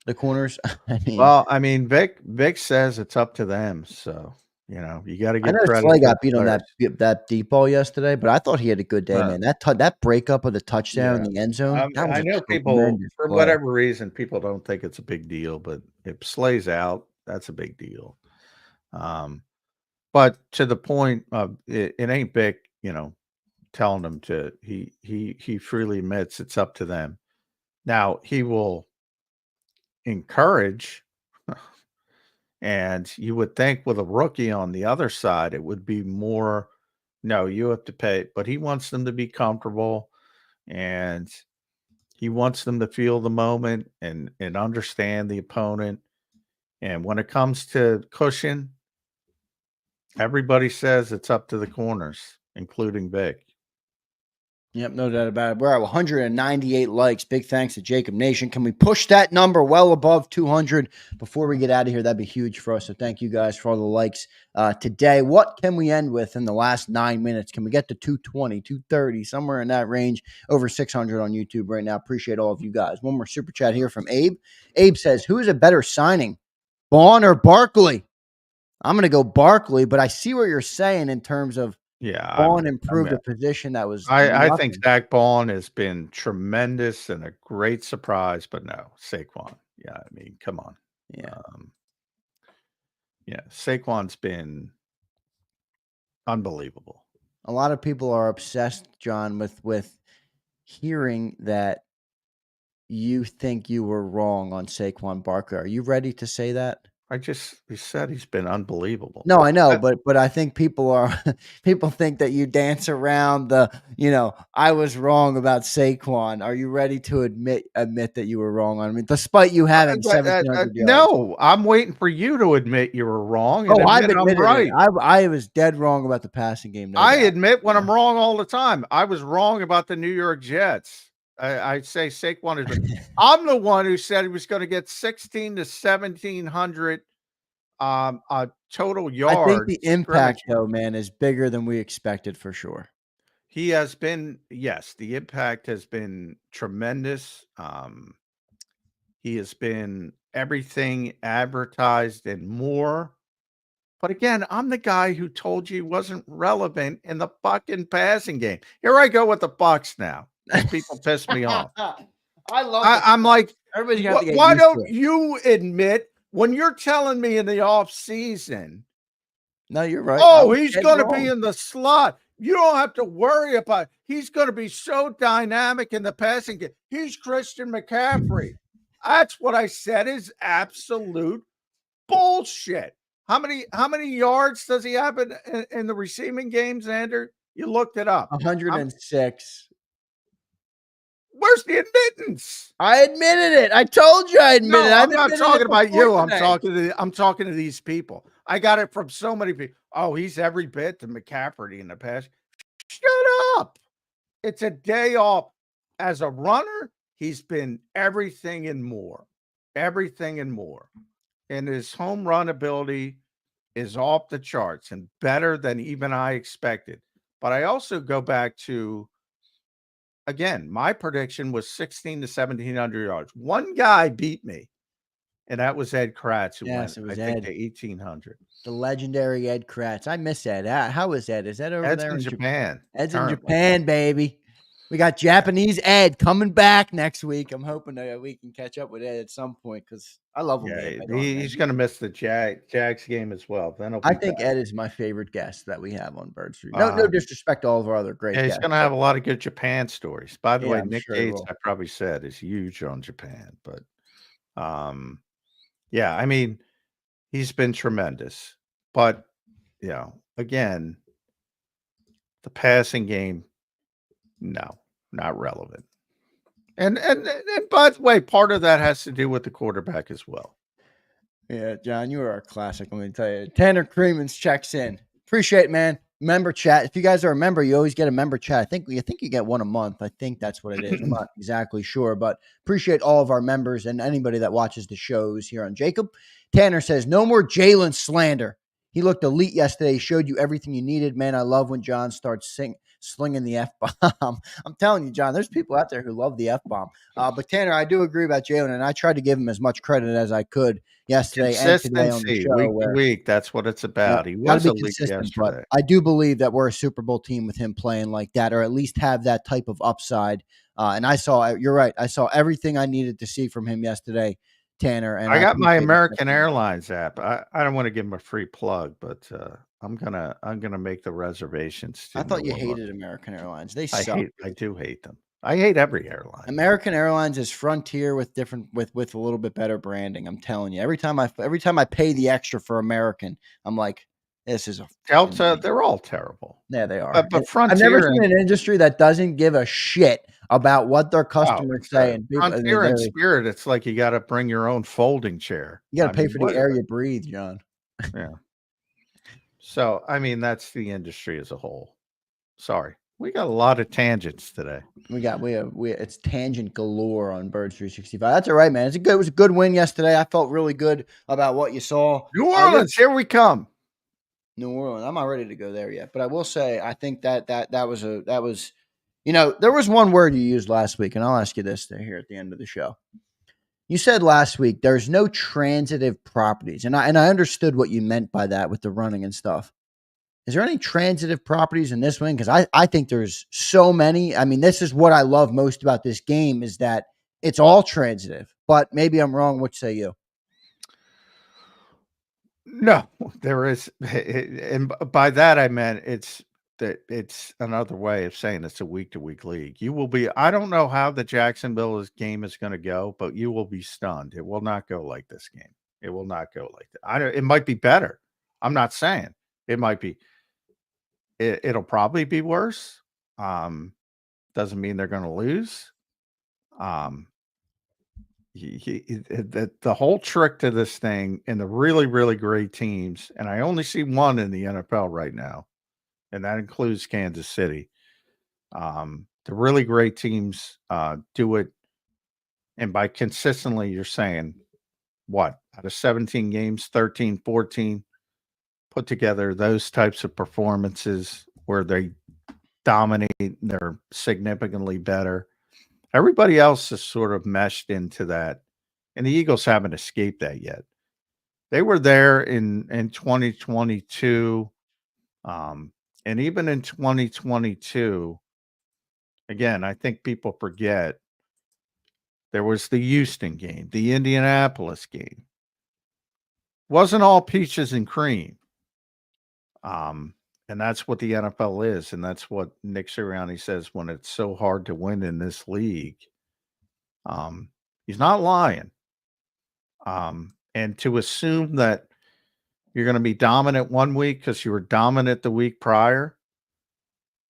the corners. Vic says it's up to them. So, you got to get credit. I know Slay got beat on that deep ball yesterday, but I thought he had a good day, man. That breakup of the touchdown in the end zone. I know people, for whatever reason, people don't think it's a big deal, but if Slay's out, that's a big deal. But to the point of it ain't Vic, telling them to. He freely admits it's up to them. Now he will encourage. And you would think with a rookie on the other side, it would be more, no, you have to pay. But he wants them to be comfortable, and he wants them to feel the moment and understand the opponent. And when it comes to cushion, everybody says it's up to the corners, including Vic. Yep, no doubt about it. We're at 198 likes. Big thanks to JAKIB Nation. Can we push that number well above 200 before we get out of here? That'd be huge for us. So thank you guys for all the likes today. What can we end with in the last 9 minutes? Can we get to 220, 230, somewhere in that range? Over 600 on YouTube right now. Appreciate all of you guys. One more super chat here from Abe. Abe says, who is a better signing, Vaughn or Barkley? I'm going to go Barkley, but I see what you're saying in terms of Vaughn improved a position that was. I think Zach Vaughn has been tremendous and a great surprise, but no, Saquon. Yeah, I mean, come on. Yeah. Saquon's been unbelievable. A lot of people are obsessed, John, with hearing that you think you were wrong on Saquon Barkley. Are you ready to say that? You said he's been unbelievable. No, I know, but I think people think that you dance around the, I was wrong about Saquon. Are you ready to admit that you were wrong on me, despite you having 1,700 yards? No, I'm waiting for you to admit you were wrong. And I've admitted I'm right. I was dead wrong about the passing game. I admit when I'm wrong all the time. I was wrong about the New York Jets. I say Saquon is. I'm the one who said he was going to get 1,600 to 1,700 total yards. I think the impact, though, man, is bigger than we expected for sure. He has been, yes, the impact has been tremendous. He has been everything advertised and more. But again, I'm the guy who told you he wasn't relevant in the fucking passing game. Here I go with the Bucs now. People piss me off. I'm like, why don't you admit when you're telling me in the off season? No, you're right. Oh, he's going to be in the slot. You don't have to worry about it. He's going to be so dynamic in the passing game. He's Christian McCaffrey. That's what I said is absolute bullshit. How many yards does he have in the receiving game, Zander? You looked it up. 106. Where's the admittance? I admitted it. I told you I admitted it. I'm not talking about you. I'm talking to these people. I got it from so many people. Oh, he's every bit to McCaffrey in the past. Shut up. It's a day off. As a runner, he's been everything and more. Everything and more. And his home run ability is off the charts and better than even I expected. But I also go back to, again, my prediction was 1,600 to 1,700 yards. One guy beat me, and that was Ed Kratz, who went, I think, to 1,800. The legendary Ed Kratz. I miss Ed. How is Ed? Is Ed over there in Japan? Ed's in Japan, baby. We got Japanese Ed coming back next week. I'm hoping that we can catch up with Ed at some point because I love him. Yeah, he's going to miss the Jags game as well. Then I think Ed is my favorite guest that we have on Bird Street. No disrespect to all of our other great guests. He's going to have a lot of good Japan stories. By the way, Nick Gates, I probably said, is huge on Japan. But, yeah, I mean, he's been tremendous. But, again, the passing game, no, not relevant. And by the way, part of that has to do with the quarterback as well. Yeah, John, you are a classic. Let me tell you. Tanner Creemans checks in. Appreciate it, man. Member chat. If you guys are a member, you always get a member chat. I think you get one a month. I think that's what it is. I'm not exactly sure, but appreciate all of our members and anybody that watches the shows here on JAKIB. Tanner says, no more Jalen slander. He looked elite yesterday. He showed you everything you needed. Man, I love when John starts slinging the F-bomb. I'm telling you, John, there's people out there who love the F-bomb. But Tanner, I do agree about Jalen, and I tried to give him as much credit as I could yesterday and today on the show. Week to week, that's what it's about. He was elite yesterday. But I do believe that we're a Super Bowl team with him playing like that, or at least have that type of upside. And you're right. I saw everything I needed to see from him yesterday, Tanner. And I got my American Airlines app. I don't want to give him a free plug, but I'm gonna make the reservations. I thought you hated American Airlines. They suck. I do hate them. I hate every airline. American Airlines is Frontier with a little bit better branding. I'm telling you, every time I pay the extra for American, I'm like, this is a Delta. They're all terrible. Yeah, they are. But Frontier. I've never seen an industry that doesn't give a shit about what their customers say. And Frontier and Spirit, it's like you got to bring your own folding chair. You got to pay for the air you breathe, John. Yeah. So, I mean, that's the industry as a whole. Sorry. We got a lot of tangents today. It's tangent galore on Birds 365. That's all right, man. It was a good win yesterday. I felt really good about what you saw. New Orleans, here we come. New Orleans. I'm not ready to go there yet, but I will say I think that was there was one word you used last week, and I'll ask you this here at the end of the show. You said last week there's no transitive properties, and I understood what you meant by that with the running and stuff. Is there any transitive properties in this win? Because I think there's so many. I mean, this is what I love most about this game is that it's all transitive. But maybe I'm wrong. What say you? No, there is, and by that I meant it's another way of saying it's a week-to-week league. You will be. I don't know how the Jacksonville game is going to go, but you will be stunned. It will not go like this game. It will not go like that. It might be better. I'm not saying it might be. It'll probably be worse. Doesn't mean they're going to lose. The whole trick to this thing and the really, really great teams, and I only see one in the NFL right now, and that includes Kansas City. The really great teams do it, and by consistently, you're saying, what, out of 17 games, 13, 14, put together those types of performances where they dominate, they're significantly better. Everybody else is sort of meshed into that, and the Eagles haven't escaped that yet. They were there in 2022, and even in 2022, again, I think people forget there was the Houston game, the Indianapolis game. Wasn't all peaches and cream. And that's what the NFL is, and that's what Nick Sirianni says when it's so hard to win in this league. He's not lying. And to assume that you're going to be dominant one week because you were dominant the week prior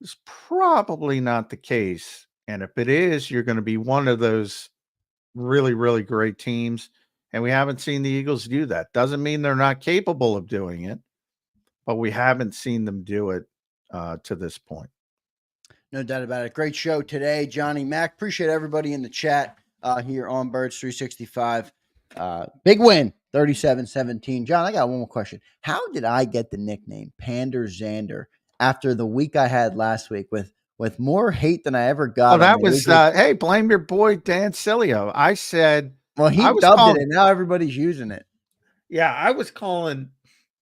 is probably not the case. And if it is, you're going to be one of those really, really great teams. And we haven't seen the Eagles do that. Doesn't mean they're not capable of doing it, but we haven't seen them do it to this point. No doubt about it. Great show today, Johnny Mac. Appreciate everybody in the chat here on Birds 365. Big win, 37-17. John, I got one more question. How did I get the nickname Pander Zander after the week I had last week with more hate than I ever got? Oh, that was, hey, blame your boy Dan Cilio. I said. Well, he dubbed it, and now everybody's using it. Yeah, I was calling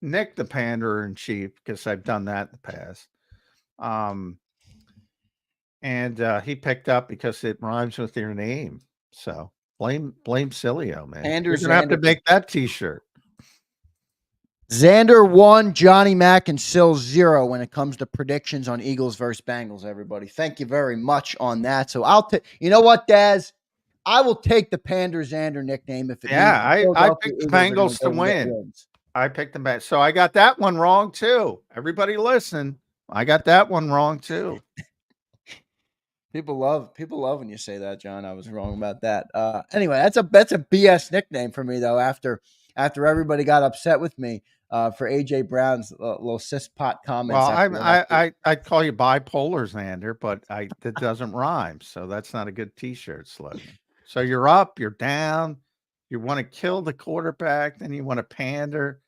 Nick the Pander in chief because I've done that in the past. And he picked up because it rhymes with your name. So blame Cilio, man. You're gonna have to make that t-shirt. Zander 1, Johnny Mac, and Sil 0 when it comes to predictions on Eagles versus Bengals, everybody. Thank you very much on that. So I'll take, you know what, Daz? I will take the Pander Zander nickname if it I picked the Bengals to win. I picked them back. So I got that one wrong too. Everybody listen. I got that one wrong too. People love when you say that, John. I was wrong about that. Anyway, that's a BS nickname for me though. After everybody got upset with me for AJ Brown's little cispot comments. Well, I'd call you bipolar Zander, but that doesn't rhyme, so that's not a good t-shirt slogan. So you're up, you're down, you want to kill the quarterback, then you want to pander.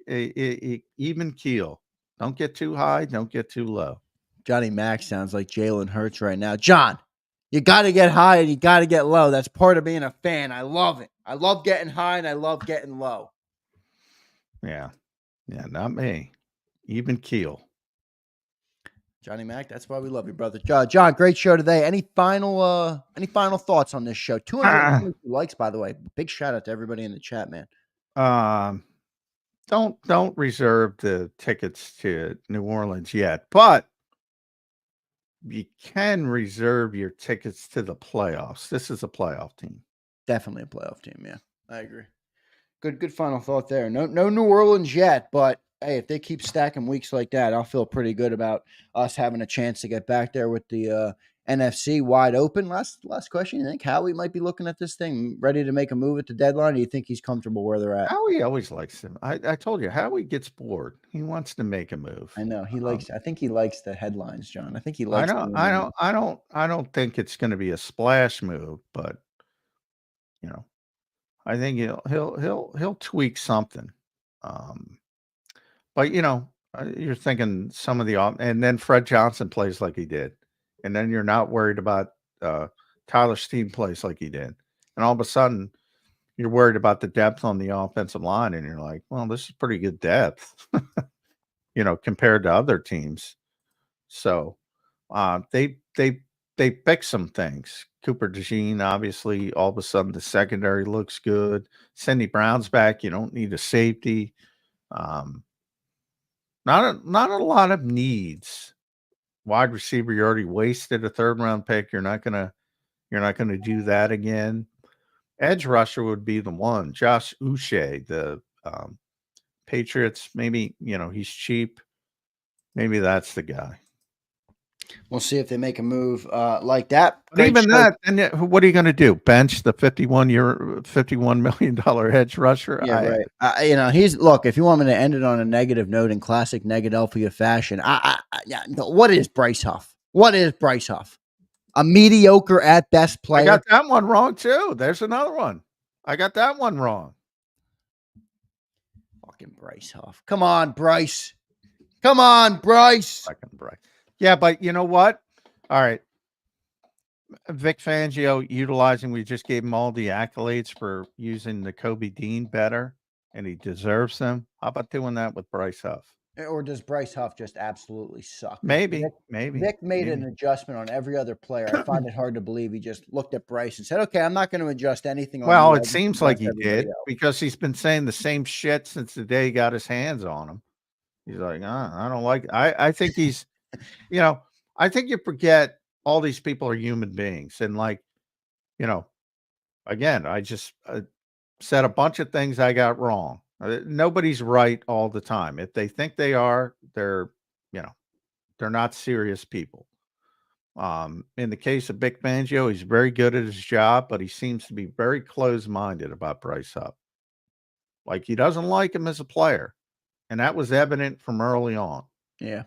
Even keel. Don't get too high, don't get too low. Johnny Mac sounds like Jalen Hurts right now. John, you got to get high and you got to get low. That's part of being a fan. I love it. I love getting high and I love getting low. Yeah, not me. Even keel. Johnny Mac, that's why we love you, brother. John, great show today. Any final thoughts on this show? 200 likes, by the way. Big shout out to everybody in the chat, man. Don't reserve the tickets to New Orleans yet, but can reserve your tickets to the playoffs. This is a playoff team. Definitely a playoff team. Yeah, I agree. Good final thought there. No New Orleans yet, but hey, if they keep stacking weeks like that, I'll feel pretty good about us having a chance to get back there with the NFC wide open. Last question. You think Howie might be looking at this thing, ready to make a move at the deadline? Or do you think he's comfortable where they're at? Howie always likes him. I told you, Howie gets bored. He wants to make a move. I know he likes. I think he likes the headlines, John. I think he likes. I don't think it's going to be a splash move, but I think he'll tweak something. But you're thinking some of the and then Fred Johnson plays like he did, and then you're not worried about Tyler Steen plays like he did, and all of a sudden you're worried about the depth on the offensive line, and you're like, well, this is pretty good depth, compared to other teams. So they fix some things. Cooper DeJean, obviously, all of a sudden the secondary looks good. Cindy Brown's back. You don't need a safety. Not a lot of needs. Wide receiver, you already wasted a 3rd round pick. You're not gonna do that again. Edge rusher would be the one. Josh Uche, the Patriots. Maybe he's cheap. Maybe that's the guy. We'll see if they make a move like that. But even that, and what are you going to do? Bench the $51 million edge rusher? Yeah, right. Look. If you want me to end it on a negative note in classic Negadelphia fashion, what is Bryce Huff? What is Bryce Huff? A mediocre at best player. I got that one wrong too. There's another one. I got that one wrong. Fucking Bryce Huff. Come on, Bryce. Come on, Bryce. Fucking Bryce. Yeah, but you know what? All right. Vic Fangio utilizing, we just gave him all the accolades for using the Kobe Dean better, and he deserves them. How about doing that with Bryce Huff? Or does Bryce Huff just absolutely suck? Maybe. Vic made an adjustment on every other player. I find it hard to believe he just looked at Bryce and said, okay, I'm not going to adjust anything. Well, it seems like he did because he's been saying the same shit since the day he got his hands on him. He's like, I don't like it. I think he's, I think you forget all these people are human beings. And again, I just said a bunch of things I got wrong. Nobody's right all the time. If they think they are, they're not serious people. In the case of Vic Fangio, he's very good at his job, but he seems to be very close-minded about Bryce Huff. Like he doesn't like him as a player. And that was evident from early on. Yeah.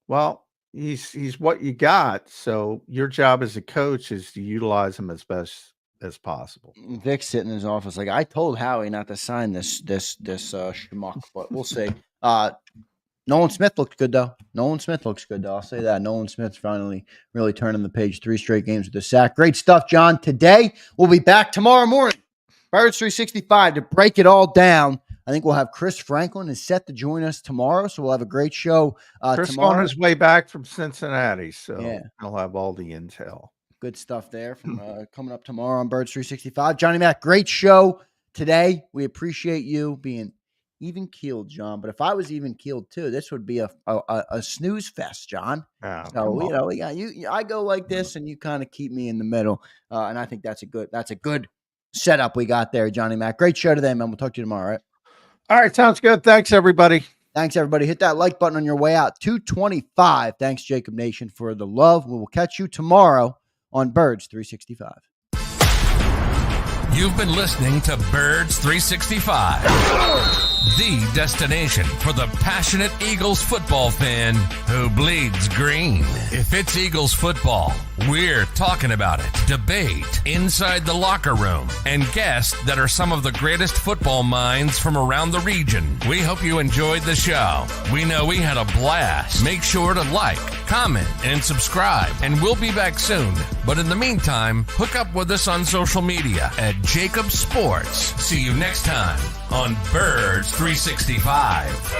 Well, he's what you got. So your job as a coach is to utilize him as best as possible. Vic's sitting in his office like, I told Howie not to sign this schmuck, but we'll see. Nolan Smith looked good though. I'll say that. Nolan Smith's finally really turning the page. 3 straight games with the sack. Great stuff, John. Today we'll be back tomorrow morning. Birds 365 to break it all down. I think we'll have Chris Franklin is set to join us tomorrow, so we'll have a great show Chris tomorrow. On his way back from Cincinnati, so he'll have all the intel. Good stuff there from coming up tomorrow on Birds 365. Johnny Mac, great show today. We appreciate you being even keeled, John. But if I was even keeled too, this would be a snooze fest, John. So we got you. I go like this, and you kind of keep me in the middle, and I think that's a good setup we got there, Johnny Mac. Great show today, man. We'll talk to you tomorrow. All right. All right, sounds good. Thanks, everybody. Hit that like button on your way out. 225. Thanks, JAKIB Nation, for the love. We will catch you tomorrow on Birds 365. You've been listening to Birds 365, the destination for the passionate Eagles football fan who bleeds green. If it's Eagles football, we're talking about it. Debate inside the locker room and guests that are some of the greatest football minds from around the region. We hope you enjoyed the show. We know we had a blast. Make sure to like, comment, and subscribe, and we'll be back soon. But in the meantime, hook up with us on social media at JAKIB Sports. See you next time on Birds 365.